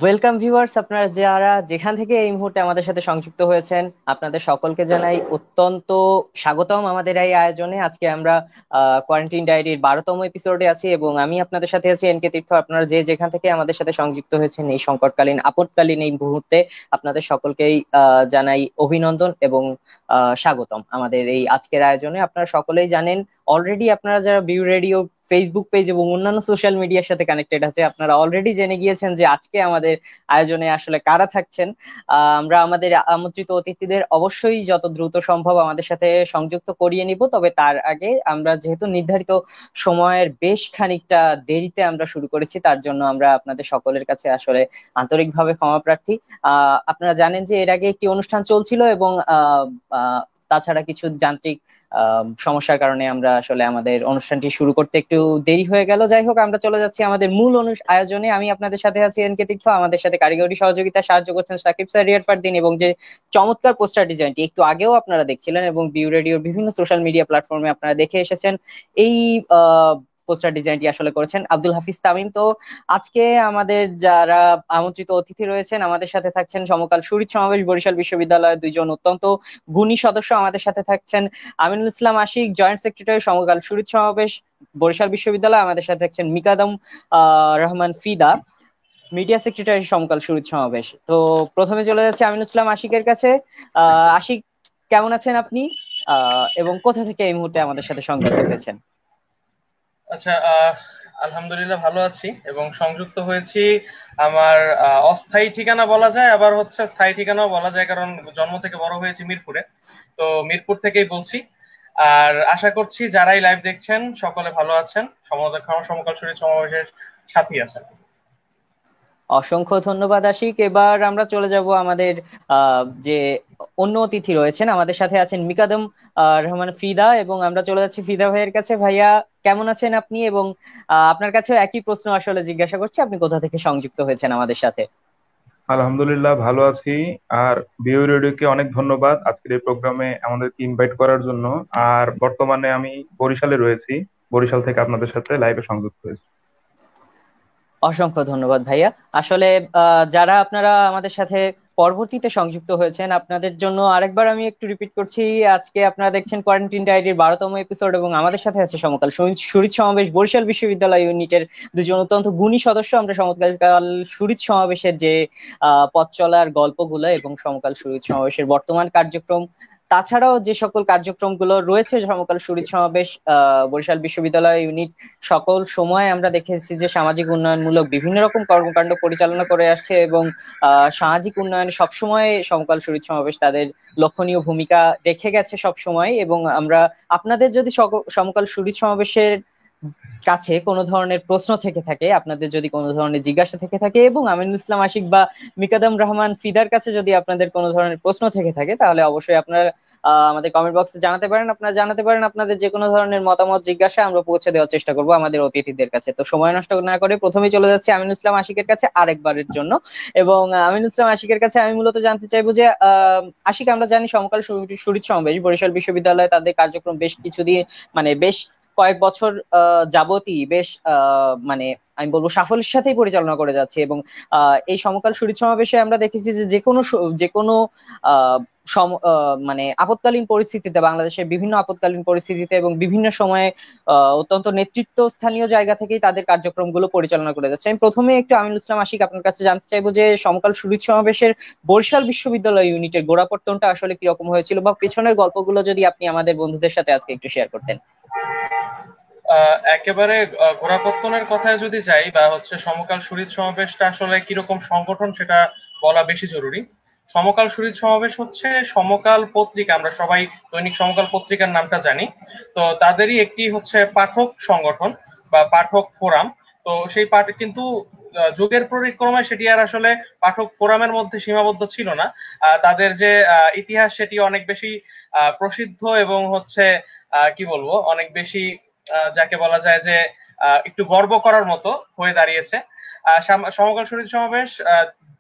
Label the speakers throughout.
Speaker 1: Welcome viewers, আপনারা যারা যেখান থেকে এই মুহূর্তে আমাদের সাথে সংযুক্ত হয়েছেন, আপনাদের সকলকে জানাই অত্যন্ত স্বাগতম আমাদের এই আয়োজনে। আজকে আমরা কোয়ারেন্টিন ডায়েরির 12তম এপিসোডে আছি এবং আমি আপনাদের সাথে আছি এনকে তীর্থ। আপনারা যে যেখান থেকে আমাদের সাথে সংযুক্ত হয়েছেন এই সংকটকালীন আপদকালীন এই মুহূর্তে, আপনাদের সকলকেই জানাই অভিনন্দন এবং স্বাগতম আমাদের এই আজকের আয়োজনে। আপনারা সকলেই জানেন, অলরেডি আপনারা যারা বিউ রেডিও ফেসবুক পেজ এবং অন্যান্য সোশ্যাল মিডিয়ার সাথে কানেক্টেড আছে, আপনারা অলরেডি জেনে গিয়েছেন যে আজকে আমাদের আয়োজনে আসলে কারা থাকছেন। আমরা আমাদের আমন্ত্রিত অতিথিদের অবশ্যই যত দ্রুত সম্ভব আমাদের সাথে সংযুক্ত করিয়ে নিব, তবে তার আগে আমরা যেহেতু নির্ধারিত সময়ের বেশ খানিকটা দেরিতে আমরা শুরু করেছি, তার জন্য আমরা আপনাদের সকলের কাছে আসলে আন্তরিকভাবে ক্ষমা প্রার্থী। আপনারা জানেন যে এর আগে একটি অনুষ্ঠান চলছিল এবং আহ আহ, তাছাড়া কিছু যান্ত্রিক সমস্যার কারণে আমরা আসলে আমাদের অনুষ্ঠানটি শুরু করতে একটু দেরি হয়ে গেল। যাই হোক, আমরা চলে যাচ্ছি আমাদের মূল আয়োজনে। আমি আপনাদের সাথে আছি এনকে তীর্থ, আমাদের সাথে কারিগরি সহযোগিতা সাহায্য করছেন সাকিব স্যার, রিয়ার ফারদিন, এবং যে চমৎকার পোস্টার ডিজাইনটি একটু আগেও আপনারা দেখছিলেন এবং বিউ রেডিওর বিভিন্ন সোশ্যাল মিডিয়া প্ল্যাটফর্মে আপনারা দেখে এসেছেন, এই পোস্টার ডিজাইনটি আসলে করেছেন আব্দুল হাফিজ তামিম। তো আজকে আমাদের যারা আমন্ত্রিত অতিথি রয়েছেন, আমাদের সাথে থাকছেন সমকাল শরীর সমাবেশ বরিশাল বিশ্ববিদ্যালয়ের দুইজন অত্যন্ত গুণী সদস্য। আমাদের সাথে থাকছেন আমিনুল ইসলাম আশিক, জয়েন্ট সেক্রেটারি সমকাল শরীর সমাবেশ বরিশাল বিশ্ববিদ্যালয়। আমাদের সাথে থাকছেন মিকাদম রহমান ফিদা, মিডিয়া সেক্রেটারি সমকাল শরীর সমাবেশ। তো প্রথমে চলে যাচ্ছে আমিনুল ইসলাম আশিকের কাছে। আশিক, কেমন আছেন আপনি, এবং কোথা থেকে এই মুহূর্তে আমাদের সাথে সংযুক্ত হয়েছেন?
Speaker 2: আচ্ছা। আলহামদুলিল্লাহ ভালো আছি এবং সংযুক্ত হয়েছি। আমার অস্থায়ী ঠিকানা বলা যায়, আবার হচ্ছে স্থায়ী ঠিকানাও বলা যায়, কারণ জন্ম থেকে বড় হয়েছি মিরপুরে। তো মিরপুর থেকেই বলছি। আর আশা করছি যারাই লাইভ দেখছেন সকলে ভালো আছেন, সমকাল শরীর সমাবেশের সাথী আছেন।
Speaker 1: অসংখ্য ধন্যবাদ আশিক। এবার আমরা চলে যাব আমাদের যে অন্য অতিথি রয়েছেন। আমাদের সাথে আছেন মিকাদম রহমান ফিদা, এবং আমরা চলে যাচ্ছি ফিদা ভাইয়ের কাছে। ভাইয়া, কেমন আছেন আপনি? এবং আপনার কাছে একই প্রশ্ন আসলে জিজ্ঞাসা করছি, আপনি কোথা থেকে সংযুক্ত হয়েছেন আমাদের সাথে?
Speaker 3: আলহামদুলিল্লাহ ভালো আছি। আর বিউ রেডিওকে অনেক ধন্যবাদ আজকের এই প্রোগ্রামে আমাদেরকে ইনভাইট করার জন্য। আর বর্তমানে আমি বরিশালে রয়েছি। বরিশাল থেকে আপনাদের সাথে লাইভে সংযুক্ত হয়েছি।
Speaker 1: অসংখ্য ধন্যবাদ ভাইয়া। আসলে যারা আপনারা আমাদের সাথে পরবর্তীতে সংযুক্ত হয়েছেন, আপনাদের জন্য আরেকবার আমি একটু রিপিট করছি। আজকে আপনারা দেখছেন কোয়ারেন্টিন ডায়েরির 12তম এপিসোড এবং আমাদের সাথে আছে সমকাল শরীর সমাবেশ বরিশাল বিশ্ববিদ্যালয় ইউনিটের দুজন অত্যন্ত গুণী সদস্য। আমরা সমকাল শরীর সমাবেশের যে পথ চলার গল্পগুলো এবং সমকাল শরীর সমাবেশের বর্তমান কার্যক্রম, তাছাড়াও যে সকল কার্যক্রমগুলো রয়েছে সমকাল শরীর সমাবেশ বরিশাল বিশ্ববিদ্যালয় ইউনিট সকল সময় আমরা দেখেছি যে সামাজিক উন্নয়নমূলক বিভিন্ন রকম কর্মকাণ্ড পরিচালনা করে আসছে, এবং সামাজিক উন্নয়নে সবসময় সমকাল শরীর সমাবেশ তাদের লক্ষণীয় ভূমিকা রেখে গেছে সব সময়। এবং আমরা আপনাদের যদি সমকাল শরীর সমাবেশের কাছে কোনো ধরনের প্রশ্ন থেকে থাকে, আপনাদের যদি কোনো ধরনের জিজ্ঞাসা থেকে থাকে, এবং আমিনুল ইসলাম আশিক বা মিকাদম রহমান ফিদার কাছে যদি আপনাদের কোনো ধরনের প্রশ্ন থেকে থাকে, তাহলে অবশ্যই আপনারা আমাদের কমেন্ট বক্সে জানাতে পারেন। আপনারা জানাতে পারেন আপনাদের যে কোনো ধরনের মতামত, জিজ্ঞাসা আমরা পৌঁছে দেওয়ার চেষ্টা করব আমাদের অতিথিদের কাছে। তো সময় নষ্ট না করে প্রথমেই চলে যাচ্ছে আমিনুল ইসলাম আশিকের কাছে আরেকবারের জন্য। এবং আমিনুল ইসলাম আশিকের কাছে আমি মূলত জানতে চাইবো যে আশিক, আমরা জানি সমকাল শরীর সমাবেশ বরিশাল বিশ্ববিদ্যালয়ে তাদের কার্যক্রম বেশ কিছুদিন, মানে বেশ কয়েক বছর যাবতই বেশ মানে আমি বলবো সাফল্যের সাথেই পরিচালনা করে যাচ্ছে। এবং এই সমকাল শরীর সমাবেশে আমরা দেখেছি যে যে কোনো আহ মানে আপৎকালীন পরিস্থিতিতে, বাংলাদেশের বিভিন্ন আপৎকালীন পরিস্থিতিতে এবং বিভিন্ন সময়ে অত্যন্ত নেতৃত্ব স্থানীয় জায়গা থেকেই তাদের কার্যক্রমগুলো পরিচালনা করে যাচ্ছে। আমি প্রথমে একটু আমিনুল ইসলাম আশিক আপনার কাছে জানতে চাইবো যে সমকাল শরীর সমাবেশের বরিশাল বিশ্ববিদ্যালয় ইউনিটের গোড়াপত্তনটা আসলে কিরকম হয়েছিল, বা পেছনের গল্পগুলো যদি আপনি আমাদের বন্ধুদের সাথে আজকে একটু শেয়ার করতেন।
Speaker 2: একেবারে গোড়াপত্তনের কথায় যদি যাই, বা হচ্ছে সমকাল শরীর সমাবেশটা আসলে কিরকম সংগঠন সেটা বলা বেশি জরুরি। সমকাল শরীর সমাবেশ হচ্ছে সমকাল পত্রিকা, আমরা সবাই দৈনিক সমকাল পত্রিকার নামটা জানি। তো তাদেরই একটি হচ্ছে পাঠক সংগঠন বা পাঠক ফোরাম। তো সেই পাঠ কিন্তু যুগের পরিক্রমায় সেটি আর আসলে পাঠক ফোরামের মধ্যে সীমাবদ্ধ ছিল না। তাদের যে ইতিহাস সেটি অনেক বেশি প্রসিদ্ধ এবং হচ্ছে কি বলবো, অনেক বেশি যাকে বলা যায় যে একটু গর্ব করার মতো হয়ে দাঁড়িয়েছে। সমকাল শরীর সমাবেশ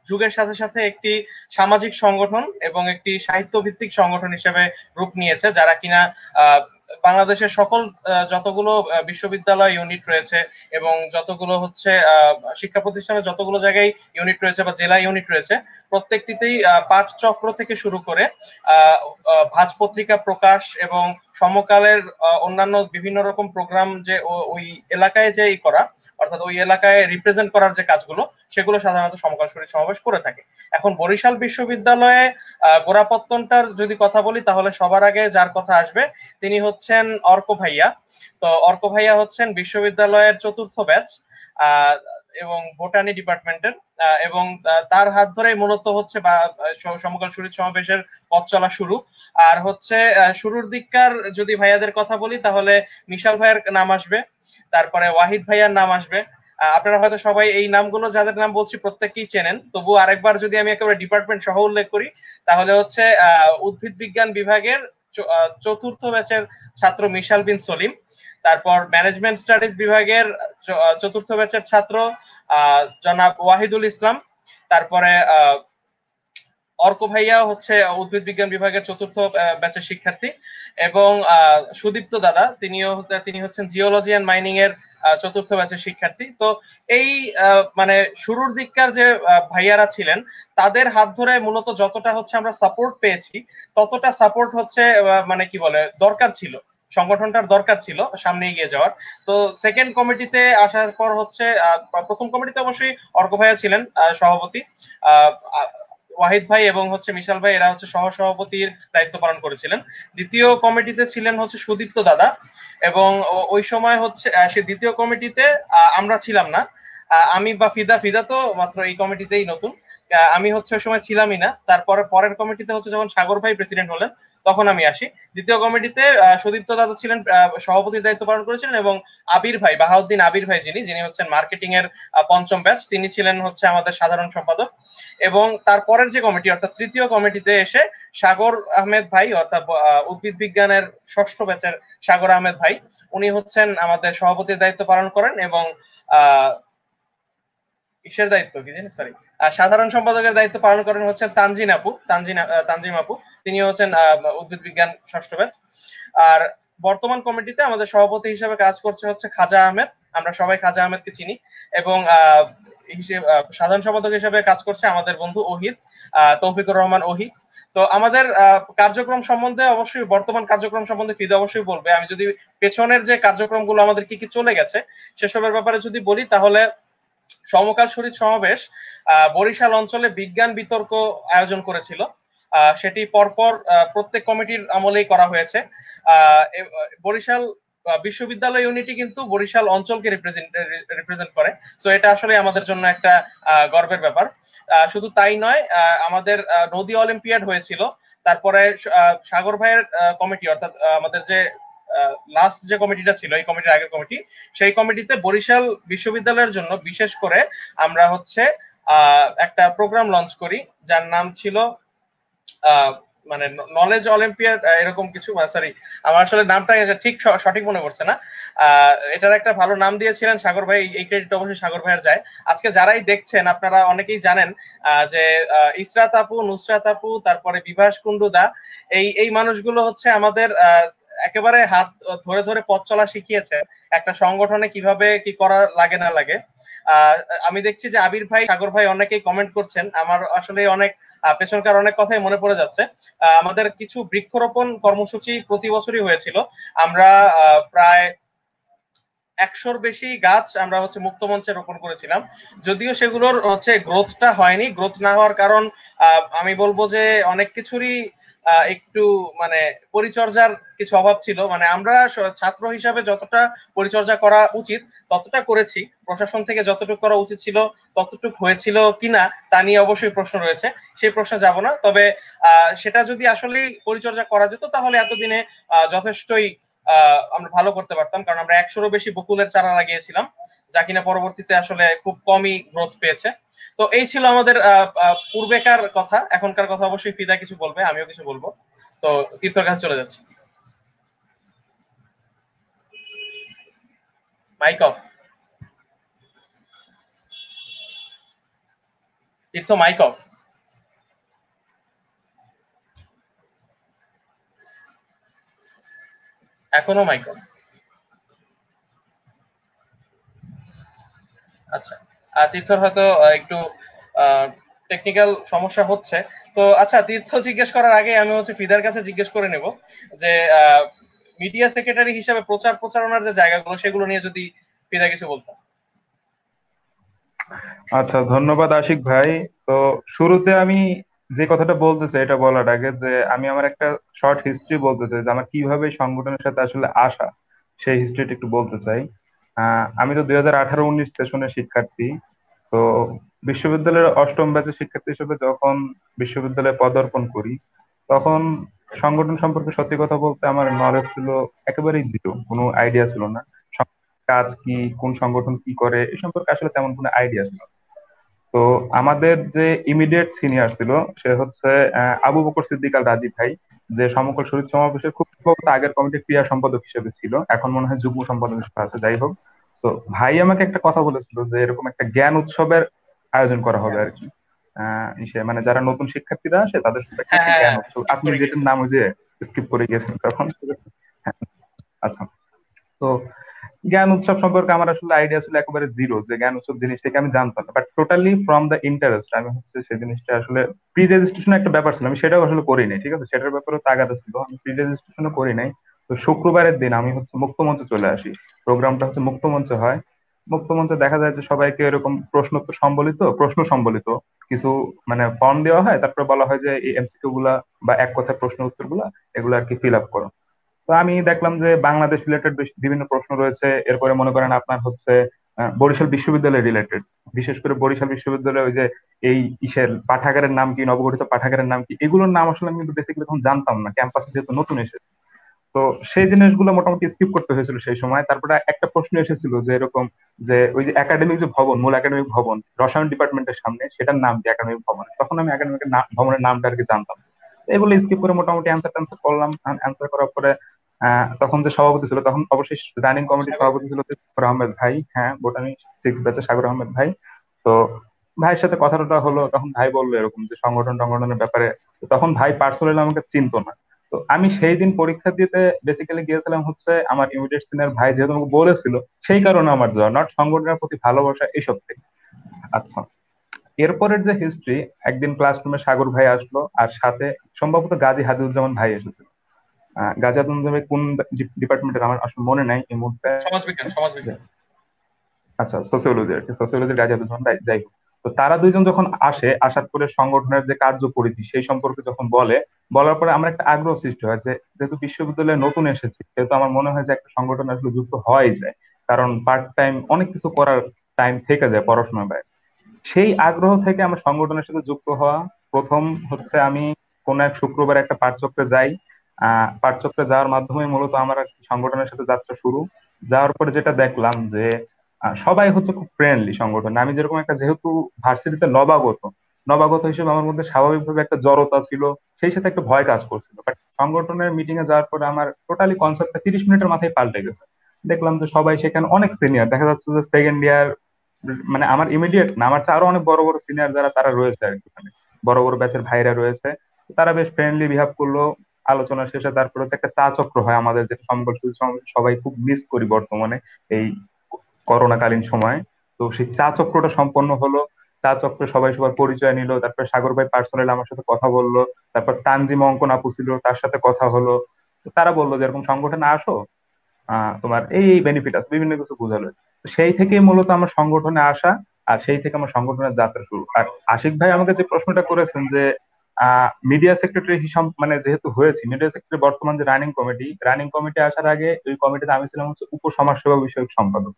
Speaker 2: যুগের সাথে সাথে একটি সামাজিক সংগঠন এবং একটি সাহিত্য ভিত্তিক সংগঠন হিসেবে রূপ নিয়েছে, যারা কিনা বাংলাদেশের সকল যতগুলো বিশ্ববিদ্যালয় ইউনিট রয়েছে এবং যতগুলো হচ্ছে শিক্ষা প্রতিষ্ঠানে যতগুলো জায়গায় ইউনিট রয়েছে বা জেলা ইউনিট রয়েছে, প্রত্যেকটিতেই পাঠচক্র থেকে শুরু করে আহ, ভাঁজ পত্রিকা প্রকাশ এবং সমকালের অন্যান্য বিভিন্ন রকম প্রোগ্রাম যে ওই এলাকায় যে করা, অর্থাৎ ওই এলাকায় রিপ্রেজেন্ট করার যে কাজগুলো, সেগুলো সাধারণত সমকাল শরীর সমাবেশ করে থাকে। এখন বরিশাল বিশ্ববিদ্যালয়ে গোড়াপত্তনটার যদি কথা বলি, তাহলে সবার আগে যার কথা আসবে তিনি হচ্ছেন অর্ক ভাইয়া। তো অর্ক ভাইয়া হচ্ছেন বিশ্ববিদ্যালয়ের চতুর্থ ব্যাচ এবং বোটানি ডিপার্টমেন্টের, এবং তার হাত ধরেই মূলত হচ্ছে বা সমকাল শরীর সমাবেশের পথ চলা শুরু। আর হচ্ছে শুরুর দিককার যদি ভাইয়াদের কথা বলি, তাহলে মিশাল ভাইয়ের নাম আসবে, তারপরে ওয়াহিদ ভাইয়ার নাম আসবে। আপনারা হয়তো সবাই এই নামগুলো যাদের নাম বলছি প্রত্যেককেই চেনেন, তবু আরেকবার যদি আমি একেবারে ডিপার্টমেন্ট সহ উল্লেখ করি, তাহলে হচ্ছে উদ্ভিদ বিজ্ঞান বিভাগের চতুর্থ ব্যাচের ছাত্র মিশাল বিন সলিম। তারপর ম্যানেজমেন্ট স্টাডিজ বিভাগের চতুর্থ ব্যাচের ছাত্র জনাব ওয়াহিদুল ইসলাম। তারপরে অর্ক ভাইয়া হচ্ছে উদ্ভিদ বিজ্ঞান বিভাগের চতুর্থ ব্যাচের শিক্ষার্থী, এবং সুদীপ্ত দাদা তিনি হচ্ছেন জিওলজি এন্ড মাইনিং এর চতুর্থ ব্যাচের শিক্ষার্থী। তো এই মানে শুরুর দিককার যে ভাইয়ারা ছিলেন, তাদের হাত ধরে মূলত যতটা হচ্ছে আমরা সাপোর্ট পেয়েছি, ততটা সাপোর্ট হচ্ছে মানে কি বলে দরকার ছিল, সংগঠনটার দরকার ছিল সামনে এগিয়ে যাওয়ার। তো সেকেন্ড কমিটিতে আসার পর হচ্ছে প্রথম কমিটিতে অবশ্যই অর্ক ভাইয়া ছিলেন সভাপতি, আহ ওয়াহিদ ভাই এবং হচ্ছে মিশাল ভাই এরা হচ্ছে সহসভাপতির দায়িত্ব পালন করেছিলেন। দ্বিতীয় কমিটিতে ছিলেন হচ্ছে সুদীপ্ত দাদা, এবং ওই সময় হচ্ছে সে দ্বিতীয় কমিটিতে আমরা ছিলাম না। আমি বা ফিদা তো মাত্র এই কমিটিতেই নতুন, আমি হচ্ছে ওই সময় ছিলামই না। তারপরে পরের কমিটিতে হচ্ছে যখন সাগর ভাই প্রেসিডেন্ট হলেন, তখন আমি আসি। দ্বিতীয় কমিটিতে সুদীপ্ত দাদা ছিলেন, সভাপতির দায়িত্ব পালন করেছিলেন, এবং আবির ভাই, বাহাউদ্দিন আবির ভাই যিনি হচ্ছেন মার্কেটিং এর পঞ্চম ব্যাচ, তিনি ছিলেন হচ্ছে আমাদের সাধারণ সম্পাদক। এবং তারপরের যে কমিটি অর্থাৎ তৃতীয় কমিটিতে এসে সাগর আহমেদ ভাই, অর্থাৎ উদ্ভিদ বিজ্ঞানের ষষ্ঠ ব্যাচের সাগর আহমেদ ভাই, উনি হচ্ছেন আমাদের সভাপতির দায়িত্ব পালন করেন, এবং আহ ইসের দায়িত্ব কি জানি সরি সাধারণ সম্পাদকের দায়িত্ব পালন করেন হচ্ছেন তানজিম আপু। তিনি হচ্ছেন উদ্ভিদ বিজ্ঞান ষষ্ঠ ব্যাচ। আর বর্তমান কমিটিতে আমাদের সভাপতি হিসেবে কাজ করছে হচ্ছে খাজা আহমেদ, আমরা সবাই খাজা আহমেদকে চিনি, এবং সাধারণ সম্পাদক হিসেবে কাজ করছে আমাদের বন্ধু ওহিদ, তৌফিকুর রহমান ওহি। তো আমাদের কার্যক্রম সম্বন্ধে অবশ্যই, বর্তমান কার্যক্রম সম্বন্ধে ফিদা অবশ্যই বলবে। আমি যদি পেছনের যে কার্যক্রমগুলো আমাদের কি কি চলে গেছে সেসবের ব্যাপারে যদি বলি, তাহলে সমকাল শরীর সমাবেশ বরিশাল অঞ্চলে বিজ্ঞান বিতর্ক আয়োজন করেছিল। সেটি পরপর প্রত্যেক কমিটির আমলেই করা হয়েছে। বরিশাল বিশ্ববিদ্যালয় ইউনিটি কিন্তু বরিশাল অঞ্চলকে রিপ্রেজেন্ট করে, সো এটা আসলে আমাদের জন্য একটা গর্বের ব্যাপার। শুধু তাই নয়, আমাদের নদী অলিম্পিয়াড হয়েছিল। তারপরে সাগর ভাইয়ের কমিটি, অর্থাৎ আমাদের যে লাস্ট যে কমিটিটা ছিল, এই কমিটির আগের কমিটি, সেই কমিটিতে বরিশাল বিশ্ববিদ্যালয়ের জন্য বিশেষ করে আমরা হচ্ছে একটা প্রোগ্রাম লঞ্চ করি, যার নাম ছিল মানে নলেজ অলিম্পিয়াড এরকম কিছু, সরি আমার আসলে নামটা ঠিক সঠিক মনে পড়ছে না। এটার একটা ভালো নাম দিয়েছিলেন সাগর ভাই, এই ক্রেডিট অবশ্যই সাগর ভাইয়ের যায়। আজকে যারাই দেখছেন আপনারা অনেকেই জানেন যে ইসরাত আপু, নুসরাত আপু, তারপরে বিভাস কুন্ডু দা, এই মানুষগুলো হচ্ছে আমাদের একেবারে হাত ধরে ধরে পথ চলা শিখিয়েছে একটা সংগঠনে কিভাবে কি করা লাগে না লাগে। আমি দেখছি যে আবির ভাই, সাগর ভাই অনেকেই কমেন্ট করছেন, আমার আসলে অনেক পেছনকার অনেক কথাই মনে পড়ে যাচ্ছে। আমাদের কিছু বৃক্ষরোপণ কর্মসূচি প্রতি বছরই হয়েছিল। আমরা প্রায় 100-র বেশি গাছ আমরা হচ্ছে মুক্ত মঞ্চে রোপণ করেছিলাম। যদিও সেগুলোর হচ্ছে গ্রোথটা হয়নি, গ্রোথ না হওয়ার কারণ আমি বলবো যে অনেক কিছুরই একটু মানে পরিচর্যার কিছু অভাব ছিল। মানে আমরা ছাত্র হিসাবে যতটা পরিচর্যা করা উচিত ততটা করেছি, প্রশাসন থেকে যতটুকু করা উচিত ছিল ততটুকু হয়েছিল কিনা তা নিয়ে অবশ্যই প্রশ্ন রয়েছে, সেই প্রশ্নে যাব না। তবে সেটা যদি আসলে পরিচর্যা করা যেত, তাহলে এতদিনে যথেষ্টই আমরা ভালো করতে পারতাম, কারণ আমরা 100-রও বেশি বকুলের চারা লাগিয়েছিলাম, যা কিনা পরবর্তীতে আসলে খুব কমই গ্রোথ পেয়েছে। তো এই ছিল আমাদের পূর্বেকার কথা। এখনকার কথা অবশ্যই ফিদা কিছু বলবে, আমিও কিছু বলবো। তো তীর্থর কাছে চলে যাচ্ছি। Mic off. Tirtha mic off. এখনো মাইক অন। আচ্ছা, আর তীর্থর হয়তো একটু টেকনিক্যাল সমস্যা হচ্ছে। তো আচ্ছা, তীর্থ জিজ্ঞেস করার আগে আমি হচ্ছে ফিদার কাছে জিজ্ঞেস করে নেব যে মিডিয়া সেক্রেটারি হিসেবে প্রচার প্রচারণার যে জায়গাগুলো সেগুলো নিয়ে যদি ফিদা কিছু বলতো।
Speaker 3: আচ্ছা, ধন্যবাদ আশিক ভাই। তো শুরুতে আমি যে কথাটা বলতে চাই এটা বলার আগে যে আমি আমার একটা শর্ট হিস্ট্রি বলতে চাই যে আমার কিভাবে এই সংগঠনের সাথে আসলে আসা, সেই হিস্ট্রিটা একটু বলতে চাই। আমি তো 2018-19 সেশনের শিক্ষার্থী। তো বিশ্ববিদ্যালয়ের অষ্টম ব্যাচের শিক্ষার্থী হিসেবে যখন বিশ্ববিদ্যালয়ে পদার্পণ করি, তখন সংগঠন সম্পর্কে সত্যি কথা বলতে আমার নলেজ ছিল একেবারেই জিরো, কোনো আইডিয়া ছিল না। কাজ কি, কোন সংগঠন কি করে, এই সম্পর্কে আসলে তেমন কোনো আইডিয়া ছিল না। তো আমাদের যে ইমিডিয়েট সিনিয়র ছিল সে হচ্ছে আবু বকর সিদ্দিক আল রাজীব ভাই, যে সমকাল শহীদ সমাবেশের খুব সম্ভবত আগের কমিটির ক্রিয়া সম্পাদক হিসেবে ছিল, এখন মনে হয় যুগ্ম সম্পাদক হিসেবে আছে, যাই হোক। তো ভাই আমাকে একটা কথা বলেছিল যে এরকম একটা জ্ঞান উৎসবের আয়োজন করা হবে আর কি। মানে যারা নতুন শিক্ষার্থীরা আসে তাদের সাথে
Speaker 2: হ্যাঁ
Speaker 3: একটা
Speaker 2: হ্যাঁ
Speaker 3: জ্ঞান
Speaker 2: হ্যাঁ,
Speaker 3: উৎসব,
Speaker 2: স্কিপ
Speaker 3: আপনি
Speaker 2: করে
Speaker 3: যেটার
Speaker 2: গেছেন।
Speaker 3: নাম ওই যে স্কিপ করে গেছেন তখন, ঠিক আছে? হ্যাঁ, আচ্ছা। তো জ্ঞান উৎসব সম্পর্কে আমার আসলে আইডিয়া ছিল একেবারে জিরো, যে জ্ঞান উৎসব জিনিসটাকে আমি জানতাম না, but totally from the interest আমি হচ্ছে সেই জিনিসটা আসলে প্রি রেজিস্ট্রেশন একটা ব্যাপার ছিল, আমি সেটাও আসলে করি নাই, ঠিক আছে, সেটার ব্যাপারে তাগাদা ছিল, আমি প্রি রেজিস্ট্রেশনও করি নাই। তো শুক্রবারের দিন আমি হচ্ছে মুক্তমঞ্চে চলে আসি। প্রোগ্রামটা হচ্ছে মুক্তমঞ্চে হয়। মুক্তমঞ্চে দেখা যায় যে সবাইকে এরকম প্রশ্নোত্তর সম্বলিত, প্রশ্ন সম্বলিত কিছু মানে ফর্ম দেওয়া হয়, তারপরে বলা হয় যে এই এমসিকিউ গুলা বা এক কথায় প্রশ্ন উত্তর গুলা এগুলো আর কি ফিল আপ করো। তো আমি দেখলাম যে বাংলাদেশ রিলেটেড বিভিন্ন প্রশ্ন রয়েছে, এরপরে মনে করেন আপনার হচ্ছে বরিশাল বিশ্ববিদ্যালয় রিলেটেড, বিশেষ করে বরিশাল বিশ্ববিদ্যালয়ে ওই যে এই ইসের পাঠাগারের নাম কি, নবগঠিত পাঠাগারের নাম কি, এগুলোর নাম আসলে আমি কিন্তু বেসিক্যালি তখন জানতাম না, ক্যাম্পাসে যেহেতু নতুন এসেছে। তো সেই জিনিসগুলো মোটামুটি স্কিপ করতে হয়েছিল সেই সময়। তারপরে একটা প্রশ্ন এসেছিল যে এরকম, যে ওই যে একাডেমিক যে ভবন, মূল একাডেমিক ভবন রসায়ন ডিপার্টমেন্টের সামনে, সেটার নাম কি একাডেমিক ভবন, তখন আমি একাডেমিক ভবনের নামটা আর কি জানতাম। তো এগুলো স্কিপ করে মোটামুটি অ্যান্সার ট্যান্সার করলাম। অ্যান্সার করার পরে তখন যে সভাপতি ছিল, তখন অবশ্যই রানিং কমিটির
Speaker 2: সাগর।
Speaker 3: সভাপতি ছিল হচ্ছে সাগর আহমেদ ভাই, হ্যাঁ বোটানি 6 ব্যাচে সাগর আহমেদ ভাই। তো ভাইয়ের সাথে কথা টথা হলো, তখন ভাই বললো এরকম যে সংগঠন টংগঠনের ব্যাপারে। তো তখন ভাই পার্সোনালি আমাকে চিনতো না। তো আমি সেই দিন পরীক্ষা দিতে বেসিক্যালি গিয়েছিলাম হচ্ছে আমার ইমিডিয়েট সিনিয়র ভাই যেহেতু আমাকে বলেছিল, সেই কারণে আমার যাওয়া, নট সংগঠনের প্রতি ভালোবাসা এইসব থেকে। আচ্ছা, এরপরের যে হিস্ট্রি, একদিন ক্লাসরুমে সাগর ভাই আসলো, আর সাথে সম্ভবত গাজী হাদিউজ্জামান ভাই এসেছিল। গাজী হাদিউজ্জামান ভাই কোন ডিপার্টমেন্টের আমার আসলে মনে নাই এই মুহূর্তে।
Speaker 2: সমাজবিজ্ঞান, সমাজবিজ্ঞান।
Speaker 3: আচ্ছা, সোসিওলজি আর কি, সোসিওলজির গাজী হাদিউজ্জামান ভাই, যাই হোক। তো তারা দুইজন যখন আসে, আসার পরে সংগঠনের যে কার্যপরিধি সেই সম্পর্কে যখন বলে, বলার পরে আমার একটা আগ্রহ সৃষ্টি হয় যে যেহেতু বিশ্ববিদ্যালয়ে নতুন এসেছি, সেহেতু আমার মনে হয় যে একটা সংগঠন আসলে যুক্ত হওয়াই যায়, কারণ পার্ট টাইম অনেক কিছু করার টাইম থেকে যায় পড়াশোনার বাইরে। সেই আগ্রহ থেকে আমার সংগঠনের সাথে যুক্ত হওয়া। প্রথম হচ্ছে আমি কোন এক শুক্রবার একটা পাঠচক্রে যাই। পাঠচক্রে যাওয়ার মাধ্যমে মূলত আমার আর কি সংগঠনের সাথে যাত্রা শুরু। যাওয়ার পরে যেটা দেখলাম যে সবাই হচ্ছে খুব ফ্রেন্ডলি সংগঠনে। আমি যেরকম একটা, যেহেতু ভার্সিটিতে নবাগত, নবাগত হিসেবে আমার মধ্যে স্বাভাবিকভাবে একটা জড়তা ছিল, সেই সাথে একটা ভয় কাজ করছিল। বাট সংগঠনের মিটিং এ যাওয়ার পরে আমার টোটালি কনসেপ্টটা 30 মিনিটের মাথায় পাল্টে গেছে। দেখলাম যে সবাই সেখানে অনেক সিনিয়র, দেখা যাচ্ছে যে সেকেন্ড ইয়ার, মানে আমার ইমিডিয়েট না, আমার চেয়ে আরো অনেক বড় বড় সিনিয়র যারা তারা রয়েছে আর কি ওখানে, বড় বড় ব্যাচের ভাইরা রয়েছে। তো তারা বেশ ফ্রেন্ডলি বিহেভ করলো। আলোচনা শেষে তারপর হচ্ছে একটা চা চক্র হয় আমাদের, যেটা সম্বল সবাই খুব মিস করি বর্তমানে এই করোনাকালীন সময়। তো সেই চা চক্রটা সম্পন্ন হলো। চা চক্রে সবাই সবার পরিচয় নিল, তারপর সাগর ভাই পার্সোনালি আমার সাথে কথা বললো। তারপর তানজিম অঙ্কন আপু ছিল, তার সাথে কথা হলো। তো তারা বললো যে এরকম সংগঠনে আসো, তোমার এই এই বেনিফিট আছে, বিভিন্ন কিছু বোঝালো। তো সেই থেকেই মূলত আমার সংগঠনে আসা, আর সেই থেকে আমার সংগঠনের যাত্রা শুরু। আর আশিক ভাই আমাকে যে প্রশ্নটা করেছেন যে মিডিয়া সেক্রেটারি হিসাব, মানে যেহেতু হয়েছি মিডিয়া সেক্রেটারি, বর্তমান যে রানিং কমিটি আসার আগে ওই কমিটিতে আমি ছিলাম হচ্ছে উপ সমাজসেবা বিষয়ক সম্পাদক।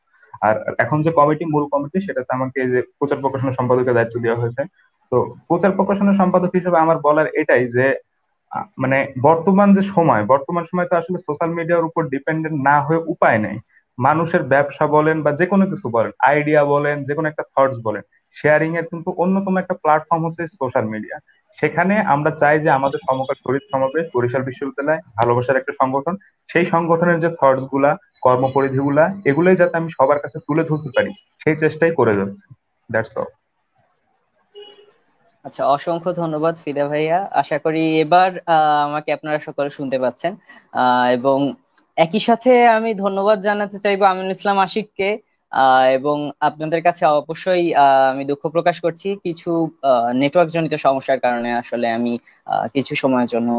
Speaker 3: আর এখন যে কমিটি, মূল কমিটি, সেটাতে আমাকে এই যে প্রচার প্রকাশনা সম্পাদকের দায়িত্ব দেওয়া হয়েছে। তো প্রচার প্রকাশনা সম্পাদক হিসেবে আমার বলার এটাই যে মানে বর্তমান সময় তো আসলে সোশ্যাল মিডিয়ার উপর ডিপেন্ডেন্ট না হয়ে উপায় নেই। মানুষের ব্যবসা বলেন বা যে কোনো কিছু বলেন, আইডিয়া বলেন, যে কোনো একটা থটস বলেন, শেয়ারিং এর কিন্তু অন্যতম একটা প্ল্যাটফর্ম হচ্ছে সোশ্যাল মিডিয়া। সেখানে আমরা চাই যে আমাদের সমকাল শরীর সমাবেশ বরিশাল বিশ্ববিদ্যালয় ভালোবাসার একটা সংগঠন, সেই সংগঠনের যে থটস গুলা, কর্মপরিধি গুলা, এগুলোই যাতে আমি সবার কাছে তুলে ধরতে পারি, সেই চেষ্টাই করে যাচ্ছি। That's all.
Speaker 1: আচ্ছা, অসংখ্য ধন্যবাদ ফিদা ভাইয়া। আশা করি এবার আমাকে আপনারা সকলে শুনতে পাচ্ছেন। এবং একই সাথে আমি ধন্যবাদ জানাতে চাইবো আমিনুল ইসলাম আশিককে। এবং আপনাদের কাছে অবশ্যই আমি দুঃখ প্রকাশ করছি কিছু নেটওয়ার্ক জনিত সমস্যার কারণে আসলে আমি কিছু সময়ের জন্য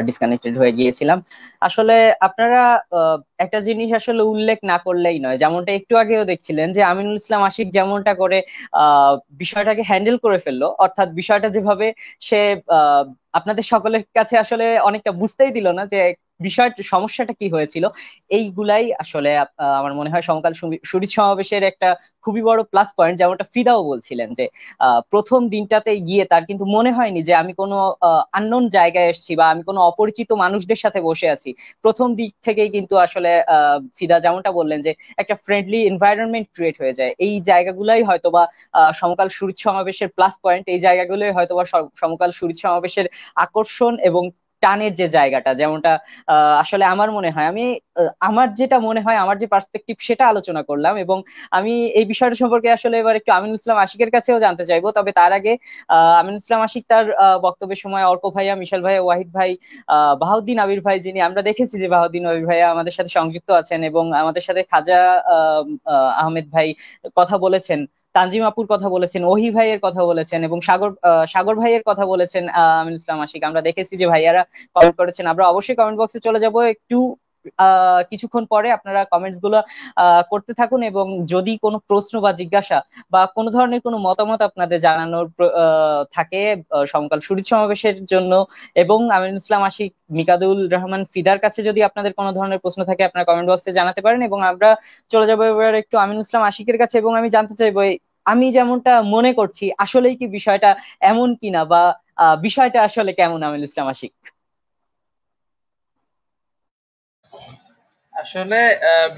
Speaker 1: ডিসকানেক্টেড হয়ে গিয়েছিলাম। আসলে আপনারা একটা জিনিস আসলে উল্লেখ না করলেই নয়, যেমনটা একটু আগেও দেখছিলেন যে আমিনুল ইসলাম আশিক যেমনটা করে আহ বিষয়টাকে হ্যান্ডেল করে ফেললো, অর্থাৎ বিষয়টা যেভাবে সে আহ আপনাদের সকলের কাছে আসলে অনেকটা বুঝতেই দিল না যে বিষয় সমস্যাটা কি হয়েছিল। এইগুলাই আসলে আমার মনে হয় সমকাল শরীর সমাবেশের একটা খুবই বড় প্লাস পয়েন্ট। যেমনটা ফিদাও বলছিলেন যে প্রথম দিনটাতে গিয়ে তার কিন্তু মনে হয়নি যে আমি কোনো আননোন জায়গায় এসেছি বা আমি কোনো অপরিচিত মানুষদের সাথে বসে আছি। প্রথম দিক থেকেই কিন্তু আসলে ফিদা যেমনটা বললেন যে একটা ফ্রেন্ডলি এনভায়রনমেন্ট ক্রিয়েট হয়ে যায়। এই জায়গাগুলাই হয়তোবা সমকাল শরীর সমাবেশের প্লাস পয়েন্ট। এই জায়গাগুলোই হয়তোবা সমকাল শরীর সমাবেশের আকর্ষণ এবং টানের যে জায়গাটা, যেমনটা আসলে আমার মনে হয়, আমি আমার যেটা মনে হয়, আমার যে পার্সপেক্টিভ সেটা আলোচনা করলাম। এবং আমি এই বিষয়টা সম্পর্কে আসলে এবার একটু আমিনুল ইসলাম আশিকের কাছেও জানতে চাইবো, তবে তার আগে আমিনুল ইসলাম আশিক তার বক্তব্যের সময় অর্ক ভাইয়া, মিশাল ভাইয়া, ওয়াহিদ ভাই, বাহাউদ্দিন আবির ভাই, যিনি আমরা দেখেছি যে বাহাউদ্দিন আবির ভাইয়া আমাদের সাথে সংযুক্ত আছেন, এবং আমাদের সাথে খাজা আহমেদ ভাই কথা বলেছেন, তানজিম আপুর কথা বলেছেন, ওহি ভাইয়ের কথা বলেছেন, এবং সাগর ভাইয়ের কথা বলেছেন আমিনুল ইসলাম আশিক। আমরা দেখেছি যে ভাইয়ারা কমেন্ট করেছেন। আমরা অবশ্যই কমেন্ট বক্সে চলে যাব একটু কিছুক্ষণ পরে। আপনারা কমেন্টস গুলো করতে থাকুন, এবং যদি কোনো প্রশ্ন বা জিজ্ঞাসা বা কোনো ধরনের কোনো মতামত আপনাদের জানানোর থাকে সমকাল শরীর সমাবেশের জন্য এবং আমিনুল ইসলাম আশিক, মিকাদুল রহমান ফিদার কাছে যদি আপনাদের কোনো ধরনের প্রশ্ন থাকে, আপনারা কমেন্ট বক্সে জানাতে পারেন। এবং আমরা চলে যাবো এবার একটু আমিনুল ইসলাম আশিকের কাছে, এবং আমি জানতে চাইবো আমি যেমনটা মনে করছি আসলেই কি বিষয়টা এমন কিনা, বা বিষয়টা আসলে কেমন আমিনুল ইসলাম আশিক?
Speaker 2: আসলে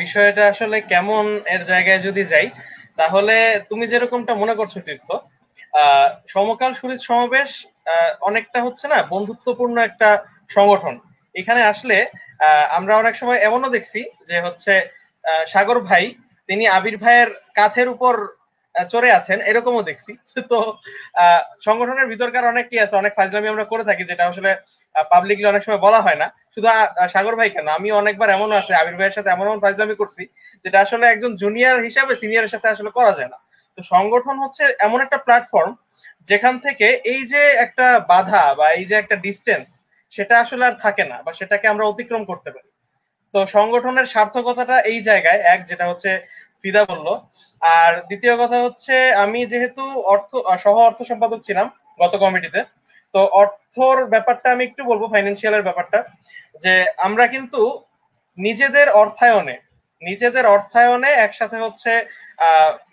Speaker 2: বিষয়টা আসলে কেমন এর জায়গায় যদি যাই, তাহলে তুমি যেরকমটা মনে করছো তীর্থ, সমকাল শরীর সমাবেশ অনেকটা হচ্ছে না বন্ধুত্বপূর্ণ একটা সংগঠন। এখানে আসলে আমরা অনেক সময় এমনও দেখছি যে হচ্ছে সাগর ভাই তিনি আবির ভাইয়ের কাঁধের উপর চড়ে আছেন, এরকমও দেখছি। তো সংগঠনের ভিতরকার অনেক কি আছে, অনেক ফাজলামি আমরা করে থাকি, যেটা আসলে পাবলিকলি অনেক সময় বলা হয় না। শুধু সাগর ভাই কেন, আমি অনেকবার এমনও আছে আবির ভাইয়ের সাথে এমন এমন ফাজলামি করছি যেটা আসলে একজন জুনিয়র হিসাবে সিনিয়রের সাথে আসলে করা যায় না। তো সংগঠন হচ্ছে এমন একটা প্ল্যাটফর্ম যেখান থেকে এই যে একটা বাধা বা এই যে একটা ডিস্টেন্স, সেটা আসলে আর থাকে না, বা সেটাকে আমরা অতিক্রম করতে পারি। তো সংগঠনের সার্থকতাটা এই জায়গায়, এক যেটা হচ্ছে ফিদা বলল। আর দ্বিতীয় কথা হচ্ছে, আমি যেহেতু সহ অর্থ সম্পাদক ছিলাম গত কমিটিতে, তো অর্থর ব্যাপারটা আমি একটু বলবো, ফাইন্যান্সিয়ালের ব্যাপারটা, যে আমরা কিন্তু নিজেদের অর্থায়নে নিজেদের অর্থায়নে একসাথে হচ্ছে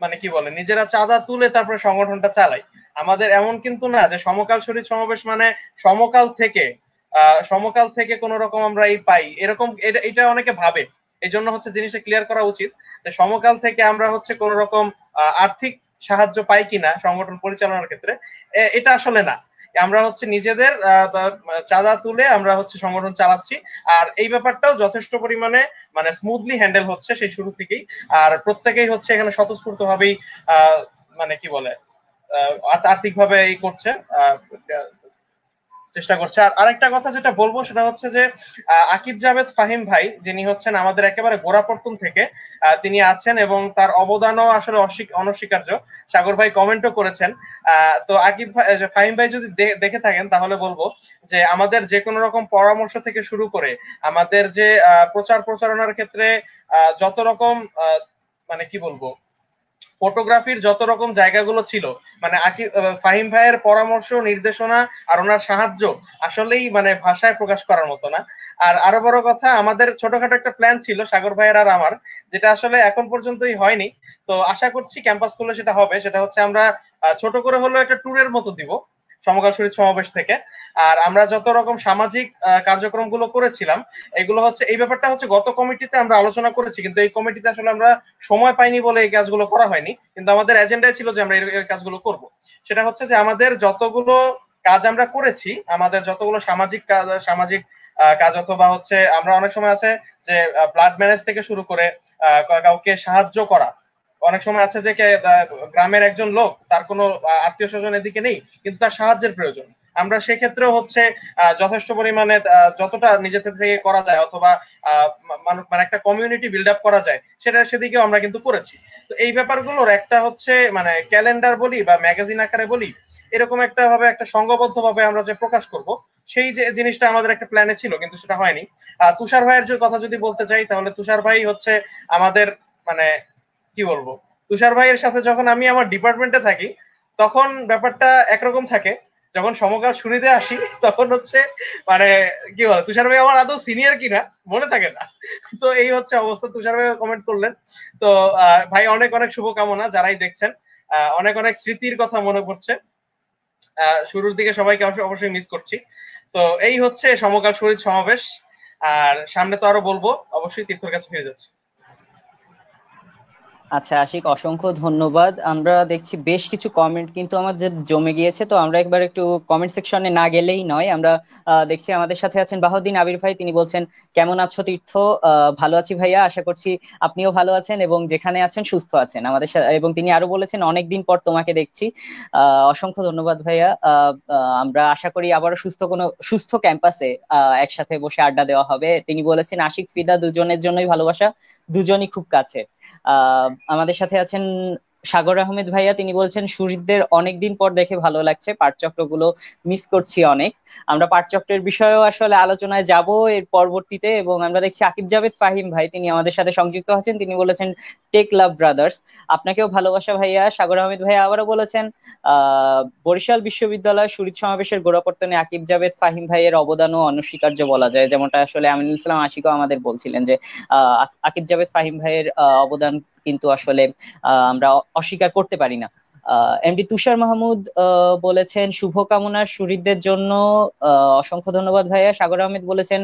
Speaker 2: মানে কি বলে, নিজেরা চাঁদা তুলে তারপরে সংগঠনটা চালাই। আমাদের এমন কিন্তু না যে সমকাল শরীর সমাবেশ মানে সমকাল থেকে সমকাল থেকে কোন রকম আমরা এই পাই এরকম, এটা অনেকে ভাবে। এই জন্য হচ্ছে জিনিসটা ক্লিয়ার করা উচিত যে সমকাল থেকে আমরা হচ্ছে কোন রকম আর্থিক সাহায্য পাই কিনা সংগঠন পরিচালনার ক্ষেত্রে, এটা আসলে না। আমরা হচ্ছে নিজেদের চাঁদা তুলে আমরা হচ্ছে সংগঠন চালাচ্ছি। আর এই ব্যাপারটাও যথেষ্ট পরিমাণে মানে স্মুথলি হ্যান্ডেল হচ্ছে সেই শুরু থেকেই। আর প্রত্যেকেই হচ্ছে এখানে স্বতঃস্ফূর্ত ভাবেই মানে কি বলে আর্থিক ভাবে এই করছে, চেষ্টা করছে। আর আরেকটা কথা যেটা বলবো সেটা হচ্ছে যে আকিব জাভেদ ফাহিম ভাই, যিনি হচ্ছেন আমাদের একেবারে গোড়াপত্তন থেকে তিনি আছেন, এবং তার অবদানও আসলে অনস্বীকার্য। সাগর ভাই কমেন্টও করেছেন। তো আকিব ভাই, ফাহিম ভাই যদি দেখে থাকেন তাহলে বলবো যে আমাদের যে কোনো রকম পরামর্শ থেকে শুরু করে আমাদের যে প্রচার প্রচারণার ক্ষেত্রে যত রকম মানে কি বলবো, ফটোগ্রাফির যত রকম জায়গাগুলো ছিল, মানে ফাহিম ভাইয়ের পরামর্শ, নির্দেশনা আর ওনার সাহায্য আসলেই মানে ভাষায় প্রকাশ করার মতো না। আর আরো বড় কথা, আমাদের ছোটখাটো একটা প্ল্যান ছিল সাগর ভাইয়ের আর আমার, যেটা আসলে এখন পর্যন্তই হয়নি। তো আশা করছি ক্যাম্পাস স্কুলে সেটা হবে। সেটা হচ্ছে আমরা ছোট করে হলেও একটা ট্যুরের মতো দিব সমকাল শরীর সমাবেশ থেকে। আর আমরা যত রকম সামাজিক কার্যক্রমগুলো করেছিলাম, এগুলো হচ্ছে, এই ব্যাপারটা হচ্ছে গত কমিটিতে আমরা আলোচনা করেছি, কিন্তু এই কমিটিতে আসলে আমরা সময় পাইনি বলে এই কাজগুলো করা হয়নি, কিন্তু আমাদের এজেন্ডায় ছিল যে আমরা এই কাজগুলো করব। সেটা হচ্ছে যে আমাদের যতগুলো কাজ আমরা করেছি, আমাদের যতগুলো সামাজিক কাজ, কাজ অথবা হচ্ছে আমরা অনেক সময় আছে যে ব্লাড ম্যানেজ থেকে শুরু করে কাউকে সাহায্য করা। অনেক সময় আছে যে গ্রামের একজন লোক, তার কোনো আত্মীয় স্বজন এদিকে নেই, কিন্তু তার সাহায্যের প্রয়োজন। আমরা সেক্ষেত্রেও হচ্ছে যথেষ্ট পরিমাণে যতটা নিজেদের থেকে করা যায় অথবা মানে একটা কমিউনিটি বিল্ড আপ করা যায় সেদিকেও আমরা কিন্তু করেছি। তো এই ব্যাপারগুলোর একটা হচ্ছে মানে ক্যালেন্ডার বলি বা ম্যাগাজিন আকারে বলি, এরকম একটা ভাবে একটা সংঘবদ্ধ ভাবে আমরা যে প্রকাশ করব, সেই যে জিনিসটা আমাদের একটা প্ল্যানে ছিল, কিন্তু সেটা হয়নি। তুষার ভাইয়ের যে কথা যদি বলতে চাই, তাহলে তুষার ভাই হচ্ছে আমাদের মানে কি বলবো, তুষার ভাইয়ের সাথে যখন আমি আমার ডিপার্টমেন্টে থাকি তখন ব্যাপারটা একরকম থাকে, যখন সমকাল শুরুতে আসি তখন হচ্ছে মানে কি বলে, তুষার ভাই আমার আদৌ সিনিয়র কিনা মনে থাকে না। তো এই হচ্ছে অবস্থা। তুষার ভাই কমেন্ট করলেন। তো ভাই অনেক অনেক শুভকামনা যারাই দেখছেন, অনেক অনেক স্মৃতির কথা মনে পড়ছে। শুরুর দিকে সবাইকে অবশ্যই মিস করছি। তো এই হচ্ছে সমকাল শহীদ সমাবেশ। আর সামনে তো আরো বলবো, অবশ্যই তীর্থর কাছে ফিরে যাচ্ছি।
Speaker 1: আচ্ছা আশিক, অসংখ্য ধন্যবাদ। আমরা দেখছি বেশ কিছু কমেন্ট কিন্তু আমাদের জমে গিয়েছে, তো আমরা একবার একটু কমেন্ট সেকশনে না গেলেই নয়। আমরা দেখছি আমাদের সাথে আছেন বাহাউদ্দিন আবির ভাই, তিনি বলছেন কেমন আছো তীর্থ? ভালো আছি ভাইয়া, আশা করছি আপনিও ভালো আছেন এবং যেখানে আছেন সুস্থ আছেন আমাদের সাথে। এবং তিনি আরো বলেছেন অনেকদিন পর তোমাকে দেখছি। অসংখ্য ধন্যবাদ ভাইয়া। আমরা আশা করি আবারও সুস্থ ক্যাম্পাসে একসাথে বসে আড্ডা দেওয়া হবে। তিনি বলেছেন আশিক ফিদা দুজনের জন্যই ভালোবাসা, দুজনই খুব কাছে। আমাদের সাথে আছেন সাগর আহমেদ ভাইয়া, তিনি বলছেন সুহৃদদের অনেকদিন পর দেখে ভালো লাগছে, পাঠচক্রগুলো মিস করছি অনেক। আমরা পাঠচক্রের বিষয়েও আসলে আলোচনায় যাব এর পরবর্তীতে। এবং আমরা দেখছি আকিব জাভেদ ফাহিম ভাই, তিনি আমাদের সাথে সংযুক্ত আছেন, তিনি বলেছেন টেক লাভ ব্রাদার্স, আপনাকেও ভালোবাসা ভাইয়া। সাগর আহমেদ ভাইয়া আবারও বলেছেন বরিশাল বিশ্ববিদ্যালয় শহীদ সমাবেশের গোড়াপত্তনে আকিব জাভেদ ফাহিম ভাইয়ের অবদানও অনস্বীকার্য বলা যায়, যেমনটা আসলে আমিনুল ইসলাম আশিকও আমাদের বলছিলেন যে আকিব জাভেদ ফাহিম ভাইয়ের অবদান কিন্তু আসলে আমরা অস্বীকার করতে পারি না। এমডি তুষার মাহমুদ বলেছেন শুভকামনার শহীদদের জন্য। অসংখ্য ধন্যবাদ ভাইয়া। সাগর আহমেদ বলেছেন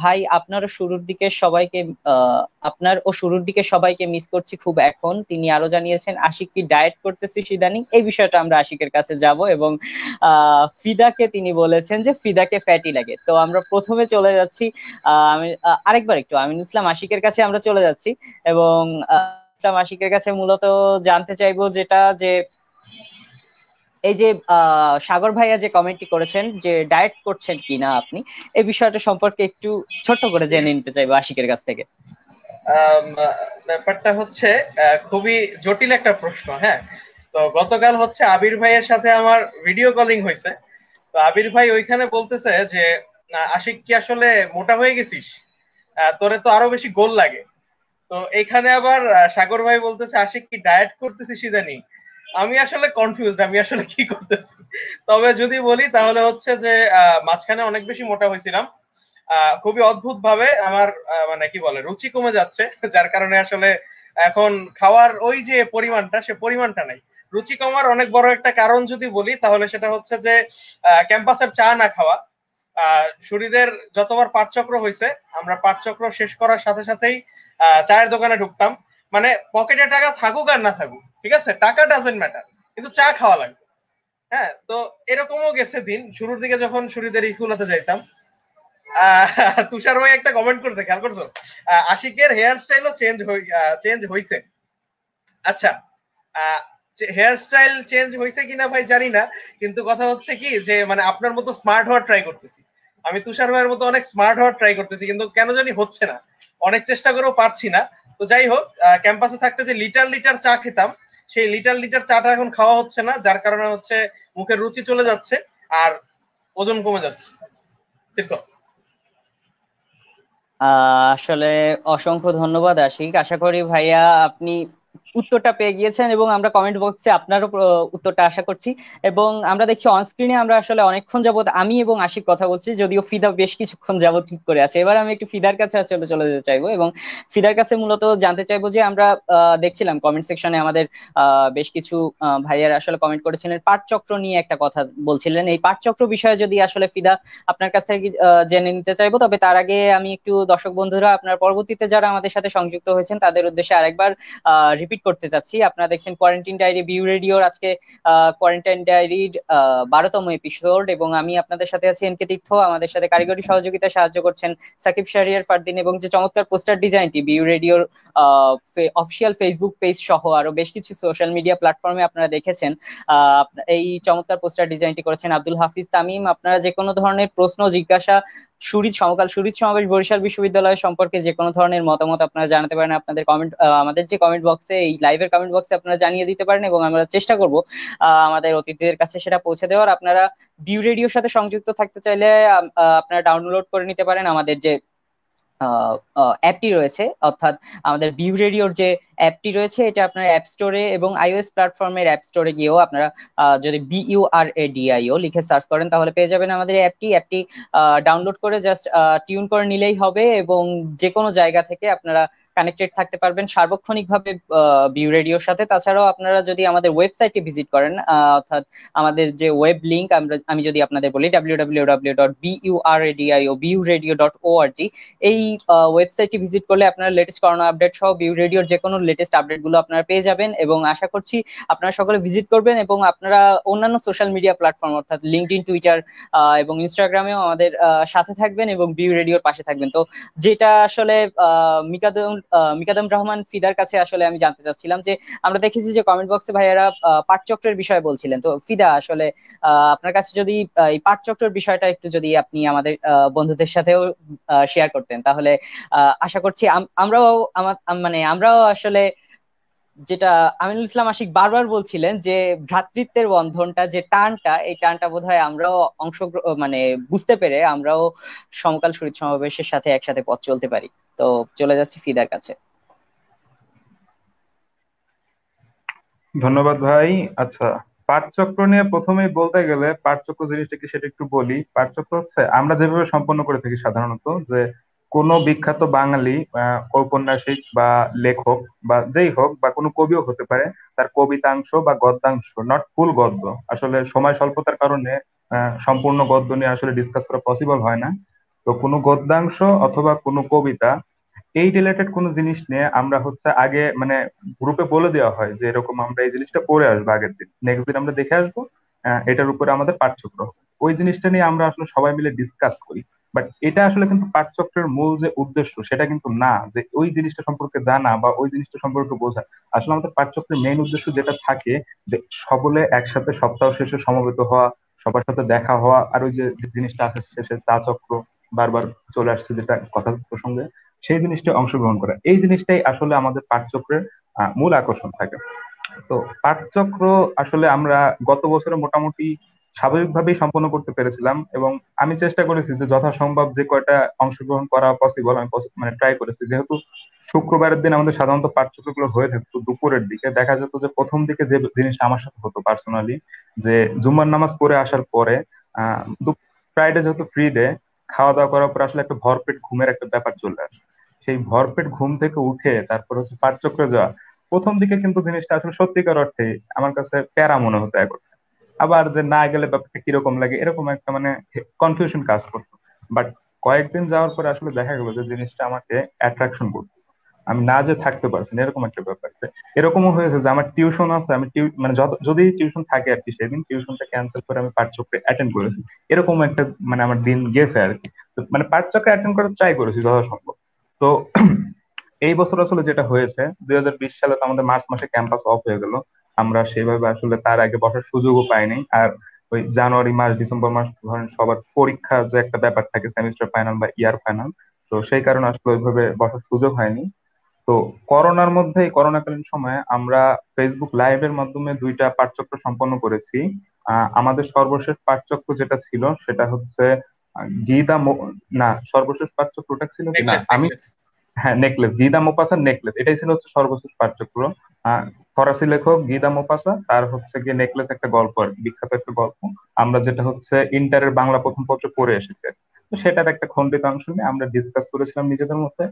Speaker 1: ভাই আপনার ও শুরুর দিকে সবাইকে মিস করছি খুব এখন। তিনি আরো জানিয়েছেন আশিক কি ডায়েট করতেছি ইদানিং, এই বিষয়টা আমরা আশিকের কাছে যাব। এবং ফিদাকে তিনি বলেছেন যে ফিদাকে ফ্যাটি লাগে। তো আমরা প্রথমে চলে যাচ্ছি আমি আরেকবার একটু আমিনুল ইসলাম আশিকের কাছে আমরা চলে যাচ্ছি। এবং ইসলাম আশিকের কাছে মূলত জানতে চাইবো যেটা যে এই যে সাগর ভাইয়া যে কমেন্টটি করেছেন যে ডায়েট করছেন কিনা আপনি, এই বিষয়টা সম্পর্কে একটু ছোট্ট করে জেনে নিতে চাইবো আশিকের কাছ থেকে।
Speaker 2: ব্যাপারটা হচ্ছে খুবই জটিল একটা প্রশ্ন। হ্যাঁ, তো গতকাল হচ্ছে আবির ভাইয়ের সাথে আমার ভিডিও কলিং হয়েছে। তো আবির ভাই ওইখানে বলতেছে যে আশিক কি আসলে মোটা হয়ে গেছিস, তোরে তো আরো বেশি গোল লাগে। তো এখানে আবার সাগর ভাই বলতেছে আশিক কি ডায়েট করতেছিস ইদানি। আমি আসলে কনফিউজড, আমি আসলে কি করতেছি। তবে যদি বলি তাহলে হচ্ছে যে মাঝখানে অনেক বেশি মোটা হয়েছিলাম। খুবই অদ্ভুত ভাবে আমার মানে কি বলে রুচি কমে যাচ্ছে, যার কারণে আসলে এখন খাওয়ার ওই যে পরিমাণটা, সে পরিমাণটা নাই। রুচি কমার অনেক বড় একটা কারণ যদি বলি তাহলে সেটা হচ্ছে যে ক্যাম্পাসের চা না খাওয়া। শরীরের যতবার পাঠচক্র হয়েছে, আমরা পাঠচক্র শেষ করার সাথে সাথেই চায়ের দোকানে ঢুকতাম। মানে পকেটে টাকা থাকুক আর না থাকুক, ঠিক আছে, টাকা ডাজেন্ট ম্যাটার, কিন্তু চা খাওয়া লাগবে। হ্যাঁ, তো এরকমও গেছে দিন শুরুর দিকে যখন শরীরের ইকুলাতে যাইতাম। তুষার ভাই একটা কমেন্ট করছে, খেয়াল করছো? আশিকের হেয়ার স্টাইলও চেঞ্জ হয়েছে। আচ্ছা, হেয়ার স্টাইল চেঞ্জ হয়েছে কিনা ভাই জানি না, কিন্তু কথা হচ্ছে কি যে মানে আপনার মতো স্মার্ট হওয়ার ট্রাই করতেছি। আমি তুষার ভাইয়ের মতো অনেক স্মার্ট হওয়ার ট্রাই করতেছি, কিন্তু কেন জানি হচ্ছে না, অনেক চেষ্টা করেও পারছি না। তো যাই হোক, ক্যাম্পাসে থাকতে যে লিটার লিটার চা খেতাম, সেই লিটার লিটার চাটা এখন খাওয়া হচ্ছে না, যার কারণে হচ্ছে মুখের রুচি চলে যাচ্ছে আর ওজন কমে যাচ্ছে। ঠিক তো?
Speaker 1: আসলে অসংখ্য ধন্যবাদ আশিক, আশা করি ভাইয়া আপনি উত্তরটা পেয়ে গিয়েছেন এবং আমরা কমেন্ট বক্সে আপনারও উত্তরটা আশা করছি। এবং আমরা দেখছি অন স্ক্রিনে আমরা আসলে অনেকক্ষণ যাবত আমি এবং আশিক কথা বলছি, যদিও ফিদা বেশ কিছুক্ষণ যাবত ঠিক করে আছে। এবার আমি একটু ফিদার কাছে আসলে চলে যেতে চাইবো এবং ফিদার কাছে মূলত জানতে চাইবো যে আমরা দেখছিলাম কমেন্ট সেকশনে আমাদের বেশ কিছু ভাইয়ার আসলে কমেন্ট করেছিলেন পাঠচক্র নিয়ে একটা কথা বলছিলেন। এই পাঠচক্র বিষয়ে যদি আসলে ফিদা আপনার কাছ থেকে জেনে নিতে চাইবো, তবে তার আগে আমি একটু দর্শক বন্ধুরা আপনার পরবর্তীতে যারা আমাদের সাথে সংযুক্ত হয়েছেন তাদের উদ্দেশ্যে আরেকবার রিপিট কমপ্লিট করতে যাচ্ছি। আপনারা দেখছেন কোয়ারেন্টাইন ডায়েরি বিউ রেডিওর আজকে কোয়ারেন্টাইন ডায়েরির 12তম এপিসোড, এবং আমি আপনাদের সাথে আছি এনকে তীর্থ। আমাদের সাথে কারিগরি সহযোগিতায় সাহায্য করছেন সাকিব শাহরিয়ার ফারদিন, এবং যে চমৎকার পোস্টার ডিজাইনটি বিউ রেডিওর অফিসিয়াল ফেসবুক পেজ সহ আরো বেশ কিছু সোশ্যাল মিডিয়া প্ল্যাটফর্মে আপনারা দেখেছেন, এই চমৎকার পোস্টার ডিজাইনটি করেছেন আব্দুল হাফিজ তামিম। আপনারা যে কোনো ধরনের প্রশ্ন জিজ্ঞাসা, সমকাল শরীর সমাবেশ বরিশাল বিশ্ববিদ্যালয় সম্পর্কে যে কোনো ধরনের মতামত আপনারা জানাতে পারেন আপনাদের কমেন্ট, আমাদের যে কমেন্ট বক্সে, এই লাইভের কমেন্ট বক্সে আপনারা জানিয়ে দিতে পারেন, এবং আমরা চেষ্টা করব আমাদের অতিথিদের কাছে সেটা পৌঁছে দেওয়ার। আপনারা বিউ রেডিওর সাথে সংযুক্ত থাকতে চাইলে আপনারা ডাউনলোড করে নিতে পারেন আমাদের যে অ্যাপটি রয়েছে, অর্থাৎ আমাদের বিউ রেডিওর যে অ্যাপটি রয়েছে, এটা আপনার অ্যাপ স্টোরে এবং আইওএস প্ল্যাটফর্মের অ্যাপ স্টোরে গিয়েও আপনারা যদি BURADIO লিখে সার্চ করেন তাহলে পেয়ে যাবেন আমাদের অ্যাপটি ডাউনলোড করে জাস্ট টিউন করে নিলেই হবে, এবং যে কোনো জায়গা থেকে আপনারা কানেক্টেড থাকতে পারবেন সার্বক্ষণিকভাবে বিউ রেডিওর সাথে। তাছাড়াও আপনারা যদি আমাদের ওয়েবসাইটটি ভিজিট করেন, অর্থাৎ আমাদের যে ওয়েব লিঙ্ক আমি যদি আপনাদের বলি www.BURADIO এই ওয়েবসাইটটি ভিজিট করলে আপনারা লেটেস্ট করোনা আপডেট সহ বিউ রেডিওর যে কোনো লেটেস্ট আপডেট গুলো আপনারা পেয়ে যাবেন, এবং আশা করছি আপনারা সকলে ভিজিট করবেন, এবং আপনারা অন্যান্য সোশ্যাল মিডিয়া প্ল্যাটফর্ম অর্থাৎ লিঙ্কডইন, টুইটার এবং ইনস্টাগ্রামেও আমাদের সাথে থাকবেন এবং বিউ রেডিওর পাশে থাকবেন। তো যেটা আসলে মিকাদম রহমান ফিদার কাছে আসলে আমি জানতে চাচ্ছিলাম যে আমরা দেখেছি যে কমেন্ট বক্সে ভাইয়ারা পাঠচক্রের বিষয়ে বলছিলেন, তো ফিদা আসলে আপনার কাছে যদি এই পাঠচক্রের বিষয়টা একটু যদি আপনি আমাদের বন্ধুদের সাথেও শেয়ার করতেন তাহলে আশা করছি আমরাও মানে আমরাও আসলে, যেটা আমিনুল ইসলাম আশিক বারবার বলছিলেন যে ভ্রাতৃত্বের বন্ধনটা, যে টানটা, এই টানটা বোধহয় আমরাও মানে বুঝতে পেরে আমরাও সমকাল শরীর সমাবেশের সাথে একসাথে পথ চলতে পারি। তো চলে যাচ্ছি ফিদার কাছে।
Speaker 3: ধন্যবাদ ভাই। আচ্ছা, পাঠচক্র নিয়ে প্রথমেই বলতে গেলে পাঠচক্র জিনিসটা কি সেটা একটু বলি। পাঠচক্র হচ্ছে আমরা যেভাবে সম্পন্ন করে থাকি সাধারণত, যে কোনো বিখ্যাত বাঙালি ঔপন্যাসিক বা লেখক বা যেই হোক বা কোনো কবিও হতে পারে, তার কবিতাংশ বা গদ্যাংশ, নট ফুল গদ্য, আসলে সময় স্বল্পতার কারণে সম্পূর্ণ গদ্য নিয়ে আসলে ডিসকাস করা পসিবল হয় না। তো কোনো গদ্যাংশ অথবা কোনো কবিতা, এই রিলেটেড কোনো জিনিস নিয়ে আমরা হচ্ছে আগে মানে গ্রুপে বলে দেওয়া হয় যে এরকম আমরা এই জিনিসটা পড়ে আসবো, আগের দিন নেক্সট দিন আমরা দেখে আসবো, এটার উপরে আমাদের পাঠচক্র হবে। ওই জিনিসটা নিয়ে আমরা আসলে সবাই মিলে ডিসকাস করি। বাট এটা আসলে কিন্তু পাঠচক্রের মূল যে উদ্দেশ্য সেটা কিন্তু না যে ওই জিনিসটা সম্পর্কে জানা বা ওই জিনিসটা সম্পর্কে বোঝা। আসলে আমাদের পাঠচক্রের মেইন উদ্দেশ্য যেটা থাকে, যে সকলে একসাথে সপ্তাহ শেষে সমবেত হওয়া, সবার সাথে দেখা হওয়া, আর ওই যে যে জিনিসটা আছে শেষে চা চক্র বারবার চলে আসছে যেটা কথা প্রসঙ্গে, সেই জিনিসটা অংশগ্রহণ করা, এই জিনিসটাই আসলে আমাদের পাঠচক্রের মূল আকর্ষণ থাকে। তো পাঠচক্র আসলে আমরা গত বছরে মোটামুটি স্বাভাবিকভাবেই সম্পন্ন করতে পেরেছিলাম, এবং আমি চেষ্টা করেছি যে যথাসম্ভব যে কয়টা অংশগ্রহণ করা পসিবল আমি মানে ট্রাই করেছি। যেহেতু শুক্রবারের দিন আমাদের সাধারণত পাঠচক্র গুলো হয়ে থাকতো দুপুরের দিকে, দেখা যেত যে প্রথম দিকে যে জিনিসটা আমার সাথে হতো পার্সোনালি, যে জুম্মার নামাজ পড়ে আসার পরে ফ্রাইডে যেহেতু ফ্রি ডে, খাওয়া দাওয়া করার পর আসলে একটা ভরপেট ঘুমের একটা ব্যাপার চলে আসে। সেই ভরপেট ঘুম থেকে উঠে তারপর হচ্ছে পাঠচক্রে যাওয়া, প্রথম দিকে কিন্তু জিনিসটা আসলে সত্যিকার অর্থে আমার কাছে প্যারা মনে হতো এখন। আবার যে না গেলে ব্যাপারটা কিরকম লাগে এরকম একটা মানে কনফিউশন কাজ করতো। বাট কয়েকদিন যাওয়ার পরে আসলে দেখা গেল যে জিনিসটা আমাকে অ্যাট্রাকশন করতেছে, আমি না যে থাকতে পারছি না এরকম একটা ব্যাপার। যে এরকমও হয়েছে যে আমার টিউশন আছে, আমি মানে যদি টিউশন থাকে আর কি, সেদিন টিউশনটা ক্যান্সেল করে আমি পাঠচক্রে অ্যাটেন্ড করেছি। এরকম একটা মানে আমার দিন গেছে আর কি। তো মানে পাঠচক্রে অ্যাটেন্ড করার ট্রাই করেছি যথাসম্ভব। তো এই বছর আসলে যেটা হয়েছে, 2020 সালে তো আমাদের মার্চ মাসে ক্যাম্পাস অফ হয়ে গেল। আমরা সেভাবে আসলে তার আগে বসার সুযোগও পাইনি। আর ওই জানুয়ারি মাস ডিসেম্বর মাস ধরেন সবার পরীক্ষা যে একটা ব্যাপার থাকে, সেমিস্টার ফাইনাল বা ইয়ার ফাইনাল, তো সেই কারণে আসলে ওইভাবে বসার সুযোগ হয়নি। তো করোনার মধ্যে, এই করোনাকালীন সময়ে আমরা ফেসবুক লাইভের মাধ্যমে দুইটা পাঠচক্র সম্পন্ন করেছি। আমাদের সর্বশেষ পাঠচক্র যেটা ছিল সেটা হচ্ছে না, সর্বশেষ পাঠচক্রটা ছিল কি না
Speaker 2: নেকলেস
Speaker 3: আমি,
Speaker 2: নেকলেস।
Speaker 3: হ্যাঁ নেকলেস, গিদা মোপাসার নেকলেস, এটাই ছিল হচ্ছে সর্বশেষ পাঠচক্র। ফরাসি লেখক গিদা মোপাসা, তার হচ্ছে গিয়ে নেকলেস একটা গল্প আর কি, বিখ্যাত একটা গল্প। আমরা যেটা হচ্ছে ইন্টারের বাংলা প্রথম পত্র পড়ে এসেছি আর কি। তো সেটার একটা খণ্ডিত অংশ নিয়ে আমরা ডিসকাস করেছিলাম নিজেদের মধ্যে।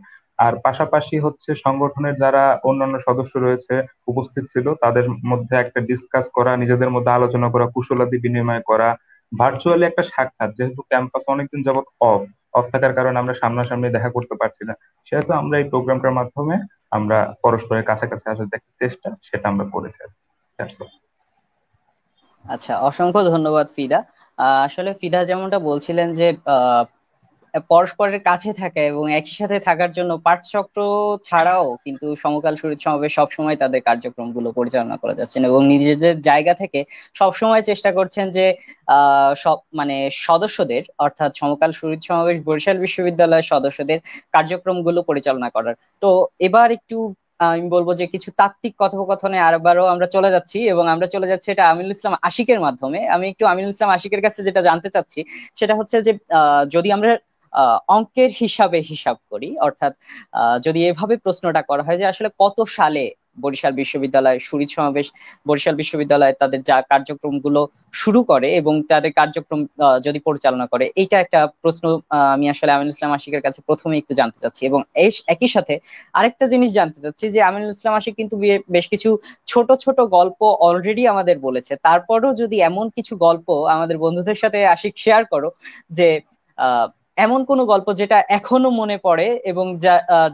Speaker 3: আর পাশাপাশি হচ্ছে সংগঠনের যারা অন্যান্য সদস্য রয়েছে উপস্থিত ছিল, তাদের মধ্যে একটা ডিসকাস করা, নিজেদের মধ্যে আলোচনা করা, কুশলাদি বিনিময় করা, ভার্চুয়ালি একটা সাক্ষাৎ, যেহেতু ক্যাম্পাস অনেকদিন যাবত অফ অফ থাকার কারণে আমরা সামনাসামনি দেখা করতে পারছি না, সেহেতু আমরা এই প্রোগ্রামটার মাধ্যমে আমরা পরস্পরের কাছাকাছি আসার যে একটা চেষ্টা, সেটা আমরা করেছি আর কি। That's all.
Speaker 1: আচ্ছা, অসংখ্য ধন্যবাদ ফিদা। আসলে ফিদা যেমনটা বলছিলেন যে পরস্পরের কাছে থাকা এবং একই সাথে থাকার জন্য পাঠচক্র ছাড়াও কিন্তু সমকাল শরীর সমাবেশ সবসময় তাদের কার্যক্রমগুলো পরিচালনা করে যাচ্ছেন এবং নিজেদের জায়গা থেকে সবসময় চেষ্টা করছেন যে সব মানে সদস্যদের, অর্থাৎ সমকাল শরীর সমাবেশ বরিশাল বিশ্ববিদ্যালয়ের সদস্যদের কার্যক্রমগুলো পরিচালনা করার। তো এবার একটু আমি বলবো যে কিছু তাত্ত্বিক কথোপকথনে আরবারও আমরা চলে যাচ্ছি, এবং আমরা চলে যাচ্ছি এটা আমিনুল ইসলাম আশিকের মাধ্যমে। আমি একটু আমিনুল ইসলাম আশিকের কাছে যেটা জানতে চাচ্ছি সেটা হচ্ছে যে যদি আমরা অঙ্কের হিসাবে হিসাব করি, অর্থাৎ যদি এভাবে প্রশ্নটা করা হয় যে আসলে কত সালে বরিশাল বিশ্ববিদ্যালয় শরীর সমাবেশ বরিশাল বিশ্ববিদ্যালয় তাদের যা কার্যক্রমগুলো শুরু করে এবং তাদের কার্যক্রম যদি পরিচালনা করে, এইটা একটা প্রশ্ন আমি আসলে আমিনুল ইসলাম আশিকের কাছে প্রথমে একটু জানতে চাচ্ছি। এবং একই সাথে আরেকটা জিনিস জানতে চাচ্ছি যে আমিনুল ইসলাম আশিক কিন্তু বেশ কিছু ছোট ছোট গল্প অলরেডি আমাদের বলেছে, তারপরেও যদি এমন কিছু গল্প আমাদের বন্ধুদের সাথে আশিক শেয়ার করো যে এমন কোনো গল্প যেটা এখনো মনে পড়ে এবং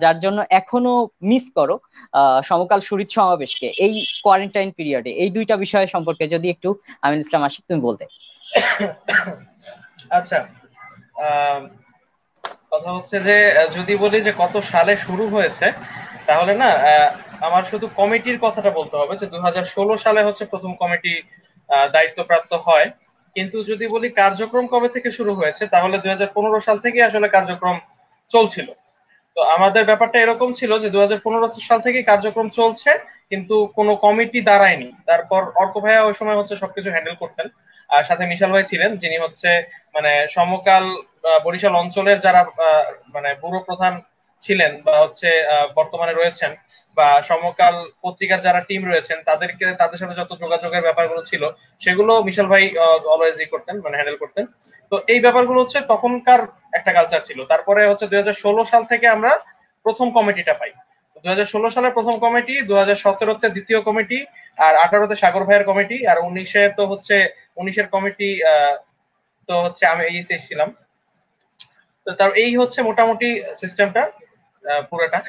Speaker 1: যার জন্য এখনো মিস করো সমকাল শরীর সমাবেশকে এই কোয়ারেন্টাইন পিরিয়ডে, এই দুইটা বিষয় সম্পর্কে যদি একটু আমিন ইসলাম আশিক তুমি বলতে।
Speaker 2: আচ্ছা, আহ, কথা হচ্ছে যে যদি বলি যে কত সালে শুরু হয়েছে, তাহলে না আমার শুধু কমিটির কথাটা বলতে হবে যে 2016 সালে হচ্ছে প্রথম কমিটি দায়িত্বপ্রাপ্ত হয়। কিন্তু যদি বলি কার্যক্রম কবে থেকে শুরু হয়েছে, তাহলে 2015 সাল থেকে আসলে কার্যক্রম চলছিল। তো আমাদের ব্যাপারটা এরকম ছিল যে 2015 সাল থেকে কার্যক্রম চলছে, কিন্তু কোনো কমিটি দাঁড়ায়নি। তারপর অর্ক ভাইয়া ওই সময় হচ্ছে সবকিছু হ্যান্ডেল করতেন, আর সাথে মিশাল ভাই ছিলেন, যিনি হচ্ছে মানে সমকাল বরিশাল অঞ্চলের যারা মানে ব্যুরো প্রধান ছিলেন বা হচ্ছে বর্তমানে রয়েছেন, বা সমকাল পত্রিকার যারা টিম রয়েছেন, তাদের সাথে যত যোগাযোগের ব্যাপারগুলো ছিল সেগুলো মিশাল ভাই অলওয়েজ করতেন, মানে হ্যান্ডেল করতেন। তো এই ব্যাপারগুলো হচ্ছে তখনকার একটা কালচার ছিল। তারপরে হচ্ছে 2016 সাল থেকে আমরা প্রথম কমিটিটা পাই। 2016 সালের প্রথম কমিটি, 2017-তে দ্বিতীয় কমিটি, আর 18-তে সাগর ভাইয়ের কমিটি, আর 19-এ তো হচ্ছে 19-এর কমিটি তো হচ্ছে আমি এই ছিলাম। তো তার এই হচ্ছে মোটামুটি সিস্টেমটা পুরোটা।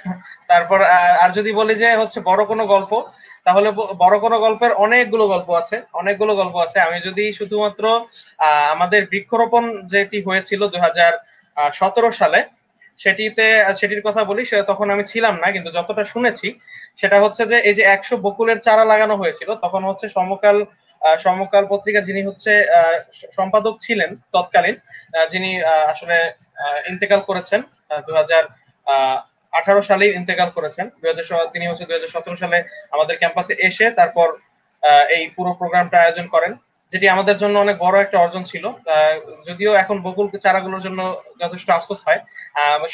Speaker 2: তারপর আর যদি বলি যে হচ্ছে বড় কোনো গল্প, তাহলে বড় কোনো গল্পের অনেকগুলো গল্প আছে, অনেকগুলো গল্প আছে। আমি যদি শুধুমাত্র আমাদের বৃক্ষরোপণ যেটি হয়েছিল 2017 সালে, সেটির কথা বলি, তখন আমি ছিলাম না, কিন্তু যতটা শুনেছি সেটা হচ্ছে যে এই যে 100 বকুলের চারা লাগানো হয়েছিল, তখন হচ্ছে সমকাল পত্রিকার যিনি হচ্ছে সম্পাদক ছিলেন তৎকালীন, যিনি আসলে ইন্তেকাল করেছেন 2018 সালেই ইন্তেকাল করেছেন। তিনি হচ্ছে 2017 সালে আমাদের ক্যাম্পাসে এসে তারপর এই পুরো প্রোগ্রামটা আয়োজন করেন, যেটি আমাদের জন্য অনেক বড় একটা অর্জন ছিল। যদিও এখন বকুল চারাগুলোর জন্য যথেষ্ট আফসোস হয়,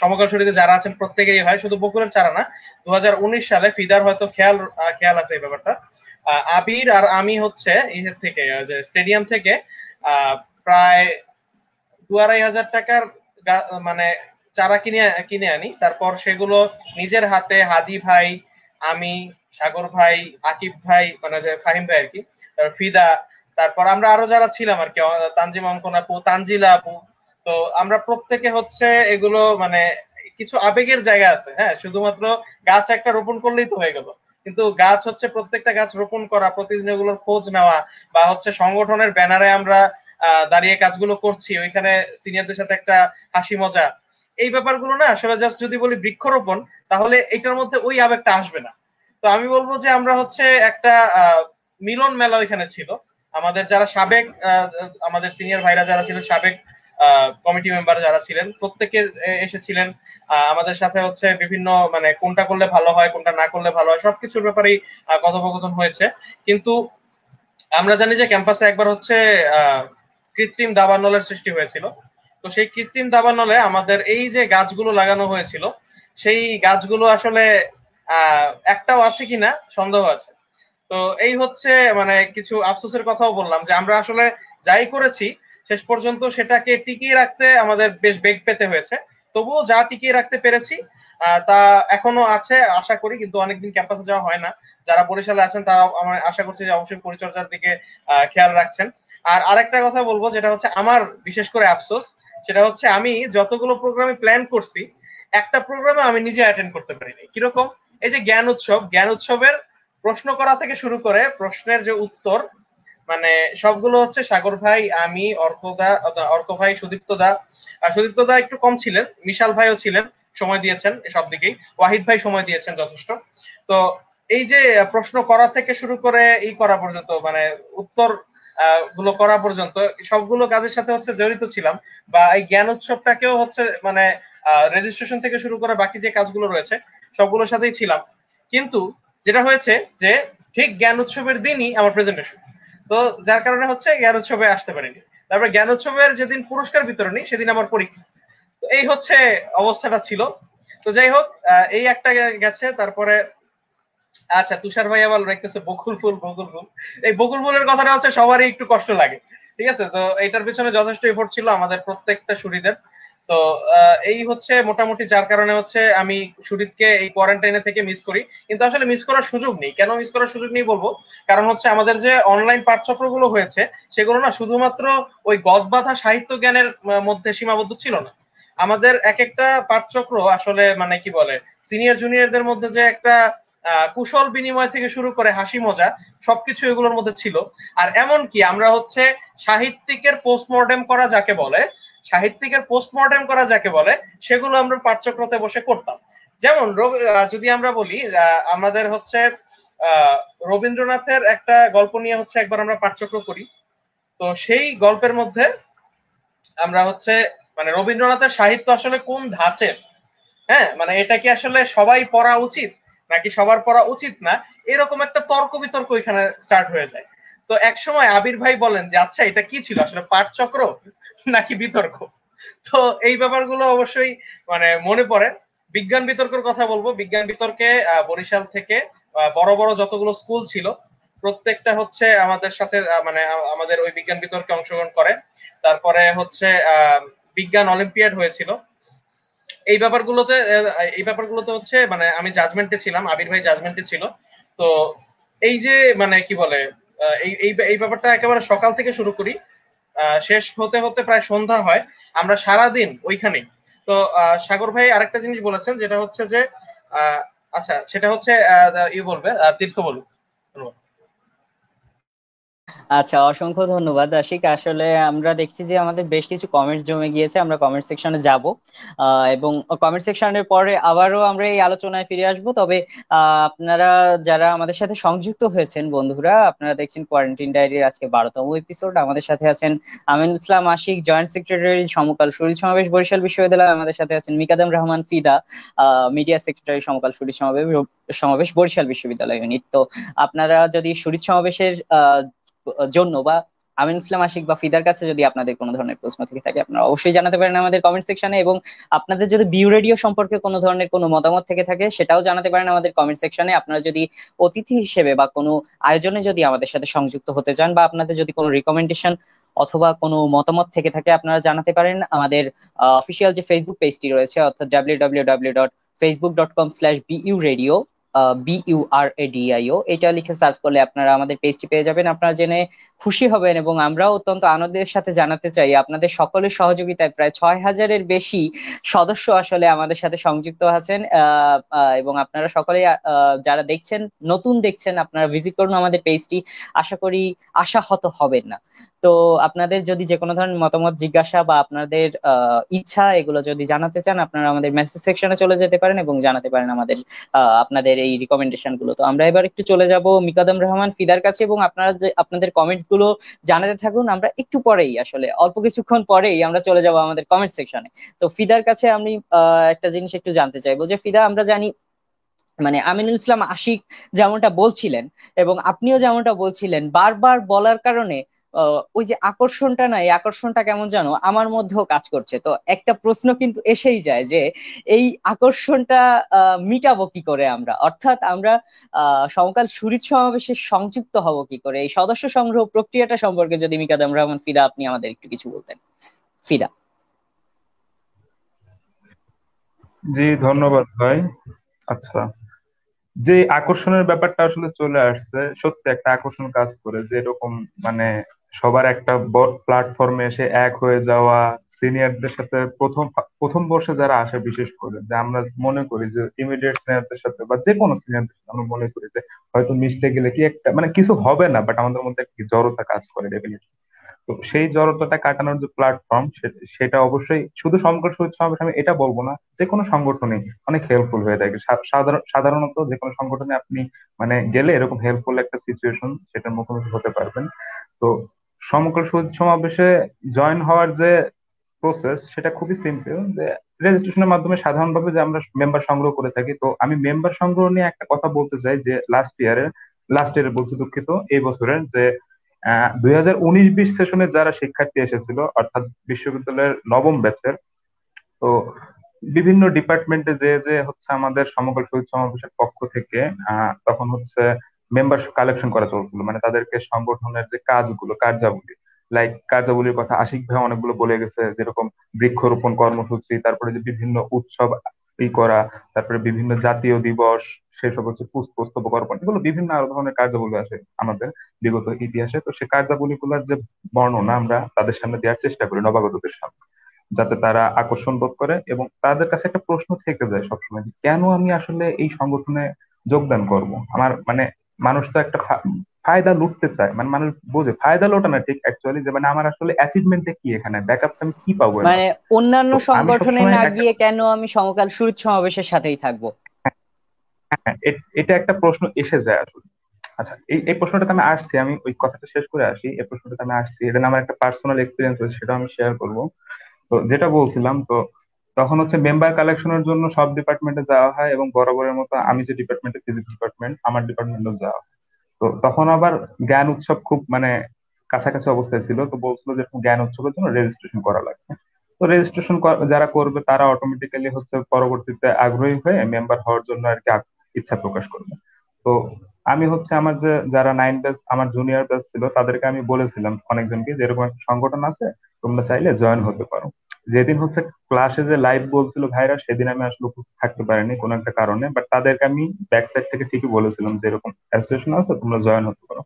Speaker 2: সমকাল শরীরে যারা আছেন প্রত্যেকেরই হয়, শুধু বকুলের চারা না। 2019 সালে ফিদার হয়তো খেয়াল আছে এই ব্যাপারটা, আবির আর আমি হচ্ছে ইহের থেকে যে স্টেডিয়াম থেকে প্রায় 2,500 টাকার মানে চারা কিনে আনি। তারপর সেগুলো নিজের হাতে হাদি ভাই, আমি, সাগর ভাই, আকিব ভাই, মানে যে ফাহিম ভাই আর কি, তারপর ফিদা, তারপর আমরা আরো যারা ছিলাম আর কি, তানজিম অঙ্কন আপু, তানজিলা আপু। তো আমরা প্রত্যেকে হচ্ছে এগুলো মানে কিছু আবেগের জায়গা আছে, হ্যাঁ, শুধুমাত্র গাছ একটা রোপণ করলেই তো হয়ে গেল, কিন্তু গাছ হচ্ছে প্রত্যেকটা গাছ রোপণ করা, প্রতিদিন এগুলোর খোঁজ নেওয়া, বা হচ্ছে সংগঠনের ব্যানারে আমরা দাঁড়িয়ে কাজগুলো করছি, ওইখানে সিনিয়রদের সাথে একটা হাসি মজা, এই ব্যাপারগুলো না আসলে জাস্ট যদি বলি বৃক্ষরোপণ, তাহলে এটার মধ্যে ওই আবেগটা আসবে না। তো আমি বলবো যে আমরা হচ্ছে একটা মিলন মেলা ওইখানে ছিল। আমাদের যারা সাবেক আমাদের সিনিয়র ভাইরা যারা ছিলেন, সাবেক কমিটি মেম্বার যারা ছিলেন, প্রত্যেকে এসেছিলেন আমাদের সাথে, হচ্ছে বিভিন্ন মানে কোনটা করলে ভালো হয়, কোনটা না করলে ভালো হয়, সবকিছুর ব্যাপারেই কথোপকথন হয়েছে। কিন্তু আমরা জানি যে ক্যাম্পাসে একবার হচ্ছে কৃত্রিম দাবানলের সৃষ্টি হয়েছিল। তো সেই কৃত্রিম দাবানলে আমাদের এই যে গাছগুলো লাগানো হয়েছিল, সেই গাছগুলো আসলে একটাও আছে কিনা সন্দেহ আছে। তো এই হচ্ছে মানে কিছু আফসোসের কথাও বললাম যে আমরা আসলে যাই করেছি শেষ পর্যন্ত সেটাকে টিকিয়ে রাখতে আমাদের বেশ বেগ পেতে হয়েছে। তবুও যা টিকিয়ে রাখতে পেরেছি তা এখনো আছে আশা করি, কিন্তু অনেকদিন ক্যাম্পাসে যাওয়া হয় না। যারা বরিশালে আছেন তারা আমার আশা করছি যে অবশ্যই পরিচর্যার দিকে খেয়াল রাখছেন। আর আরেকটা কথা বলবো, যেটা হচ্ছে আমার বিশেষ করে আফসোস, সেটা হচ্ছে আমি যতগুলো প্রোগ্রামে প্ল্যান করছি, একটা প্রোগ্রামে আমি নিজে অ্যাটেন্ড করতে পারিনি। কিরকম? এই যে জ্ঞান উৎসবের প্রশ্ন করা থেকে শুরু করে প্রশ্নের যে উত্তর, মানে সবগুলো হচ্ছে সাগর ভাই, আমি, অর্ক ভাই, সুদীপ্ত দা একটু কম ছিলেন, মিশাল ভাইও ছিলেন, সময় দিয়েছেন সব দিকেই, ওয়াহিদ ভাই সময় দিয়েছেন যথেষ্ট। তো এই যে প্রশ্ন করা থেকে শুরু করে এই করা পর্যন্ত, মানে উত্তর গুলো করা পর্যন্ত সবগুলো কাজের সাথে হচ্ছে জড়িত ছিলাম, বা এই জ্ঞান উৎসবটাকেও হচ্ছে মানে রেজিস্ট্রেশন থেকে শুরু করে বাকি যে কাজগুলো রয়েছে সবগুলোর সাথেই ছিলাম। কিন্তু যেটা হয়েছে যে ঠিক জ্ঞান উৎসবের দিনই আমার প্রেজেন্টেশন, তো যার কারণে হচ্ছে জ্ঞান উৎসবে আসতে পারিনি। তারপরে জ্ঞান উৎসবের যেদিন পুরস্কার বিতরণী সেদিন আমার পরীক্ষা। তো এই হচ্ছে অবস্থাটা ছিল। তো যাই হোক, এই একটা গেছে। তারপরে আচ্ছা, তুষার ভাই আবার লিখতেছে বকুল ফুল বকুল ফুল। এই বকুল ফুলের কথাটা হচ্ছে সবারই একটু কষ্ট লাগে, ঠিক আছে? তো এটার পিছনে যথেষ্ট এফোর্ট ছিল আমাদের প্রত্যেকটা শুরিদের। তো এই হচ্ছে মোটামুটি যার কারণে হচ্ছে আমি শুরিদকে এই কোয়ারেন্টাইনে থেকে মিস করি। কিন্তু আসলে মিস করার সুযোগ নেই। কেন মিস করার সুযোগ নেই বলবো, কারণ হচ্ছে আমাদের যে অনলাইন পাঠচক্রগুলো হয়েছে সেগুলো না শুধুমাত্র ওই গদবাঁধা সাহিত্য জ্ঞানের মধ্যে সীমাবদ্ধ ছিল না। আমাদের এক একটা পাঠচক্র আসলে মানে কি বলে, সিনিয়র জুনিয়রদের মধ্যে যে একটা কুশল বিনিময় থেকে শুরু করে হাসি মজা সবকিছু এগুলোর মধ্যে ছিল। আর এমন কি আমরা হচ্ছে সাহিত্যিকের পোস্টমর্টেম করা যাকে বলে, সেগুলো আমরা পাঠচক্রতে বসে করতাম। যেমন যদি আমরা বলি, আমাদের হচ্ছে রবীন্দ্রনাথের একটা গল্প নিয়ে হচ্ছে একবার আমরা পাঠচক্র করি। তো সেই গল্পের মধ্যে আমরা হচ্ছে মানে রবীন্দ্রনাথের সাহিত্য আসলে কোন ধাঁচের, হ্যাঁ, মানে এটা কি আসলে সবাই পড়া উচিত নাকি সবার পড়া উচিত না, এরকম একটা তর্ক বিতর্ক এখানে স্টার্ট হয়ে যায়। তো এক সময় আবির ভাই বলেন যে আচ্ছা এটা কি ছিল আসলে, পাঠচক্র নাকি বিতর্ক? তো এই ব্যাপারগুলো অবশ্যই মানে মনে পড়ে। বিজ্ঞান বিতর্কের কথা বলবো। বিজ্ঞান বিতর্কে বরিশাল থেকে বড় বড় যতগুলো স্কুল ছিল প্রত্যেকটা হচ্ছে আমাদের সাথে মানে আমাদের ওই বিজ্ঞান বিতর্কে অংশগ্রহণ করে। তারপরে হচ্ছে বিজ্ঞান অলিম্পিয়াড হয়েছিল। এই ব্যাপারগুলোতে হচ্ছে মানে আমি জাজমেন্টে ছিলাম, আবির ভাই জাজমেন্টে ছিল। তো এই যে মানে কি বলে, এই এই এই ব্যাপারটা একেবারে সকাল থেকে শুরু করি, শেষ হতে হতে প্রায় সন্ধ্যা হয়। আমরা সারাদিন ওইখানেই। তো সাগর ভাই আরেকটা জিনিস বলেছেন, যেটা হচ্ছে যে আহ, আচ্ছা সেটা হচ্ছে বলবে, তীর্থ বলুন। ধন্যবাদ।
Speaker 1: আচ্ছা, অসংখ্য ধন্যবাদ আশিক। আসলে আমরা দেখছি যে আমাদের বেশ কিছু কমেন্টস জমে গিয়েছে, আমরা কমেন্ট সেকশনে যাব এবং কমেন্ট সেকশনের পরে আবারও আমরা এই আলোচনায় ফিরে আসব। তবে আপনারা যারা আমাদের সাথে সংযুক্ত হয়েছেন বন্ধুরা, আপনারা দেখছেন কোয়ারেন্টিন ডায়েরির আজকে 12তম এপিসোড। আমাদের সাথে আছেন আমিনুল ইসলাম আশিক, জয়েন্ট সেক্রেটারি সমকাল শরীর সমাবেশ বরিশাল বিশ্ববিদ্যালয়। আমাদের সাথে আছেন মিকাদম রহমান ফিদা, মিডিয়া সেক্রেটারি সমকাল শরীর সমাবেশ সমাবেশ বরিশাল বিশ্ববিদ্যালয় ইউনিট। তো আপনারা যদি শরীর সমাবেশের জন্য বা আমিন ইসলাম আশিক বা ফিদার কাছে যদি আপনাদের কোনো ধরনের প্রশ্ন থেকে থাকে, আপনারা অবশ্যই জানাতে পারেন আমাদের কমেন্ট সেকশনে। এবং আপনাদের যদি বিউ রেডিও সম্পর্কে কোনো ধরনের কোনো মতামত থেকে থাকে সেটাও জানাতে পারেন আমাদের কমেন্ট সেকশনে। আপনারা যদি অতিথি হিসেবে বা কোনো আয়োজনে যদি আমাদের সাথে সংযুক্ত হতে চান, বা আপনাদের যদি কোনো রিকমেন্ডেশন অথবা কোনো মতামত থেকে থাকে, আপনারা জানাতে পারেন আমাদের অফিসিয়াল যে ফেসবুক পেজটি রয়েছে, অর্থাৎ www.facebook.com/bu radio, BURADIO, এটা লিখে সার্চ করলে আপনারা আমাদের পেজটি পেয়ে যাবেন। আপনারা জেনে খুশি হবেন এবং আমরাও অত্যন্ত আনন্দের সাথে জানাতে চাই আপনাদের সকলের সহযোগিতায় প্রায় 6,000-এর বেশি সদস্য আসলে আমাদের সাথে সংযুক্ত আছেন। এবং আপনারা সকলে যারা দেখছেন, নতুন দেখছেন, আপনারা ভিজিট করুন আমাদের পেজটি। আশা করি আশাহত হবেন না। তো আপনাদের যদি যে কোনো ধরনের মতামত, জিজ্ঞাসা বা আপনাদের ইচ্ছা এগুলো যদি জানাতে চান, আপনারা আমাদের মেসেজ সেকশনে চলে যেতে পারেন এবং জানাতে পারেন আমাদের আপনাদের এই রিকমেন্ডেশন গুলো। তো আমরা এবার একটু চলে যাব মিকাদম রহমান ফিদার কাছে, এবং আপনারা যে আপনাদের কমেন্টস গুলো জানাতে থাকুন। আমরা একটু পরেই, আসলে অল্প কিছুক্ষণ পরেই আমরা চলে যাব আমাদের কমেন্ট সেকশনে। তো ফিদার কাছে আমি একটা জিনিস একটু জানতে চাইবো যে ফিদা, আমরা জানি মানে আমিনুল ইসলাম আশিক যেমনটা বলছিলেন এবং আপনিও যেমনটা বলছিলেন, বারবার বলার কারণে ওই যে আকর্ষণটা, না এই আকর্ষণটা কেমন জানো আমার মধ্যেও কাজ করছে। তো একটা প্রশ্ন কিন্তু এসেই যায় যে এই আকর্ষণটা মিটাবো কি করে আমরা, অর্থাৎ আমরা সমকাল শরীর সমাবেশে সংযুক্ত হব কি করে? এই সদস্য সংগ্রহ প্রক্রিয়াটা সম্পর্কে যদি মিকাদম রহমান ফিদা আপনি আমাদের একটু কিছু বলতেন। ফিদা।
Speaker 3: জি, ধন্যবাদ ভাই। আচ্ছা, যে আকর্ষণের ব্যাপারটা আসলে চলে আসছে, সত্যি একটা আকর্ষণ কাজ করে, যে এরকম মানে সবার একটা প্ল্যাটফর্মে এসে এক হয়ে যাওয়া, সিনিয়রদের সাথে প্রথম প্রথম বর্ষে যারা আসে, বিশেষ করে যে আমরা মনে করি যে ইমিডিয়েট সিনিয়রদের সাথে বা যে কোনো সিনিয়রদের সাথে আমরা মনে করি যে হয়তো মিশতে গেলে কি একটা মানে কিছু হবে না, বাট আমাদের মধ্যে একটা জড়তা কাজ করে ডেফিনেটলি। তো সেই জড়তাটা কাটানোর যে প্ল্যাটফর্ম, সেটা অবশ্যই শুধু সমকাল সহিত সমাবেশ আমি এটা বলবো না, যে কোনো সংগঠনই অনেক হেল্পফুল হয়ে থাকে। সাধারণত যে কোনো সংগঠনে আপনি মানে গেলে এরকম হেল্পফুল একটা সিচুয়েশন সেটার মুখোমুখি হতে পারবেন। তো সমকাল সমাবেশে জয়েন হওয়ার যে প্রসেস সেটা খুবই সিম্পল, যে রেজিস্ট্রেশনের মাধ্যমে সাধারণভাবে যে আমরা মেম্বার সংগ্রহ করে থাকি। তো আমি মেম্বার সংগ্রহ নিয়ে একটা কথা বলতে চাই, যে লাস্ট ইয়ারে বলছি, দুঃখিত, এই বছরের যে 2019-20 সেশনে যারা শিক্ষার্থী এসেছিল, অর্থাৎ বিশ্ববিদ্যালয়ের নবম ব্যাচের, তো বিভিন্ন ডিপার্টমেন্টে যে যে হচ্ছে আমাদের সমকাল শহীদ সমাবেশের পক্ষ থেকে তখন হচ্ছে মেম্বারশিপ কালেকশন করা চলছিল, মানে তাদেরকে সংগঠনের যে কাজগুলো, কার্যাবলী, লাইক কার্যাবলীর কথা আশিক ভাই অনেকগুলো বলে গেছে, যেরকম বৃক্ষরোপণ কর্মসূচি, তারপরে যে বিভিন্ন উৎসব করা, তারপরে বিভিন্ন জাতীয় দিবস, সেসব হচ্ছে পুষ্পস্তবক অর্পণ, এগুলো বিভিন্ন আরো ধরনের কার্যাবলী আছে আমাদের বিগত ইতিহাসে। তো সেই কার্যাবলীগুলোর যে বর্ণনা আমরা তাদের সামনে দেওয়ার চেষ্টা করি, নবাগতদের সামনে, যাতে তারা আকর্ষণ বোধ করে এবং তাদের কাছে একটা প্রশ্ন থেকে যায় সবসময়, যে কেন আমি আসলে এই সংগঠনে যোগদান করব। আমার মানে মানুষ তো একটা ফায়দা লুটতে চায়, মানে মানুষ বোঝে ফায়দা লোটা না ঠিক অ্যাকচুয়ালি, যে মানে আমার আসলে অ্যাচিভমেন্টটা কি, এখানে ব্যাকআপ আমি কি পাবো এর
Speaker 1: মানে
Speaker 3: মাধ্যমে।
Speaker 1: অন্যান্য
Speaker 3: তো আমি
Speaker 1: সংগঠনে
Speaker 3: সবসময়
Speaker 1: না
Speaker 3: একটা,
Speaker 1: গিয়ে কেন আমি সমকাল সুরত সমাবেশের সাথেই থাকবো?
Speaker 3: হ্যাঁ, এটা একটা প্রশ্ন এসে যায় আসলে। আচ্ছা, এই প্রশ্নটাতে আমি আসছি, আমি ওই কথাটা শেষ করে আসি, এই প্রশ্নটাতে আমি আসছি, এটা নিয়ে আমার একটা পার্সোনাল এক্সপিরিয়েন্স আছে, সেটা আমি শেয়ার করবো। তো যেটা বলছিলাম, তো তখন হচ্ছে মেম্বার কালেকশনের জন্য সব ডিপার্টমেন্টে যাওয়া হয়, এবং বরাবরের মতো আমি যে ডিপার্টমেন্টে, ফিজিক্স ডিপার্টমেন্ট, আমার ডিপার্টমেন্টও যাওয়া হয়। তো তখন আবার জ্ঞান উৎসব খুব মানে কাছাকাছি অবস্থায় ছিল, তো বলছিল যে এরকম জ্ঞান উৎসবের জন্য রেজিস্ট্রেশন করা লাগবে। তো রেজিস্ট্রেশন যারা করবে তারা অটোমেটিক্যালি হচ্ছে পরবর্তীতে আগ্রহী হয়ে মেম্বার হওয়ার জন্য আর কি ইচ্ছা প্রকাশ করবে। তো আমি হচ্ছে আমার যে যারা 9 ব্যাচ, আমার জুনিয়র ব্যাচ ছিল, তাদেরকে আমি বলেছিলাম অনেকজনকে যে এরকম একটা সংগঠন আছে, তোমরা চাইলে জয়েন হতে পারো। যেদিন হচ্ছে ক্লাসে যে লাইভ বলছিল ভাইরা, সেদিন আমি আসলে উপস্থিত থাকতে পারিনি কোনো একটা কারণে, বাট তাদেরকে আমি ব্যাক সাইড থেকে ঠিকই বলেছিলাম যে এরকম অ্যাসোসিয়েশন আছে, তোমরা জয়েন হতে পারো।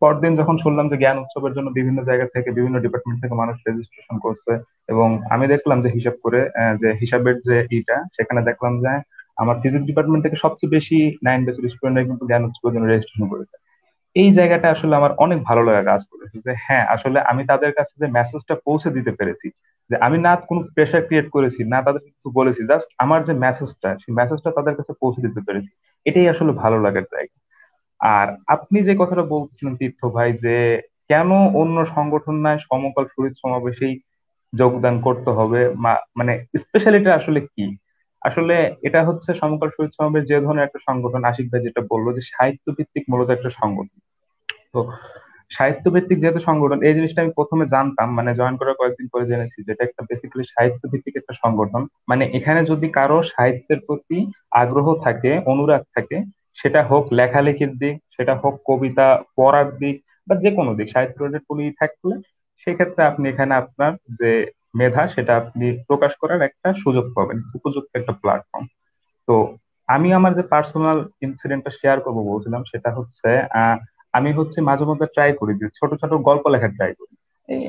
Speaker 3: পরদিন যখন শুনলাম যে জ্ঞান উৎসবের জন্য বিভিন্ন জায়গা থেকে, বিভিন্ন ডিপার্টমেন্ট থেকে মানুষ রেজিস্ট্রেশন করছে, এবং আমি দেখলাম যে হিসাব করে, যে হিসাবের যে ইটা, সেখানে দেখলাম যে আমার ফিজিক্স ডিপার্টমেন্ট থেকে সবচেয়ে বেশি 9 ব্যাচের স্টুডেন্টরা কিন্তু জ্ঞান উৎসবের জন্য রেজিস্ট্রেশন করেছে। এই জায়গাটা আসলে আমার অনেক ভালো লাগা কাজ করেছে, যে হ্যাঁ আসলে আমি তাদের কাছে যে মেসেজটা পৌঁছে দিতে পেরেছি, যে আমি না কোনো প্রেশার ক্রিয়েট করেছি, না তাদের কিছু বলেছি, জাস্ট আমার যে মেসেজটা, সেই মেসেজটা তাদের কাছে পৌঁছে দিতে পেরেছি। এটাই আসলে ভালো লাগার জায়গা। আর আপনি যে কথাটা বলছিলেন তীর্থ ভাই, যে কেন অন্য সংগঠন নয় সমকাল শরীর সমাবেশেই যোগদান করতে হবে, মানে স্পেশালিটা আসলে কি? আসলে এটা হচ্ছে সমকাল শহীদ সমাবেশ যে ধরনের একটা সংগঠন, আশিক ভাই যেটা বললো, যে সাহিত্য ভিত্তিক মূলত একটা সংগঠন। তো সাহিত্য ভিত্তিক যেহেতু সংগঠন, এই জিনিসটা আমি প্রথমে জানতাম, মানে জয়েন করার কয়েকদিন পরে জেনেছি যেটা একটা বেসিক্যালি সাহিত্য ভিত্তিক একটা সংগঠন। মানে এখানে যদি কারো সাহিত্যের প্রতি আগ্রহ থাকে, অনুরাগ থাকে, সেটা হোক লেখালেখির দিক, সেটা হোক কবিতা পড়ার দিক, বা যে কোনো দিক, সাহিত্য রিলেটেড কোনো থাকলে, সেক্ষেত্রে আপনি এখানে আপনার যে মেধা সেটা আপনি প্রকাশ করার একটা সুযোগ পাবেন, উপযুক্ত একটা প্ল্যাটফর্ম। তো আমি আমার যে পার্সোনাল ইনসিডেন্টটা শেয়ার করবো বলছিলাম, সেটা হচ্ছে আমি হচ্ছে মাঝে মধ্যে ট্রাই করি যে ছোট ছোট গল্প লেখার ট্রাই করি।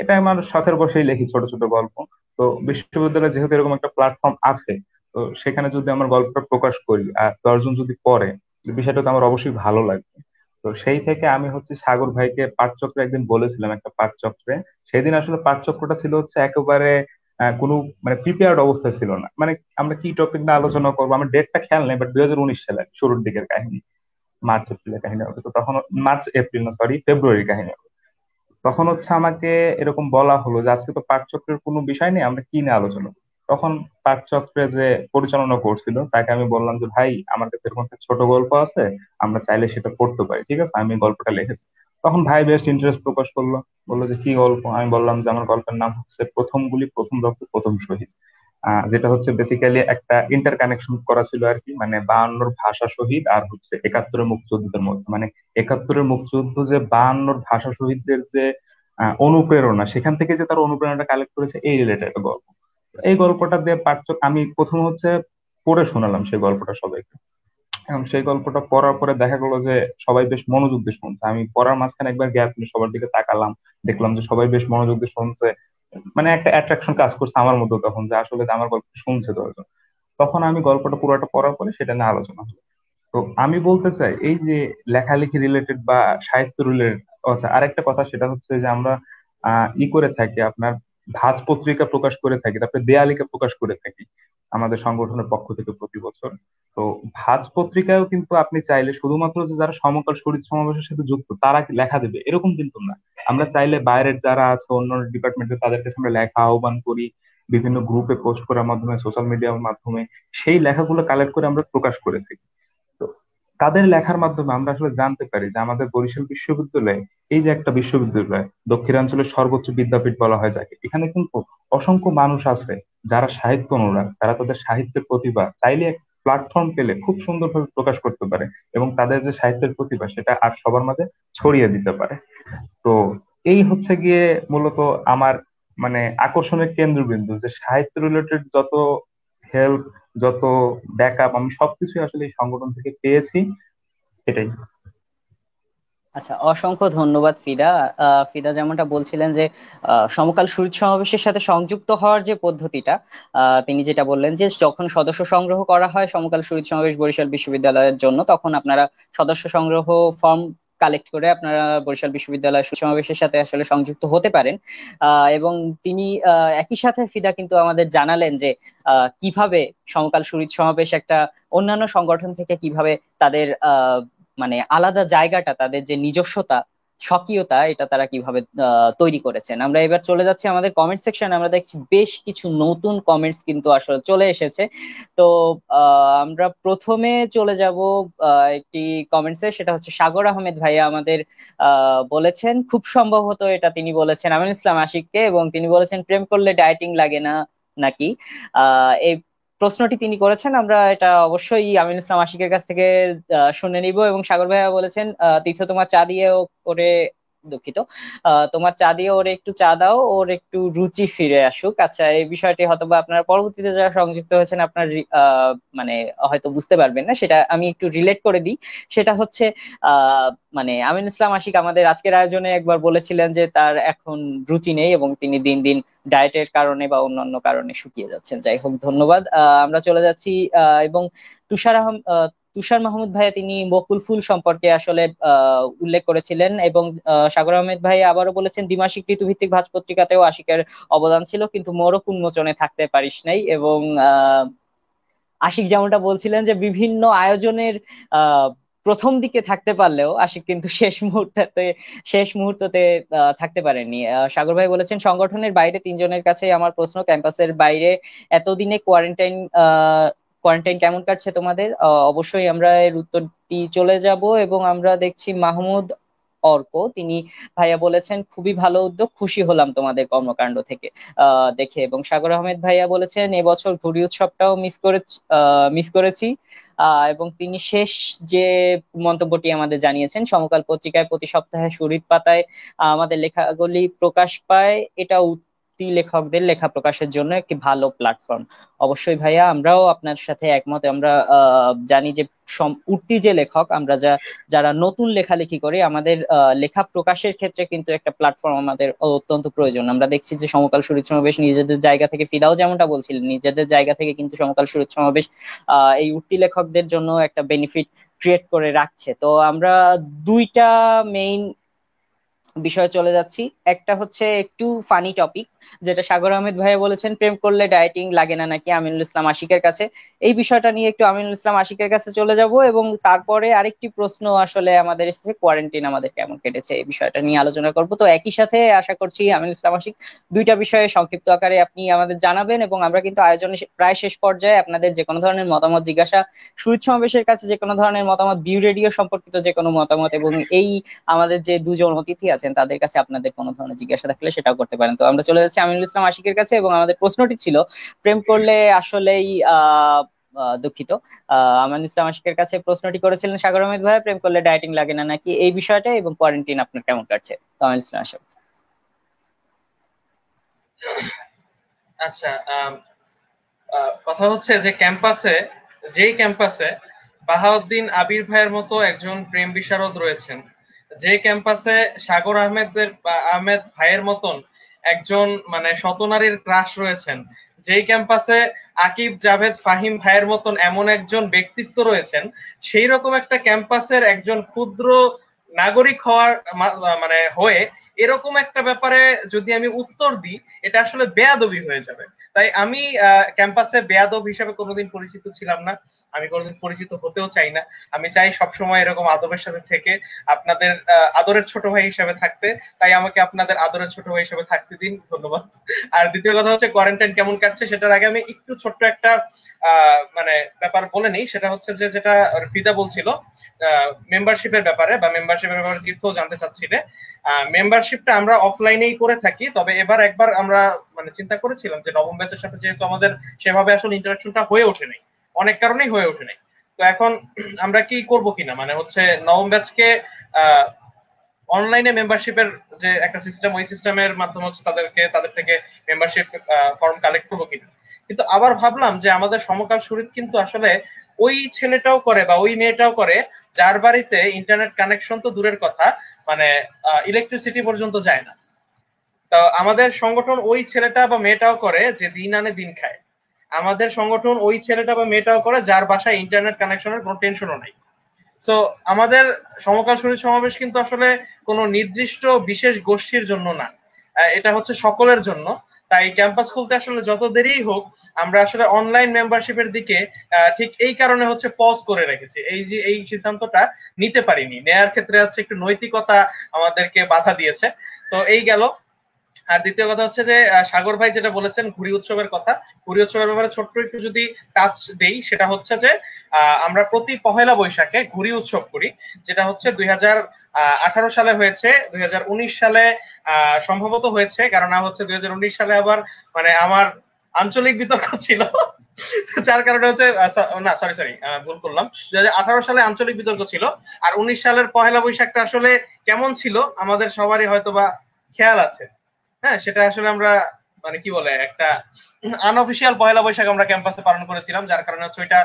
Speaker 3: এটা আমার শখের বসেই লিখি ছোট ছোট গল্প। তো বিশ্ববিদ্যালয়ে যেহেতু এরকম একটা প্ল্যাটফর্ম আছে, তো সেখানে যদি আমার গল্পটা প্রকাশ করি আর 10 জন যদি পড়ে, বিষয়টা তো আমার অবশ্যই ভালো লাগবে। তো সেই থেকে আমি হচ্ছে সাগর ভাইকে পাঠচক্রে একদিন বলেছিলাম, একটা পাঠচক্রে, সেদিন আসলে পাঠচক্রটা ছিল হচ্ছে একেবারে কোনো মানে প্রিপেয়ার্ড অবস্থায় ছিল না, মানে আমরা কি টপিক নিয়ে আলোচনা করবো আমার ডেটটা খেয়াল নেই, বাট 2019 সালে শুরুর দিকের কাহিনী, মার্চ এপ্রিলের কাহিনী হবে। তো তখন মার্চ এপ্রিল না, সরি, ফেব্রুয়ারির কাহিনী হবে। তখন হচ্ছে আমাকে এরকম বলা হলো যে আজকে তো পাঠচক্রের কোনো বিষয় নেই, আমরা কি নিয়ে আলোচনা করবো? তখন পাঠচক্রে যে পরিচালনা করছিল তাকে আমি বললাম যে ভাই, আমার কাছে এরকম একটা ছোট গল্প আছে, আমরা চাইলে সেটা পড়তে পারি, ঠিক আছে, আমি গল্পটা লিখেছি। তখন ভাই বেশ ইন্টারেস্ট প্রকাশ করলো, বললো যে কি গল্প? আমি বললাম যে আমার গল্পের নাম হচ্ছে প্রথম গুলি প্রথম রক্ত প্রথম শহীদ। যেটা হচ্ছে বেসিক্যালি একটা ইন্টার কানেকশন করা ছিল আর কি, মানে 52-র ভাষা শহীদ আর হচ্ছে 71-এর মুক্তিযোদ্ধাদের মধ্যে, মানে 71-এর মুক্তিযুদ্ধ যে 52-র ভাষা শহীদদের যে অনুপ্রেরণা, সেখান থেকে যে তার অনুপ্রেরণাটা কালেক্ট করেছে, এই রিলেটেড একটা গল্প। তো এই গল্পটা দিয়ে পাঠক আমি প্রথম হচ্ছে পড়ে শোনালাম সেই গল্পটা সবাইকে। এখন সেই গল্পটা পড়ার পরে দেখা গেলো যে সবাই বেশ মনোযোগ দিয়ে শুনছে। আমি পড়ার মাঝখানে একবার গ্যাপ নিয়ে সবার দিকে তাকালাম, দেখলাম যে সবাই বেশ মনোযোগ দিয়ে শুনছে। মানে একটা অ্যাট্রাকশন কাজ করছে আমার মধ্যে তখন, যে আসলে যে আমার গল্প শুনছে দশজন। তখন আমি গল্পটা পুরোটা পড়ার পরে সেটা নিয়ে আলোচনা হলো। তো আমি বলতে চাই এই যে লেখালেখি রিলেটেড বা সাহিত্য রিলেটেড, আচ্ছা আরেকটা কথা সেটা হচ্ছে যে আমরা করে থাকি আপনার ভাঁজ পত্রিকা প্রকাশ করে থাকি, তারপরে দেয়ালিকা প্রকাশ করে থাকি আমাদের সংগঠনের পক্ষ থেকে প্রতি বছর। তো ভাঁজ পত্রিকায়ও কিন্তু আপনি চাইলে শুধুমাত্র যে যারা সমকাল শরীর সমাবেশের সাথে যুক্ত তারা কি লেখা দেবে এরকম কিন্তু না। আমরা চাইলে বাইরের যারা আছে অন্য ডিপার্টমেন্টে তাদের কাছে আমরা লেখা আহ্বান করি, বিভিন্ন গ্রুপে পোস্ট করার মাধ্যমে, সোশ্যাল মিডিয়ার মাধ্যমে সেই লেখাগুলো কালেক্ট করে আমরা প্রকাশ করে থাকি। তো তাদের লেখার মাধ্যমে আমরা আসলে জানতে পারি যে আমাদের বরিশাল বিশ্ববিদ্যালয়, এই যে একটা বিশ্ববিদ্যালয়, দক্ষিণাঞ্চলের সর্বোচ্চ বিদ্যাপীঠ বলা হয় যাকে, এখানে কিন্তু অসংখ্য মানুষ আছে যারা সাহিত্য অনুরাগ, তারা তাদের সাহিত্যের প্রতিভা চাইলে প্ল্যাটফর্ম পেলে খুব সুন্দরভাবে প্রকাশ করতে পারে এবং তাদের যে সাহিত্যের প্রতিভা সেটা আর সবার মাঝে ছড়িয়ে দিতে পারে। তো এই হচ্ছে গিয়ে মূলত আমার মানে আকর্ষণের কেন্দ্রবিন্দু, যে সাহিত্য রিলেটেড যত হেল্প, যত ব্যাকআপ আমি সবকিছুই আসলে এই সংগঠন থেকে পেয়েছি। এটাই।
Speaker 1: আচ্ছা, অসংখ্য ধন্যবাদ ফিদা। ফিদা যেমনটা বলছিলেন যে সমকাল শহীদ সমাবেশের সাথে সংযুক্ত হওয়ার যে পদ্ধতিটা, তিনি যেটা বললেন যে যখন সদস্য সংগ্রহ করা হয় সমকাল শহীদ সমাবেশ বরিশাল বিশ্ববিদ্যালয়ের জন্য, তখন আপনারা সদস্য সংগ্রহ ফর্ম কালেক্ট করে আপনারা বরিশাল বিশ্ববিদ্যালয় শহীদ সমাবেশের সাথে আসলে সংযুক্ত হতে পারেন। এবং তিনি একই সাথে ফিদা কিন্তু আমাদের জানালেন যে কিভাবে সমকাল শহীদ সমাবেশ একটা অন্যান্য সংগঠন থেকে কিভাবে তাদের মানে আলাদা জায়গাটা, তাদের যে নিজস্বতা, স্বকীয়তা, এটা তারা কিভাবে তৈরি করেছেন। আমরা এবার চলে যাচ্ছি আমাদের কমেন্ট সেকশনে। আমরা দেখছি বেশ কিছু নতুন কমেন্টস কিন্তু আসলে চলে এসেছে। তো আমরা প্রথমে চলে যাব একটি কমেন্টসে, সেটা হচ্ছে সাগর আহমেদ ভাইয়া আমাদের বলেছেন, খুব সম্ভবত এটা তিনি বলেছেন আমিনুল ইসলাম আশিককে, এবং তিনি বলেছেন প্রেম করলে ডায়েটিং লাগে না নাকি। এই প্রশ্নটি তিনি করেছেন, আমরা এটা অবশ্যই আমিনুল ইসলাম আশিকের কাছ থেকে শুনে নিব। এবং সাগর ভাইয়া বলেছেন তীর্থ তোমার চা দিয়ে করে, দুঃখিত, তোমার চা দিয়ে ওরে একটু চা দাও, ওর একটু রুচি ফিরে আসুক। আচ্ছা, এই বিষয়টি হয়তো বা আপনারা পরবর্তীতে যারা সংযুক্ত হয়েছেন আপনার মানে হয়তো বুঝতে পারবেন না, সেটা আমি একটু রিলেট করে দিই। সেটা হচ্ছে আহ মানে আমিনুল ইসলাম আশিক আমাদের আজকের আয়োজনে একবার বলেছিলেন যে তার এখন রুচি নেই এবং তিনি দিন দিন ডায়েটের কারণে বা অন্যান্য কারণে শুকিয়ে যাচ্ছেন। যাই হোক, ধন্যবাদ। আমরা চলে যাচ্ছি এবং তুষার আহম আহ, তুষার মাহমুদ ভাইয়া তিনি বকুল ফুল সম্পর্কে আসলে উল্লেখ করেছিলেন, এবং সাগর আহমেদ ভাই আবারও বলেছেন দ্বিমাসিক ঋতুভিত্তিক ভাঁজ পত্রিকাতেও আশিকের অবদান ছিল, কিন্তু মোরক উন্মোচনে থাকতে পারিস নাই। এবং আশিক যেমনটা বলছিলেন যে বিভিন্ন আয়োজনের আহ প্রথম দিকে থাকতে পারলেও আশিক কিন্তু শেষ মুহূর্ততে থাকতে পারেননি। সাগর ভাই বলেছেন সংগঠনের বাইরে তিনজনের কাছেই আমার প্রশ্ন, ক্যাম্পাসের বাইরে এতদিনে কোয়ারেন্টাইন কেমন কাটছে তোমাদের? অবশ্যই আমরা এর উত্তরটি চলে যাব। এবং আমরা দেখছি মাহমুদ অর্ক, তিনি ভাইয়া বলেছেন খুবই ভালো উদ্যোগ, খুশি হলাম তোমাদের কর্মকাণ্ড থেকে দেখে। এবং সাগর আহমেদ ভাইয়া বলেছেন এবছর ঘুড়ি উৎসবটাও মিস করেছি। এবং তিনি শেষ যে মন্তব্যটি আমাদের জানিয়েছেন, সমকাল পত্রিকায় প্রতি সপ্তাহে শরীর পাতায় আমাদের লেখাগুলি প্রকাশ পায়, এটা উঠতি লেখকদের লেখা প্রকাশের জন্য একটি ভালো প্ল্যাটফর্ম। অবশ্যই ভাইয়া, আমরাও আপনার সাথে একমত। আমরা জানি যে উঠতি যে লেখক, আমরা যারা নতুন লেখালেখি করি, আমাদের লেখা প্রকাশের ক্ষেত্রে কিন্তু একটা প্ল্যাটফর্ম আমাদের অত্যন্ত প্রয়োজন। আমরা দেখছি যে সমকাল শরীর সমাবেশ নিজেদের জায়গা থেকে, ফিদাও যেমনটা বলছিলেন, নিজেদের জায়গা থেকে কিন্তু সমকাল শরীর সমাবেশ এই উঠতি লেখকদের জন্য একটা বেনিফিট ক্রিয়েট করে রাখছে। তো আমরা দুইটা মেইন বিষয়ে চলে যাচ্ছি। একটা হচ্ছে একটু ফানি টপিক, যেটা সাগর আহমেদ ভাইয়া বলেছেন প্রেম করলে ডায়েটিং লাগে না নাকি, আমিনুল ইসলাম আশিকের কাছে। এই বিষয়টা নিয়ে একটু আমিনুল ইসলাম আশিকের কাছে চলে যাব, এবং তারপরে আরেকটি প্রশ্ন আসলে আমাদের এসেছে, কোয়ারেন্টিন আমাদের কেমন কেটেছে, এই বিষয়টা নিয়ে আলোচনা করব। তো একই সাথে আশা করছি আমিনুল ইসলাম আশিক দুইটা বিষয়ে সংক্ষিপ্ত আকারে আপনি আমাদের জানাবেন। এবং আমরা কিন্তু আয়োজনে প্রায় শেষ পর্যায়ে, আপনাদের যে কোনো ধরনের মতামত জিজ্ঞাসা, শহীদ সমাবেশের কাছে যে কোনো ধরনের মতামত, বিউ রেডিও সম্পর্কিত যে কোনো মতামত, এবং এই আমাদের যে দুজন অতিথি আছেন তাদের কাছে আপনাদের কোনো ধরনের জিজ্ঞাসা থাকলে সেটাও করতে পারেন। তো আমরা চলে যাচ্ছি আমিনুল ইসলাম আশিকের কাছে, এবং আমাদের প্রশ্নটি ছিল প্রেম করলে আসলেই দুঃখিত, আমিনুল ইসলাম আশিকের কাছে প্রশ্নটি করেছিলেন সাগর আহমেদ ভাই, প্রেম করলে ডায়েটিং লাগে না নাকি, এই বিষয়টা, এবং কোয়ারেন্টিন আপনার কেমন কাটছে। তো আমিনুল ইসলাম আশিক।
Speaker 2: আচ্ছা, কথা হচ্ছে যে ক্যাম্পাসে, যেই ক্যাম্পাসে বাহাউদ্দিন আবির ভাইয়ের মতো একজন প্রেম বিশারদ রয়েছেন, যে ক্যাম্পাসে সাগর আহমেদ ভাইয়ের মতন একজন মানে শতনারীর ক্রাশ রয়েছেন, যেই ক্যাম্পাসে আকিব জাভেদ ফাহিম ভাইয়ের মতন এমন একজন ব্যক্তিত্ব রয়েছেন, সেই রকম একটা ক্যাম্পাসের একজন ক্ষুদ্র নাগরিক হওয়ার মানে হয়ে এরকম একটা ব্যাপারে যদি আমি উত্তর দিই, এটা আসলে বেয়াদবি হয়ে যাবে। তাই আমি ক্যাম্পাসে বেয়াদব হিসেবে কোনোদিন পরিচিত ছিলাম না, আমি কোনোদিন পরিচিত হতেও চাই না। আমি চাই সবসময় এরকম আদবের সাথে থেকে আপনাদের আদরের ছোট ভাই হিসেবে থাকতে। তাই আমাকে আপনাদের আদরের ছোট ভাই হিসেবে থাকতে দিন, ধন্যবাদ। আর দ্বিতীয় কথা হচ্ছে কোয়ারেন্টাইন কেমন কাটছে, সেটার আগে আমি একটু ছোট্ট একটা মানে ব্যাপার বলে নিই। সেটা হচ্ছে যে যেটা ফিদা বলছিল মেম্বারশিপের ব্যাপারে, বা মেম্বারশিপের ব্যাপারে তীর্থও জানতে চাচ্ছিলে। মেম্বারশিপটা আমরা অফলাইনেই করে থাকি, তবে এবার একবার আমরা মানে চিন্তা করেছিলাম যে নবম ব্যাচের সাথে যেহেতু আমাদের সেভাবে আসলে ইন্টারাকশনটা হয়ে ওঠে নাই, অনেক কারণেই হয়ে ওঠে নাই। তো এখন আমরা কি করব কিনা, মানে হচ্ছে নবম ব্যাচকে অনলাইনে মেম্বারশিপের যে একটা সিস্টেম, ওই সিস্টেমের মাধ্যমে হচ্ছে তাদের থেকে মেম্বারশিপ ফর্ম কালেক্ট করবো কিনা। কিন্তু আবার ভাবলাম যে আমাদের সমকাল সুরিত কিন্তু আসলে ওই ছেলেটাও করে বা ওই মেয়েটাও করে যার বাড়িতে ইন্টারনেট কানেকশন তো দূরের কথা, মানে ইলেকট্রিসিটি পর্যন্ত যায় না। তো আমাদের সংগঠন ওই ছেলেটা বা মেয়েটাও করে যে দিন আনে দিন খায়। আমাদের সংগঠন ওই ছেলেটা বা মেয়েটাও করে যার বাসায় ইন্টারনেট কানেকশনের কোনো টেনশনও নাই। সো আমাদের সমকাল শরীর সমাবেশ কিন্তু আসলে কোনো নির্দিষ্ট বিশেষ গোষ্ঠীর জন্য না, এটা হচ্ছে সকলের জন্য। তাই ক্যাম্পাস খুলতে আসলে যত দেরিই হোক, আমরা আসলে অনলাইন মেম্বারশিপের দিকে ঠিক এই কারণে হচ্ছে পজ করে রেখেছি, এই যে এই সিদ্ধান্তটা নিতে পারিনি, নেয়ার ক্ষেত্রে হচ্ছে একটু নৈতিকতা আমাদেরকে বাধা দিয়েছে। তো এই গেল। আর দ্বিতীয় কথা হচ্ছে যে সাগর ভাই যেটা বলেছেন ঘুড়ি উৎসবের কথা, ঘুড়ি উৎসবের ব্যাপারে ছোট্ট একটু যদি টাচ দেই, সেটা হচ্ছে যে আমরা প্রতি পহেলা বৈশাখে ঘুড়ি উৎসব করি, যেটা হচ্ছে 2018 সালে হয়েছে, 2019 সালে সম্ভবত হয়েছে, কারণ হচ্ছে 2019 সালে আবার মানে আমার আঞ্চলিক বিতর্ক ছিল, যার কারণে হচ্ছে না সরি সরি ভুল করলাম, 2018 সালে আঞ্চলিক বিতর্ক ছিল। আর 19 সালের পহেলা বৈশাখটা আসলে কেমন ছিল আমাদের সবারই হয়তোবা খেয়াল আছে। হ্যাঁ, সেটা আসলে আমরা মানে কি বলে একটা আনঅফিসিয়াল পহেলা বৈশাখ আমরা ক্যাম্পাসে পালন করেছিলাম, যার কারণে হচ্ছে ওইটা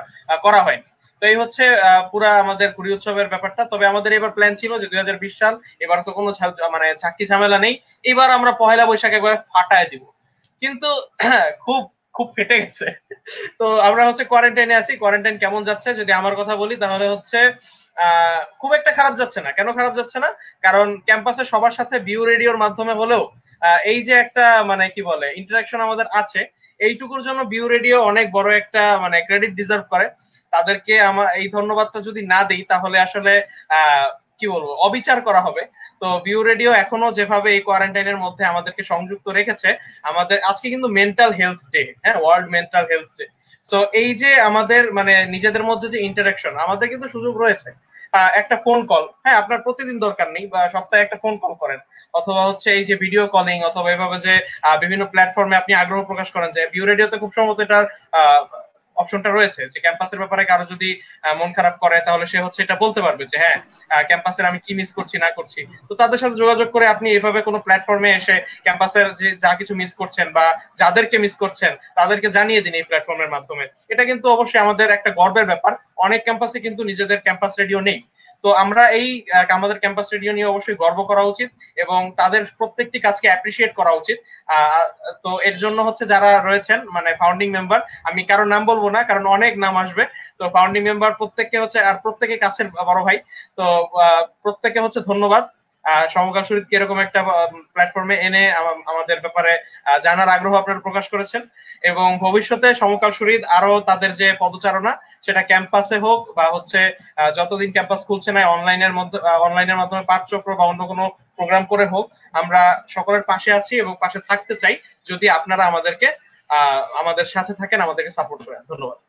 Speaker 2: করা হয়নি। তো এই হচ্ছে পুরা আমাদের ঘুড়ি উৎসবের ব্যাপারটা। তবে আমাদের এবার প্ল্যান ছিল যে 2020 সাল, এবার তো কোনো মানে ঝাঁকি ঝামেলা নেই, এবার আমরা পহেলা বৈশাখ একবার ফাটায় দিব। কিন্তু খুব খুব ফেটে গেছে। তো আমরা হচ্ছে কোয়ারেন্টাইনে আছি। কোয়ারেন্টাইন কেমন যাচ্ছে যদি আমার কথা বলি, তাহলে হচ্ছে খুব একটা খারাপ যাচ্ছে না। কেন খারাপ যাচ্ছে না? কারণ ক্যাম্পাসে সবার সাথে ভিউ রেডিওর মাধ্যমে হলেও এই যে একটা মানে কি বলে ইন্টারাকশন আমাদের আছে, এইটুকুর জন্য ভিউ রেডিও অনেক বড় একটা মানে ক্রেডিট ডিজার্ভ করে। তাদেরকে আমার এই ধন্যবাদটা যদি না দিই, তাহলে আসলে কি বলবো অবিচার করা হবে। তো ভিউ রেডিও এখনো যেভাবে এই কোয়ারেন্টাইনের মধ্যে আমাদেরকে সংযুক্ত রেখেছে, আমাদের আজকে কিন্তু মেন্টাল হেলথ ডে, হ্যাঁ, world mental health day. So এই যে আমাদের মানে নিজেদের মধ্যে যে ইন্টারাকশন, আমাদের কিন্তু সুযোগ রয়েছে। একটা ফোন কল, হ্যাঁ, আপনার প্রতিদিন দরকার নেই, বা সপ্তাহে একটা ফোন কল করেন, অথবা হচ্ছে এই যে ভিডিও কলিং, অথবা এভাবে যে বিভিন্ন প্ল্যাটফর্মে আপনি আগ্রহ প্রকাশ করেন, যে ভিউ রেডিওতে খুব সম্ভবত এটার অপশনটা রয়েছে যে ক্যাম্পাসের ব্যাপারে কারো যদি মন খারাপ করে, তাহলে সে হচ্ছে এটা বলতে পারবে যে হ্যাঁ ক্যাম্পাসের আমি কি মিস করছি না করছি। তো তাদের সাথে যোগাযোগ করে আপনি এভাবে কোনো প্ল্যাটফর্মে এসে ক্যাম্পাসের যে যা কিছু মিস করছেন বা যাদেরকে মিস করছেন তাদেরকে জানিয়ে দিন এই প্ল্যাটফর্মের মাধ্যমে। এটা কিন্তু অবশ্যই আমাদের একটা গর্বের ব্যাপার। অনেক ক্যাম্পাসে কিন্তু নিজেদের ক্যাম্পাস রেডিও নেই। তো আমরা এই আমাদের ক্যাম্পাস রেডিও নিয়ে অবশ্যই গর্ব করা উচিত এবং তাদের প্রত্যেকটি কাজকে অ্যাপ্রিসিয়েট করা উচিত। তো এর জন্য হচ্ছে যারা রয়েছেন মানে ফাউন্ডিং মেম্বার, আমি কারো নাম বলবো না কারণ অনেক নাম আসবে। তো ফাউন্ডিং মেম্বার প্রত্যেককে হচ্ছে, আর প্রত্যেকে কাছের বড় ভাই, তো প্রত্যেকে হচ্ছে ধন্যবাদ। সমকাল শরীরকে এরকম একটা প্ল্যাটফর্মে এনে আমাদের ব্যাপারে জানার আগ্রহ আপনারা প্রকাশ করেছেন, এবং ভবিষ্যতে সমকাল শরীর আরো তাদের যে পদচারণা, সেটা ক্যাম্পাসে হোক বা হচ্ছে যতদিন ক্যাম্পাস খুলছে না অনলাইনের মাধ্যমে পাঠচক্র বা অন্য কোনো প্রোগ্রাম করে হোক, আমরা সকলের পাশে আছি এবং পাশে থাকতে চাই যদি আপনারা আমাদের সাথে থাকেন, আমাদেরকে সাপোর্ট করেন। ধন্যবাদ।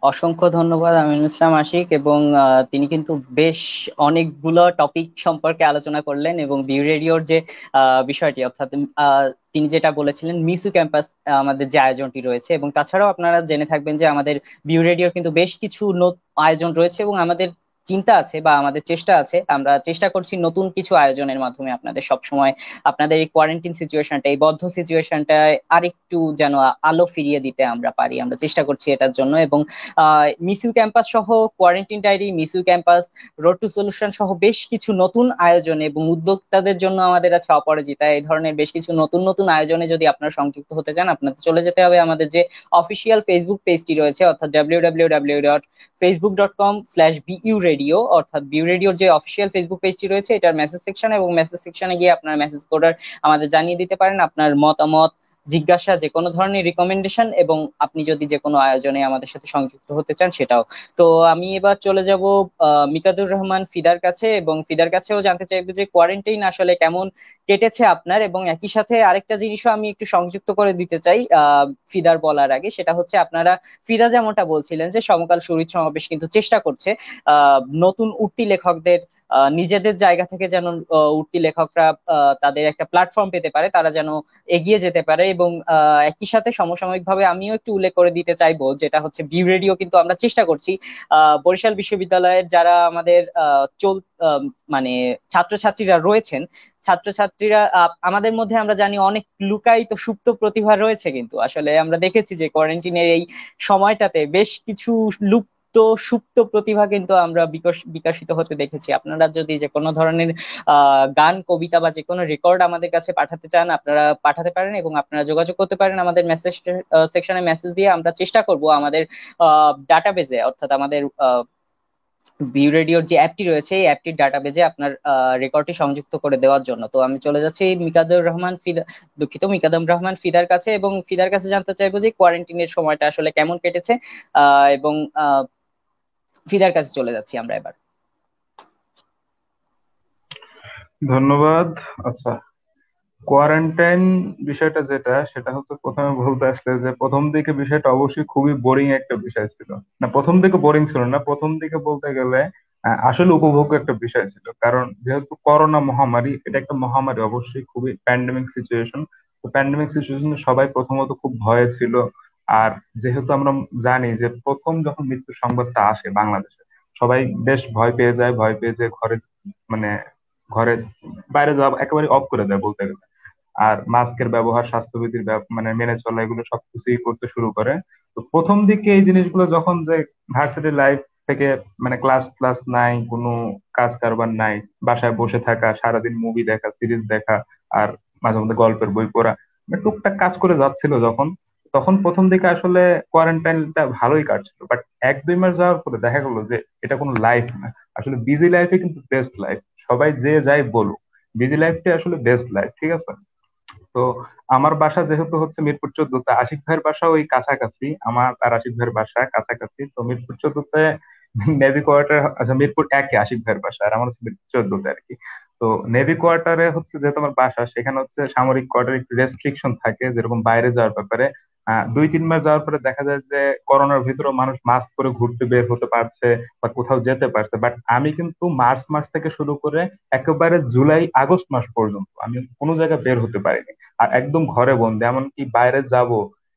Speaker 1: অসংখ্য ধন্যবাদ আমিনুল ইসলাম আশিক, এবং তিনি কিন্তু বেশ অনেকগুলো টপিক সম্পর্কে আলোচনা করলেন, এবং বিউ রেডিওর যে বিষয়টি, অর্থাৎ তিনি যেটা বলেছিলেন মিসু ক্যাম্পাস আমাদের যে আয়োজনটি রয়েছে, এবং তাছাড়াও আপনারা জেনে থাকবেন যে আমাদের বিউ রেডিওর কিন্তু বেশ কিছু আয়োজন রয়েছে, এবং আমাদের চিন্তা আছে বা আমাদের চেষ্টা আছে, আমরা চেষ্টা করছি নতুন কিছু আয়োজনের মাধ্যমে আপনাদের সবসময় আপনাদের এই কোয়ারেন্টিন সিচুয়েশনটা, এই বদ্ধ সিচুয়েশনটায় আরেকটু যেন আলো ফিরিয়ে দিতে আমরা পারি, আমরা চেষ্টা করছি এটার জন্য। এবং মিস ইউ ক্যাম্পাস সহ, quarantine diary, miss you campus, road to solution সহ বেশ কিছু নতুন আয়োজন এবং উদ্যোক্তাদের জন্য আমাদের আছে অপরাজিতা, এই ধরনের বেশ কিছু নতুন নতুন আয়োজনে যদি আপনারা সংযুক্ত হতে চান, আপনাদের চলে যেতে হবে আমাদের যে অফিসিয়াল ফেসবুক পেজটি রয়েছে, অর্থাৎ www.facebook.com/bu রেডিও, অর্থাৎ বিউ রেডিওর যে অফিসিয়াল ফেসবুক পেজটি রয়েছে এটার মেসেজ সেকশন, এবং মেসেজ সেকশনে গিয়ে আপনার মেসেজ করার আমাদের জানিয়ে দিতে পারেন আপনার মতামত, জিজ্ঞাসা, যে কোনো ধরনের রিকমেন্ডেশন, এবং আপনি যদি যে কোনো আয়োজনে আমাদের সাথে সংযুক্ত হতে চান সেটাও। তো আমি এবার চলে যাব মিকাদুর রহমান ফিদার কাছে, এবং ফিদার কাছেও জানতে চাইবো যে কোয়ারেন্টাইন আসলে কেমন কেটেছে আপনার, এবং একই সাথে আরেকটা জিনিসও আমি একটু সংযুক্ত করে দিতে চাই ফিদার বলার আগে, সেটা হচ্ছে আপনারা, ফিদা যেমনটা বলছিলেন যে সমকাল শহীদ সমাবেশ কিন্তু চেষ্টা করছে নতুন উঠতি লেখকদের নিজেদের জায়গা থেকে যেন উঠতি লেখকরা তাদের একটা প্ল্যাটফর্ম পেতে পারে, তারা যেন এগিয়ে যেতে পারে। এবং একই সাথে সমসাময়িকভাবে আমিও একটু উল্লেখ করে দিতে চাইবো, যেটা হচ্ছে বিউ রেডিও কিন্তু আমরা চেষ্টা করছি বরিশাল বিশ্ববিদ্যালয়ের যারা আমাদের মানে ছাত্রছাত্রীরা রয়েছেন, ছাত্রছাত্রীরা আমাদের মধ্যে আমরা জানি অনেক লুকায়িত সুপ্ত প্রতিভা রয়েছে, কিন্তু আসলে আমরা দেখেছি যে কোয়ারেন্টিনের এই সময়টাতে বেশ কিছু সুপ্ত প্রতিভা কিন্তু আমরা বিকশিত হতে দেখেছি। আপনারা যদি যে কোনো ধরনের গান, কবিতা বা যে কোনো রেকর্ড আমাদের কাছে পাঠাতে চান, আপনারা পাঠাতে পারেন, এবং আপনারা যোগাযোগ করতে পারেন আমাদের মেসেজ সেকশনে মেসেজ দিয়ে। আমরা চেষ্টা করব আমাদের ডাটাবেজে, অর্থাৎ আমাদের বিউ রেডিওর যে অ্যাপটি রয়েছে এই অ্যাপটির ডাটাবেজে আপনার রেকর্ডটি সংযুক্ত করে দেওয়ার জন্য। তো আমি চলে যাচ্ছি মিকাদুর রহমান ফিদা, দুঃখিত, মিকাদুর রহমান ফিদার কাছে, এবং ফিদার কাছে জানতে চাইবো যে কোয়ারেন্টিনের সময়টা আসলে কেমন কেটেছে, এবং ফিদার কাছে চলে যাচ্ছি আমরা এবার।
Speaker 3: ধন্যবাদ। আচ্ছা, কোয়ারেন্টাইন বিষয়টা যেটা, সেটা হচ্ছে প্রথমে বলতে আসলে যে প্রথম দিকে বিষয়টা অবশ্যই খুবই বোরিং একটা বিষয় ছিল। না, প্রথম দিকে বোরিং ছিল না, প্রথম দিকে বলতে গেলে আসলে উপভোগ্য একটা বিষয় ছিল। কারণ যেহেতু করোনা মহামারী, এটা একটা মহামারী, অবশ্যই খুবই প্যান্ডেমিক সিচুয়েশন। তো প্যান্ডেমিক সিচুয়েশনে সবাই প্রথমত খুব ভয়ে ছিল। আর যেহেতু আমরা জানি যে প্রথম যখন মৃত্যুর সংবাদটা আসে বাংলাদেশে, সবাই বেশ ভয় পেয়ে যায়, ভয় পেয়ে যে ঘরে, মানে ঘরে বাইরে যাওয়া একেবারে অফ করে দেয় বলতে গেলে। আর মাস্কের ব্যবহার, স্বাস্থ্যবিধির মানে মেনে চলা, এগুলো সবকিছুই করতে শুরু করে। তো প্রথম দিকে এই জিনিসগুলো যখন যে ভার্সিটি লাইফ থেকে, মানে ক্লাস ক্লাস নাই, কোনো কাজ কারবার নাই, বাসায় বসে থাকা, সারাদিন মুভি দেখা, সিরিজ দেখা, আর মাঝে মধ্যে গল্পের বই পড়া, মানে টুকটাক কাজ করে যাচ্ছিল যখন, তখন প্রথম দিকে আসলে কোয়ারেন্টাইনটা ভালোই কাটছিল। বাট 1-2 মাস যাওয়ার পরে দেখা গেলো যে এটা কোনো লাইফ না, আসলে বিজি লাইফে কিন্তু বেস্ট লাইফ। সবাই যে যাই বলুক, বিজি লাইফটা আসলে বেস্ট লাইফ, ঠিক আছে? তো আমার বাসা যেহেতু হচ্ছে মিরপুর 14তে, আশিক ভাইয়ের বাসা ওই কাছাকাছি, আমার আর আশিক ভাইয়ের বাসা কাছাকাছি। তো মিরপুর 14তে নেভি কোয়ার্টার, আচ্ছা মিরপুর 1-এ আশিক ভাইয়ের বাসা, আর আমার হচ্ছে মিরপুর 14তে আর কি। তো নেভি কোয়ার্টারে হচ্ছে যেহেতু আমার বাসা, সেখানে হচ্ছে সামরিক কোয়ার্টারে একটু রেস্ট্রিকশন থাকে, যেরকম বাইরে যাওয়ার ব্যাপারে। 2-3 মাস যাওয়ার পরে দেখা যায় যে করোনার ভিতরেও মানুষ মাস্ক করে ঘুরতে বের হতে পারছে বা কোথাও যেতে পারছে। বাট আমি কিন্তু মার্চ মাস থেকে শুরু করে একেবারে জুলাই আগস্ট মাস পর্যন্ত আমি কোনো জায়গায় বের হতে পারিনি। আর একদম ঘরে বন্দি, এমনকি বাইরে যাব,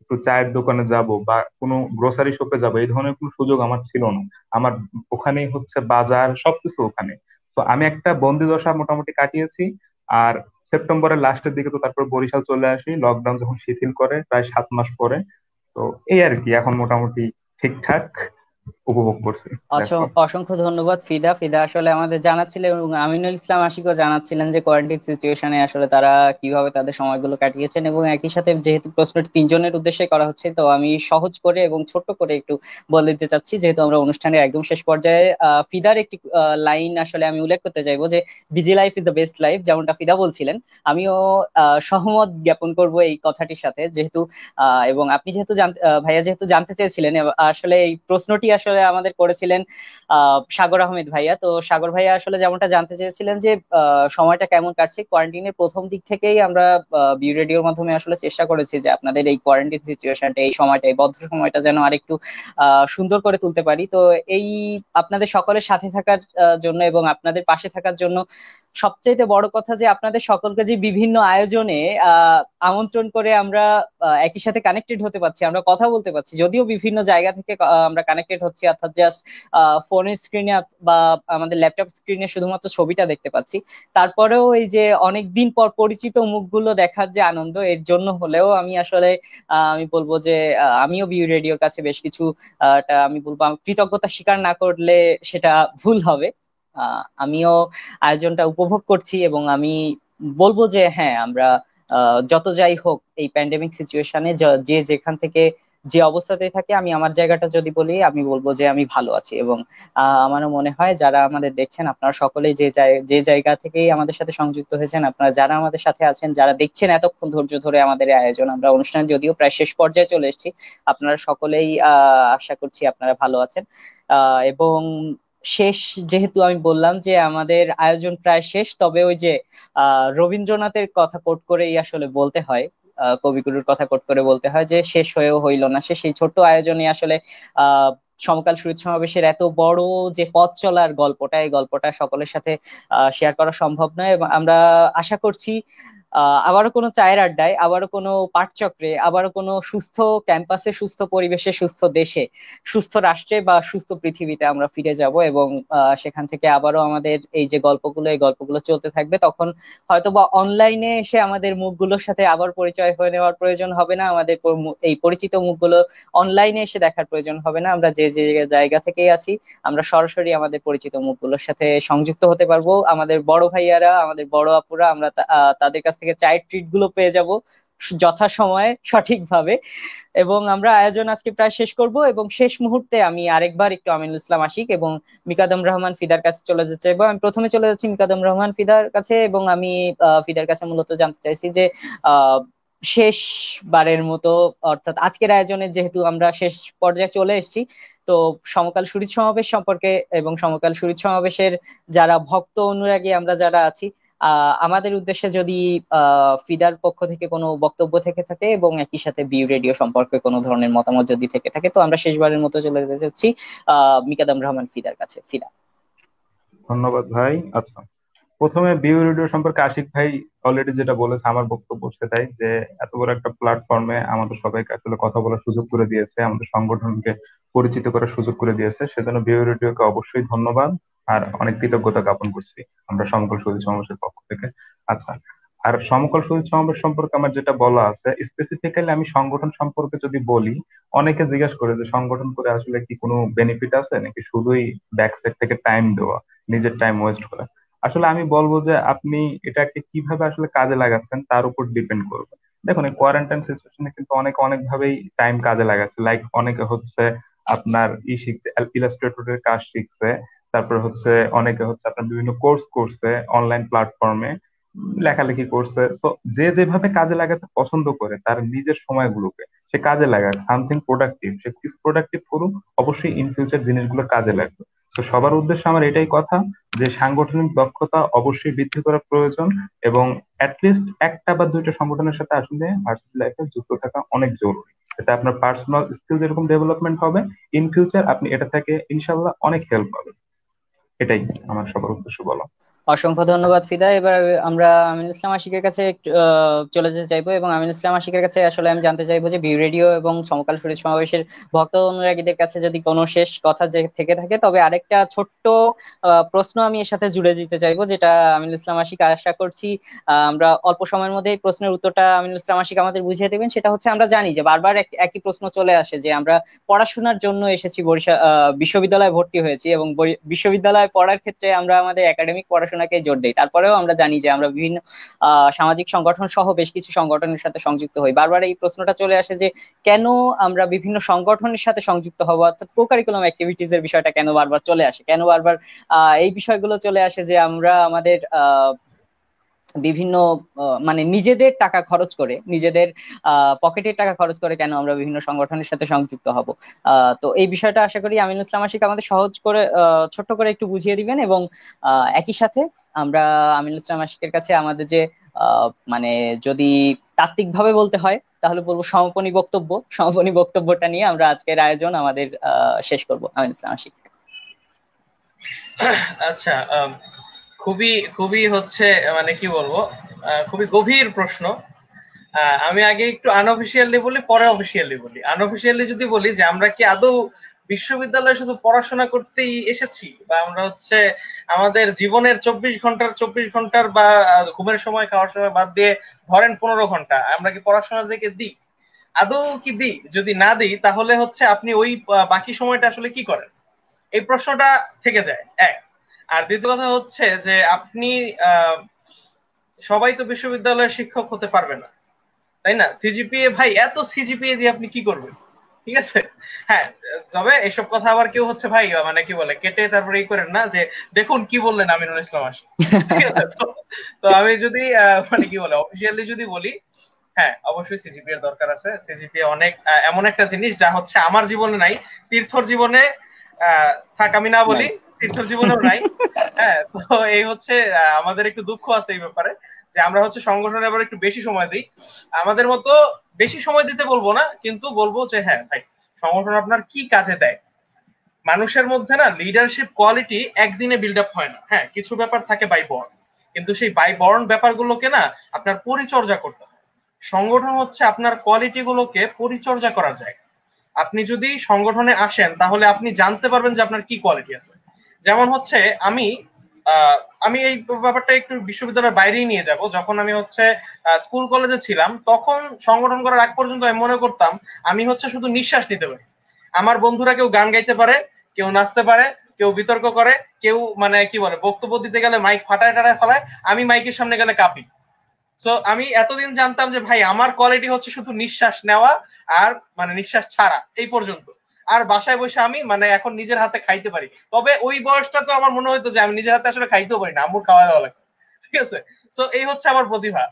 Speaker 3: একটু চায়ের দোকানে যাব বা কোনো গ্রোসারি শপে যাব, এই ধরনের কোনো সুযোগ আমার ছিল না। আমার ওখানেই হচ্ছে বাজার, সবকিছু ওখানে। তো আমি একটা বন্দি দশা মোটামুটি কাটিয়েছি। আর সেপ্টেম্বরের লাস্টের দিকে তো তারপর বরিশাল চলে আসি, লকডাউন যখন শিথিল করে প্রায় 7 মাস পরে। তো এই আর কি, এখন মোটামুটি ঠিকঠাক উপভোগ করছি। That's all.
Speaker 1: অসংখ্য ধন্যবাদ ফিদা। ফিদা আসলে আমাদের জানাচ্ছিলেন, এবং আমিনুল ইসলাম আশিকও জানাচ্ছিলেন যে কোয়ারেন্টাইন সিচুয়েশনে আসলে তারা কিভাবে তাদের সময়গুলো কাটিয়েছেন। এবং একই সাথে যেহেতু প্রশ্নটি তিনজনের উদ্দেশ্যে করা হচ্ছে, তো আমি সহজ করে এবং ছোট্ট করে একটু বলে দিতে চাচ্ছি, যেহেতু আমরা অনুষ্ঠানের একদম শেষ পর্যায়ে। ফিদার একটি লাইন আসলে আমি উল্লেখ করতে চাইবো, যে busy life is the best life, যেমনটা ফিদা বলছিলেন, আমিও সহমত জ্ঞাপন করব এই কথাটির সাথে। যেহেতু এবং আপনি যেহেতু ভাইয়া যেহেতু জানতে চেয়েছিলেন, আসলে এই প্রশ্নটি আসলে আমাদের করেছিলেন সাগর আহমেদ ভাইয়া। তো সাগর ভাইয়া আসলে যেমনটা জানতে চেয়েছিলেন যে সময়টা কেমন কাটছে কোয়ারেন্টিনের প্রথম দিক থেকেই, আমরা বিউ রেডিওর মাধ্যমে আসলে চেষ্টা করেছি যে আপনাদের এই কোয়ারেন্টিন সিচুয়েশনটা, এই সময়টা, এই বদ্ধ সময়টা যেন আরেকটু সুন্দর করে তুলতে পারি। তো এই আপনাদের সকলের সাথে থাকার জন্য এবং আপনাদের পাশে থাকার জন্য সবচেয়ে বড় কথা যে আপনাদের সকলকে যে বিভিন্ন আয়োজনে আমন্ত্রণ করে আমরা একই সাথে কানেক্টেড হতে পারছি, আমরা কথা বলতে পারছি, যদিও বিভিন্ন জায়গা থেকে আমরা কানেক্টেড আইসোলেট হচ্ছি, অর্থাৎ জাস্ট ফোনের স্ক্রিনে বা আমাদের ল্যাপটপ স্ক্রিনে শুধুমাত্র ছবিটা দেখতে পাচ্ছি, তারপরেও এই যে অনেক দিন পর পরিচিত মুখগুলো দেখার যে আনন্দ, এর জন্য হলেও আমি আসলে আমি বলবো যে আমিও বিউ রেডিওর কাছে বেশ কিছু আমি বলবো কৃতজ্ঞতা স্বীকার না করলে সেটা ভুল হবে। আমিও আয়োজনটা উপভোগ করছি এবং আমি বলবো যে হ্যাঁ, আমরা যত যাই হোক এই প্যান্ডেমিক সিচুয়েশনে যে যেখান থেকে যে অবস্থাতেই থাকে, আমি আমার জায়গাটা যদি বলি, আমি বলবো যে আমি ভালো আছি। এবং আমারও মনে হয় যারা আমাদের দেখছেন, আপনারা সকলেই যে জায়গা থেকেই আমাদের সাথে সংযুক্ত হয়েছেন, আপনারা যারা আমাদের সাথে আছেন, যারা দেখছেন এতক্ষণ ধৈর্য ধরে আমাদের এই আয়োজন, আমরা অনুষ্ঠান যদিও প্রায় শেষ পর্যায়ে চলে এসেছি, আপনারা সকলেই আশা করছি আপনারা ভালো আছেন। এবং শেষ, যেহেতু আমি বললাম যে আমাদের আয়োজন প্রায় শেষ, তবে ওই যে রবীন্দ্রনাথের কথা কোট করেই আসলে বলতে হয়, কবিগুরুর কথা কোট করে বলতে হয় যে শেষ হয়েও হইল না শেষ। এই ছোট্ট আয়োজনে আসলে সমকাল সুরত সমাবেশের এত বড় যে পথ চলার গল্পটা, এই গল্পটা সকলের সাথে শেয়ার করা সম্ভব নয়। এবং আমরা আশা করছি আবারও কোনো চায়ের আড্ডায়, আবারও কোনো পাঠচক্রে, আবারও কোনো সুস্থ ক্যাম্পাসে, সুস্থ পরিবেশে, সুস্থ দেশে, সুস্থ রাষ্ট্রে বা সুস্থ পৃথিবীতে আমরা ফিরে যাব। এবং সেখান থেকে আবারও আমাদের এই যে গল্পগুলো, এই গল্পগুলো চলতে থাকবে। তখন হয়তো বা অনলাইনে এসে আমাদের মুখগুলোর সাথে আবার পরিচয় হয়ে নেওয়ার প্রয়োজন হবে না, আমাদের এই পরিচিত মুখগুলো অনলাইনে এসে দেখার প্রয়োজন হবে না। আমরা যে যে জায়গা থেকেই আছি, আমরা সরাসরি আমাদের পরিচিত মুখগুলোর সাথে সংযুক্ত হতে পারবো। আমাদের বড় ভাইয়ারা, আমাদের বড় আপুরা, আমরা তাদের কাছ থেকে চায়ের ট্রিট গুলো পেয়ে যাব যথাসময়ে, সঠিকভাবে। এবং আমরা আয়োজন আজকে প্রায় শেষ করব, এবং শেষ মুহূর্তে আমি আরেকবার একটু আমিনুল ইসলাম আশিক এবং মিকাদম রহমান ফিদার কাছে চলে যেতে চাইবো। আমি প্রথমে চলে যাচ্ছি মিকাদম রহমান ফিদার কাছে, এবং আমি ফিদার কাছে মূলত জানতে চাইছি যে আহ শেষবারের মতো, অর্থাৎ আজকের আয়োজনের যেহেতু আমরা শেষ পর্যায়ে চলে এসেছি, তো সমকাল সুরিত সমাবেশ সম্পর্কে এবং সমকাল সুরিত সমাবেশের যারা ভক্ত অনুরাগী আমরা যারা আছি, আমাদের উদ্দেশ্যে যদি ফিদার পক্ষ থেকে কোনো বক্তব্য থেকে থাকে এবং একই সাথে বিউ রেডিও সম্পর্কে কোনো ধরনের মতামত যদি থেকে থাকে, তো আমরা শেষবারের মতো চলে যেতে চাচ্ছি মিকাদম রহমান ফিদার কাছে। ফিদা।
Speaker 3: ধন্যবাদ ভাই। আচ্ছা, প্রথমে বিউ রেডিও সম্পর্কে আশিক ভাই অলরেডি যেটা বলেছে, আমার বক্তব্য সেটাই, যে এত বড় একটা প্ল্যাটফর্মে আমাদের সবাইকে আসলে কথা বলার সুযোগ করে দিয়েছে, আমাদের সংগঠনকে পরিচিত করার সুযোগ করে দিয়েছে, সেজন্য বিউ রেডিওকে অবশ্যই ধন্যবাদ আর অনেক কৃতজ্ঞতা জ্ঞাপন করছি আমরা সমকাল সুধী সমাবেশের পক্ষ থেকে। আচ্ছা, আর সমকাল সুধী সমাবেশ সম্পর্কে আমার যেটা বলা আছে, স্পেসিফিক্যালি আমি সংগঠন সম্পর্কে যদি বলি, অনেকে জিজ্ঞাসা করে যে সংগঠন করে আসলে কি কোনো বেনিফিট আছে নাকি শুধুই ব্যাক সাইড থেকে টাইম দেওয়া, নিজের টাইম ওয়েস্ট করা। আসলে আমি বলবো যে আপনি এটাকে কিভাবে আসলে কাজে লাগাচ্ছেন তার উপর ডিপেন্ড করবে। দেখুন, এই কোয়ারেন্টাইন সিচুয়েশনে কিন্তু অনেকে অনেক ভাবেই টাইম কাজে লাগাচ্ছে। লাইক অনেকে হচ্ছে আপনার শিখছে, ইলাস্ট্রেটরের কাজ শিখছে, তারপর হচ্ছে অনেকে হচ্ছে আপনার বিভিন্ন কোর্স করছে অনলাইন প্ল্যাটফর্মে, লেখালেখি করছে। তো যে যেভাবে কাজে লাগাতে পছন্দ করে তার নিজের সময়গুলোকে সে কাজে লাগায় সামথিং প্রোডাক্টিভ, সে কিছু প্রোডাক্টিভ করুক, অবশ্যই ইন ফিউচার জিনিসগুলো কাজে লাগবে। তো সবার উদ্দেশ্যে আমার এটাই কথা, যে সাংগঠনিক দক্ষতা অবশ্যই বৃদ্ধি করা প্রয়োজন, এবং অ্যাটলিস্ট একটা বা দুইটা সংগঠনের সাথে আসলে ভার্সিটি লাইফে যুক্ত থাকা অনেক জরুরি। এতে আপনার পার্সোনাল স্কিল যেরকম ডেভেলপমেন্ট হবে, ইন ফিউচার আপনি এটা থেকে ইনশাল্লাহ অনেক হেল্প পাবেন। এটাই আমার সবার উদ্দেশ্য বলা।
Speaker 1: অসংখ্য ধন্যবাদ ফিদা। এবার আমরা আমিনুল ইসলাম আশিকের কাছে চলে যেতে চাইবো, এবং আমিনুল ইসলাম আশিকের কাছে আসলে আমি জানতে চাইবো যে বিউ রেডিও এবং সমকাল সুরিত সমাবেশের ভক্ত অনুরাগীদের কাছে যদি কোনো শেষ কথা থেকে থাকে, তবে আরেকটা ছোট্ট প্রশ্ন আমি এর সাথে জুড়ে দিতে চাইবো, যেটা আমিনুল ইসলাম আশিক আশা করছি আমরা অল্প সময়ের মধ্যে এই প্রশ্নের উত্তরটা আমিনুল ইসলাম আশিক আমাদের বুঝিয়ে দেবেন। সেটা হচ্ছে, আমরা জানি যে বারবার একই প্রশ্ন চলে আসে যে আমরা পড়াশোনার জন্য এসেছি বরিশাল বিশ্ববিদ্যালয়ে ভর্তি হয়েছি, এবং বিশ্ববিদ্যালয়ে পড়ার ক্ষেত্রে আমরা আমাদের একাডেমিক পড়াশোনাকে জোর দেই। তারপরেও আমরা জানি যে আমরা বিভিন্ন সামাজিক সংগঠন সহ বেশ কিছু সংগঠনের সাথে সংযুক্ত হই। বারবার এই প্রশ্নটা চলে আসে যে কেন আমরা বিভিন্ন সংগঠনের সাথে সংযুক্ত হব, অর্থাৎ কো কারিকুলাম অ্যাক্টিভিটিজ এর বিষয়টা কেন বারবার চলে আসে, কেন বারবার এই বিষয়গুলো চলে আসে যে আমরা আমাদের বিভিন্ন মানে নিজেদের টাকা খরচ করে, নিজেদের পকেটের টাকা খরচ করে কেন আমরা বিভিন্ন সংগঠনের সাথে সংযুক্ত হব। তো এই বিষয়টা আশা করি আমিনুল ইসলাম আশিক আমাদের সহজ করে ছোট্ট করে একটু বুঝিয়ে দিবেন। এবং একই সাথে আমরা আমিনুল ইসলাম আশিকের কাছে আমাদের যে মানে যদি তাত্ত্বিক ভাবে বলতে হয় তাহলে বলবো সমাপনী বক্তব্য, সমাপনী বক্তব্যটা নিয়ে আমরা আজকের আয়োজন আমাদের শেষ করব। আমিনুল ইসলাম আশিক।
Speaker 2: আচ্ছা, খুবই খুবই হচ্ছে মানে কি বলবো, খুবই গভীর প্রশ্ন। আমি আগে একটু আনঅফিসিয়ালি বলি, পরে অফিসিয়ালি বলি। আনঅফিসিয়ালি যদি বলি যে আমরা কি আদৌ বিশ্ববিদ্যালয়ে শুধু পড়াশোনা করতেই এসেছি, বা আমরা হচ্ছে আমাদের জীবনের 24 ঘন্টার বা ঘুমের সময় খাওয়ার সময় বাদ দিয়ে ধরেন 15 ঘন্টা আমরা কি পড়াশোনার দিকে দিই? আদৌ কি দিই? যদি না দিই তাহলে হচ্ছে আপনি ওই বাকি সময়টা আসলে কি করেন? এই প্রশ্নটা থেকে যায় এক। আর দ্বিতীয় কথা হচ্ছে যে আপনি আহ সবাই তো বিশ্ববিদ্যালয়ের শিক্ষক হতে পারবে না, তাই না? সিজিপিএ, ভাই এত সিজিপিএ দিয়ে আপনি কি করবেন? ঠিক আছে। হ্যাঁ, তবে এসব কথা আবার কেউ হচ্ছে ভাই মানে কি বলে কেটে তারপরে ই করেন না যে দেখুন কি বললেন আমিনুল ইসলাম আসি। ঠিক আছে। তো তো আমি যদি মানে কি বলে অফিসিয়ালি যদি বলি, হ্যাঁ অবশ্যই সিজিপিএ এর দরকার আছে। সিজিপিএ অনেক এমন একটা জিনিস যা হচ্ছে আমার জীবনে নাই, তীর্থর জীবনে থাক আমি না বলি,
Speaker 1: নাই।
Speaker 2: তীর্থর জীবনেও নাই। হ্যাঁ, তো এই হচ্ছে আমাদের একটু দুঃখ আছে এই ব্যাপারে যে আমরা হচ্ছে সংগঠনে আবার একটু বেশি সময় দিই। আমাদের মতো বেশি সময় দিতে বলবো না, কিন্তু বলবো যে হ্যাঁ ভাই, সংগঠন আপনার কি কাজে দেয়। মানুষের মধ্যে না লিডারশিপ কোয়ালিটি একদিনে বিল্ড আপ হয় না। হ্যাঁ, কিছু ব্যাপার থাকে বাই বর্ন, কিন্তু সেই বাই বর্ন ব্যাপারগুলোকে না আপনার পরিচর্যা করতে হয়। সংগঠন হচ্ছে আপনার কোয়ালিটি গুলোকে পরিচর্যা করার জায়গা। আপনি যদি সংগঠনে আসেন তাহলে আপনি জানতে পারবেন যে আপনার কি কোয়ালিটি আছে। যেমন হচ্ছে আমি আহ, আমি এই ব্যাপারটা একটু বিশ্ববিদ্যালয়ের বাইরেই নিয়ে যাব। যখন আমি হচ্ছে স্কুল কলেজে ছিলাম তখন সংগঠন করার আগ পর্যন্ত আমি মনে করতাম আমি হচ্ছে শুধু নিঃশ্বাস নিতে পারি। আমার বন্ধুরা কেউ গান গাইতে পারে, কেউ নাচতে পারে, কেউ বিতর্ক করে, কেউ মানে কি বলে বক্তব্য দিতে গেলে মাইক ফাটায় টাটায় ফেলায়, আমি মাইকের সামনে গেলে কাঁপি। সো আমি এতদিন জানতাম যে ভাই আমার কোয়ালিটি হচ্ছে শুধু নিঃশ্বাস নেওয়া আর মানে নিঃশ্বাস ছাড়া, এই পর্যন্ত। আর বাসায় বসে আমি মানে এখন নিজের হাতে খাইতে পারি। তবে ওই বয়সটা তো আমার মনে হইতো যে আমি নিজের হাতে আসলে খাইতেও পারি না, আম্মুর খাওয়া দাওয়া লাগে। ঠিক আছে। সো এই হচ্ছে আমার প্রতিভা।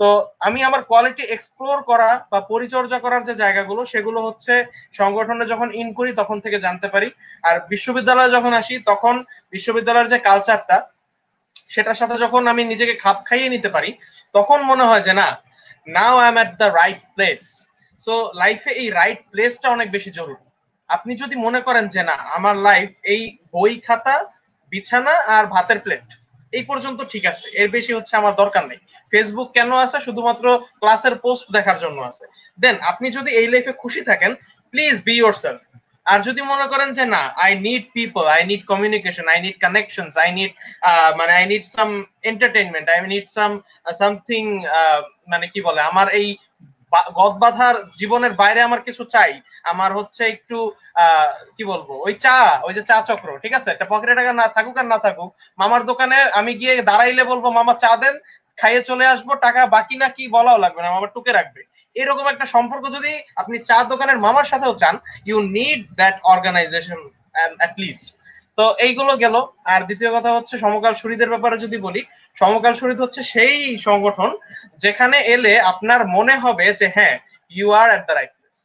Speaker 2: তো আমি আমার কোয়ালিটি এক্সপ্লোর করা বা পরিচর্যা করার যে জায়গাগুলো সেগুলো হচ্ছে সংগঠনে যখন ইন করি তখন থেকে জানতে পারি। আর বিশ্ববিদ্যালয়ে যখন আসি তখন বিশ্ববিদ্যালয়ের যে কালচারটা সেটার সাথে যখন আমি নিজেকে খাপ খাইয়ে নিতে পারি তখন মনে হয় যে না, now I am at the right place. So লাইফে এই রাইট প্লেসটা অনেক বেশি জরুরি। আপনি যদি মনে করেন যে না আমার লাইফ এই বই খাতা বিছানা আর ভাতের প্লেট এই পর্যন্ত ঠিক আছে, এর বেশি হচ্ছে আমার দরকার নেই, ফেসবুক কেন আছে শুধুমাত্র ক্লাসের পোস্ট দেখার জন্য আছে, দেন আপনি যদি এই লাইফে খুশি থাকেন প্লিজ বি ইয়োর সেলফ। আর যদি মনে করেন যে না I need people, I need communication, I need connections, I need মানে I need some entertainment, I need something, মানে কি বলে আমার এই গদবাধার জীবনের বাইরে আমার কিছু চাই, আমার হচ্ছে একটু কি বলবো ওই চা, ওই যে চা চক্র, ঠিক আছে, একটা পকেটে টাকা না থাকুক আর না থাকুক, মামার দোকানে আমি গিয়ে দাঁড়াইলে বলবো মামা চা দেন, খাইয়ে চলে আসবো, টাকা বাকি না কি বলাও লাগবে না, মামা টুকে রাখবে। এরকম একটা সম্পর্ক যদি আপনি চা দোকানের মামার সাথেও চান, you need that organisation at least. তো এইগুলো গেল। আর দ্বিতীয় কথা হচ্ছে সমকাল শরীদের ব্যাপারে যদি বলি, সমকাল শরীর হচ্ছে সেই সংগঠন যেখানে এলে আপনার মনে হবে যে হ্যাঁ you are at the right place.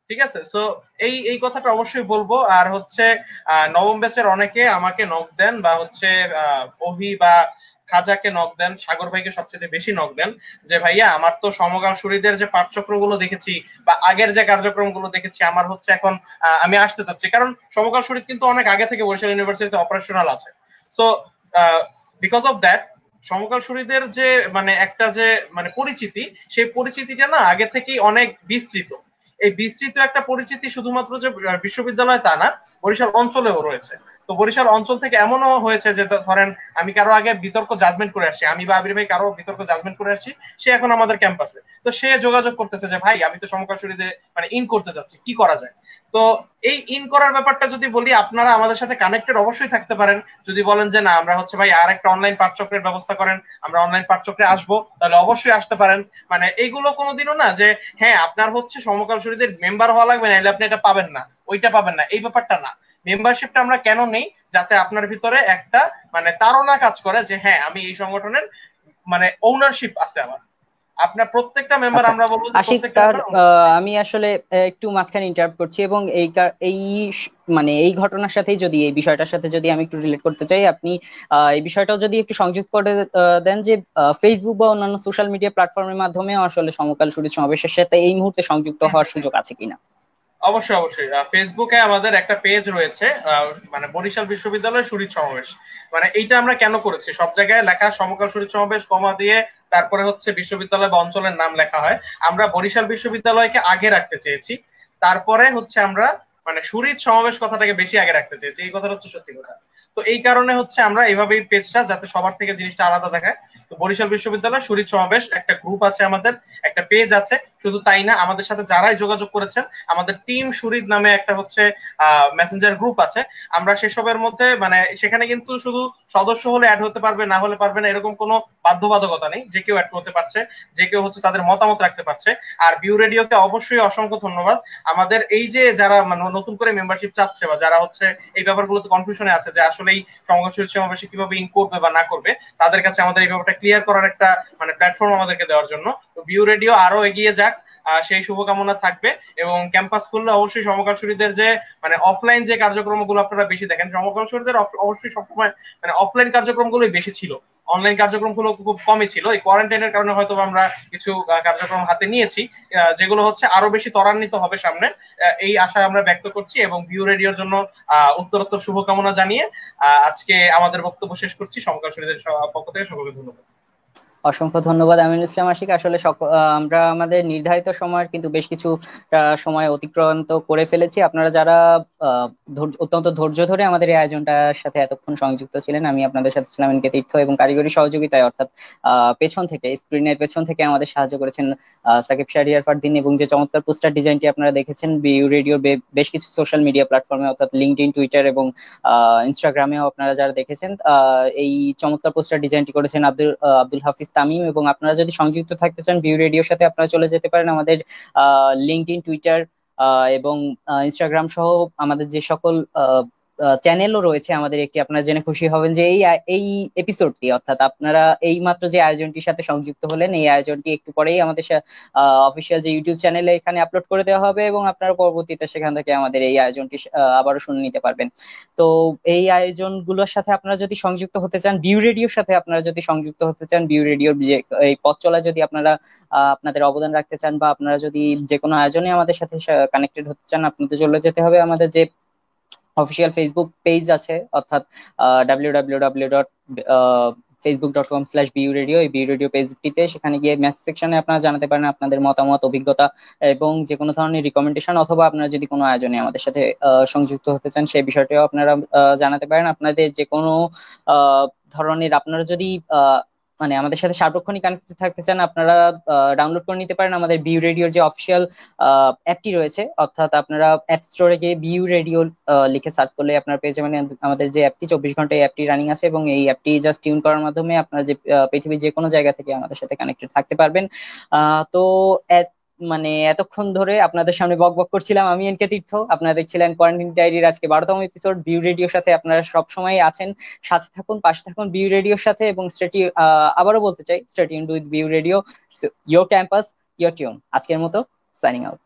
Speaker 2: ঠিক আছে। সো এই এই কথাটা অবশ্যই বলবো। আর হচ্ছে নবম ব্যাচের অনেকে আমাকে নক দেন বা হচ্ছে ওহি বা খাজাকে নক দেন, সাগর ভাইকে সবচেয়ে বেশি নক দেন যে ভাইয়া আমার তো সমকাল শরীদের যে পাঠচক্রগুলো দেখেছি বা আগের যে কার্যক্রমগুলো দেখেছি আমার হচ্ছে এখন আমি আসতে চাচ্ছি, কারণ সমকাল শরীর কিন্তু অনেক আগে থেকে বরিশাল ইউনিভার্সিটিতে অপারেশনাল আছে। সো বিকজ অফ দ্যাট সমকাল শরীদের যে মানে একটা যে মানে পরিচিতি, সেই পরিচিতিটা না আগে থেকেই অনেক বিস্তৃত। এই বিস্তৃত একটা পরিচিতি শুধুমাত্র যে বিশ্ববিদ্যালয় তা না, বরিশাল অঞ্চলেও রয়েছে। তো বরিশাল অঞ্চল থেকে এমনও হয়েছে যে ধরেন আমি কারো আগে বিতর্ক জাজমেন্ট করে আসছি, আমি বা আবির ভাই কারো বিতর্ক জাজমেন্ট করে আসছি, সে এখন আমাদের ক্যাম্পাসে, তো সে যোগাযোগ করতেছে যে ভাই আমি তো সমকাল শরীরে মানে ইন করতে যাচ্ছি, কি করা যায়। তো এই ইন করার ব্যাপারটা যদি বলি, আপনারা আমাদের সাথে কানেক্টেড অবশ্যই থাকতে পারেন। যদি বলেন যে না আমরা হচ্ছে ভাই আর একটা অনলাইন পাঠচক্রের ব্যবস্থা করেন, আমরা অনলাইন পাঠচক্রে আসবো, তাহলে অবশ্যই আসতে পারেন। মানে এইগুলো কোনোদিনও না যে হ্যাঁ আপনার হচ্ছে সমকাল শরীরের মেম্বার হওয়া লাগবে না এলে আপনি এটা পাবেন না ওইটা পাবেন না, এই ব্যাপারটা না। মেম্বারশিপটা আমরা কেন নেই, যাতে আপনার ভিতরে একটা মানে তাড়না কাজ করে যে হ্যাঁ আমি এই সংগঠনের মানে ওনারশিপ আছে আমার। আপনার প্রত্যেকটা মেম্বার
Speaker 1: আচ্ছা
Speaker 2: আমরা বলবো যে
Speaker 1: আশিক,
Speaker 2: প্রত্যেকটা
Speaker 1: তার
Speaker 2: মেম্বার।
Speaker 1: আমি আসলে একটু মাঝখানে ইন্টারাপ্ট করছি এবং এই মানে এই ঘটনার সাথেই যদি এই বিষয়টার সাথে যদি আমি একটু রিলেট করতে চাই, আপনি এই বিষয়টাও যদি একটু সংযুক্ত করে দেন যে ফেসবুক বা অন্যান্য সোশ্যাল মিডিয়া প্ল্যাটফর্মের মাধ্যমে আসলে সমকাল শরীর সমাবেশের সাথে এই মুহূর্তে সংযুক্ত হওয়ার সুযোগ আছে কিনা।
Speaker 2: অবশ্যই অবশ্যই ফেসবুকে আমাদের একটা পেজ রয়েছে, মানে বরিশাল বিশ্ববিদ্যালয় শরীর সমাবেশ। মানে এইটা আমরা কেন করেছি, সব জায়গায় লেখা সমকাল শরীর সমাবেশ কমা দিয়ে তারপরে হচ্ছে বিশ্ববিদ্যালয় বা অঞ্চলের নাম লেখা হয়, আমরা বরিশাল বিশ্ববিদ্যালয়কে আগে রাখতে চেয়েছি। তারপরে হচ্ছে আমরা মানে সুরিত সমাবেশ কথাটাকে বেশি আগে রাখতে চেয়েছি, এই কথাটা হচ্ছে সত্যি কথা। তো এই কারণে হচ্ছে আমরা এইভাবেই পেজটা যাতে সবার থেকে জিনিসটা আলাদা দেখায়। তো বরিশাল বিশ্ববিদ্যালয় সুরিত সমাবেশ একটা গ্রুপ আছে, আমাদের একটা পেজ আছে। শুধু তাই না, আমাদের সাথে যারাই যোগাযোগ করেছেন, আমাদের টিম সুরিত নামে একটা হচ্ছে মেসেঞ্জার গ্রুপ আছে। আমরা সেসবের মধ্যে মানে সেখানে কিন্তু শুধু সদস্য হলে অ্যাড হতে পারবে, না হলে পারবে না, এরকম কোনো বাধ্যবাধকতা নেই। যে কেউ অ্যাড করতে পারছে, যে কেউ হচ্ছে তাদের মতামত রাখতে পারছে। আর বিউ রেডিওকে অবশ্যই অসংখ্য ধন্যবাদ। আমাদের এই যে যারা মানে নতুন করে মেম্বারশিপ চাচ্ছে বা যারা হচ্ছে এই ব্যাপারগুলোতে কনফিউশনে আছে যে আসলে এই সংঘর্ষের সমাবেশে কিভাবে ইন করবে বা না করবে, তাদের কাছে আমাদের এই ব্যাপারটা ক্লিয়ার করার একটা মানে প্ল্যাটফর্ম আমাদেরকে দেওয়ার জন্য। তো বিউ রেডিও আরো এগিয়ে যাক, সেই শুভকামনা থাকবে। এবং ক্যাম্পাস খুললে অবশ্যই সমকালশরীদের যে মানে অফলাইন যে কার্যক্রমগুলো আপনারা বেশি দেখেন, সমকালশরীদের অবশ্যই সবসময় মানে অফলাইন কার্যক্রমগুলোই বেশি ছিল, অনলাইন কার্যক্রমগুলো খুব কমই ছিল। এই কোয়ারেন্টাইনের কারণে হয়তো আমরা কিছু কার্যক্রম হাতে নিয়েছি, যেগুলো হচ্ছে আরো বেশি ত্বরান্বিত হবে সামনে, এই আশা আমরা ব্যক্ত করছি। এবং ভিউ রেডিওর জন্য উত্তরোত্তর শুভকামনা জানিয়ে আজকে আমাদের বক্তব্য শেষ করছি। সমকালশরীদের পক্ষ থেকে সকলকে ধন্যবাদ।
Speaker 1: অসংখ্য ধন্যবাদ আমিনুল ইসলাম আশিক। আসলে আমরা আমাদের নির্ধারিত সময়ের কিন্তু বেশ কিছু সময় অতিক্রান্ত করে ফেলেছি। আপনারা যারা অত্যন্ত ধৈর্য ধরে আমাদের এই আয়োজনটার সাথে এতক্ষণ সংযুক্ত ছিলেন, আমি আপনাদের সাথে ছিলাম এনকে তীর্থ, এবং কারিগরি সহযোগিতায় অর্থাৎ পেছন থেকে, স্ক্রিনের পেছন থেকে আমাদের সাহায্য করেছেন সাকিব শাহরিয়ার ফারদিন। এবং যে চমৎকার পোস্টার ডিজাইনটি আপনারা দেখেছেন বিউ রেডিওর বেশ কিছু সোশ্যাল মিডিয়া প্ল্যাটফর্মে অর্থাৎ লিঙ্কডইন, টুইটার এবং ইনস্টাগ্রামেও আপনারা যারা দেখেছেন, এই চমৎকার পোস্টার ডিজাইনটি করেছেন আব্দুল হাফিজ তামিম। এবং আপনারা যদি সংযুক্ত থাকতে চান ভিউ রেডিওর সাথে, আপনারা চলে যেতে পারেন আমাদের লিঙ্কডইন, টুইটার এবং ইনস্টাগ্রাম সহ আমাদের যে সকল চ্যানেলও রয়েছে আমাদের একটি। আপনারা জেনে খুশি হবেন যে এই এপিসোডটি অর্থাৎ আপনারা এই মাত্র যে আয়োজনটির সাথে সংযুক্ত হলেন, এই আয়োজনটি একটু পরেই আমাদের অফিসিয়াল যে ইউটিউব চ্যানেলে এখানে আপলোড করে দেওয়া হবে, এবং আপনারা পরবর্তীতে সেখান থেকে আমাদের এই আয়োজনটি আবারও শুনে নিতে পারবেন। তো এই আয়োজনগুলোর সাথে আপনারা যদি সংযুক্ত হতে চান, বিউ রেডিওর সাথে আপনারা যদি সংযুক্ত হতে চান, বিউ রেডিওর যে এই পথ চলা যদি আপনারা আপনাদের অবদান রাখতে চান, বা আপনারা যদি যে কোনো আয়োজনে আমাদের সাথে কানেক্টেড হতে চান, আপনাদের চলে যেতে হবে আমাদের যে অফিসিয়াল ফেসবুক পেজ আছে, অর্থাৎ www.facebook.com/biu রেডিও। এই বিউ রেডিও পেজটিতে সেখানে গিয়ে মেসেজ সেকশনে আপনারা জানাতে পারেন আপনাদের মতামত, অভিজ্ঞতা এবং যে কোনো ধরনের রিকমেন্ডেশন, অথবা আপনারা যদি কোনো আয়োজনে আমাদের সাথে সংযুক্ত হতে চান সেই বিষয়টিও আপনারা জানাতে পারেন। আপনাদের যে কোনো আহ, ধরনের আপনারা যদি মানে আমাদের সাথে সার্বক্ষণিক কানেক্টেড থাকতে চান, আপনারা ডাউনলোড করে নিতে পারেন আমাদের বিউ রেডিওর যে অফিসিয়াল অ্যাপটি রয়েছে। অর্থাৎ আপনারা অ্যাপ স্টোরে গিয়ে বিউ রেডিও লিখে সার্চ করলে আপনারা পেয়ে যাবেন আমাদের যে অ্যাপটি, 24 ঘন্টা এই অ্যাপটি রানিং আছে, এবং এই অ্যাপটি জাস্ট টিউন করার মাধ্যমে আপনারা যে পৃথিবীর যে কোনো জায়গা থেকে আমাদের সাথে কানেক্টেড থাকতে পারবেন। তো মানে এতক্ষণ ধরে আপনাদের সামনে বক বক করছিলাম আমি, এনকে তীর্থ। আপনারা দেখছিলেন কোয়ারেন্টাইন ডায়েরির আজকে 12তম এপিসোড। বিউ রেডিওর সাথে আপনারা সব সময় আছেন, সাথে থাকুন, পাশে থাকুন বিউ রেডিওর সাথে। এবং আবারও বলতে চাই, stay tuned with BU radio, your campus, your tune. আজকের মতো সাইনিং আউট।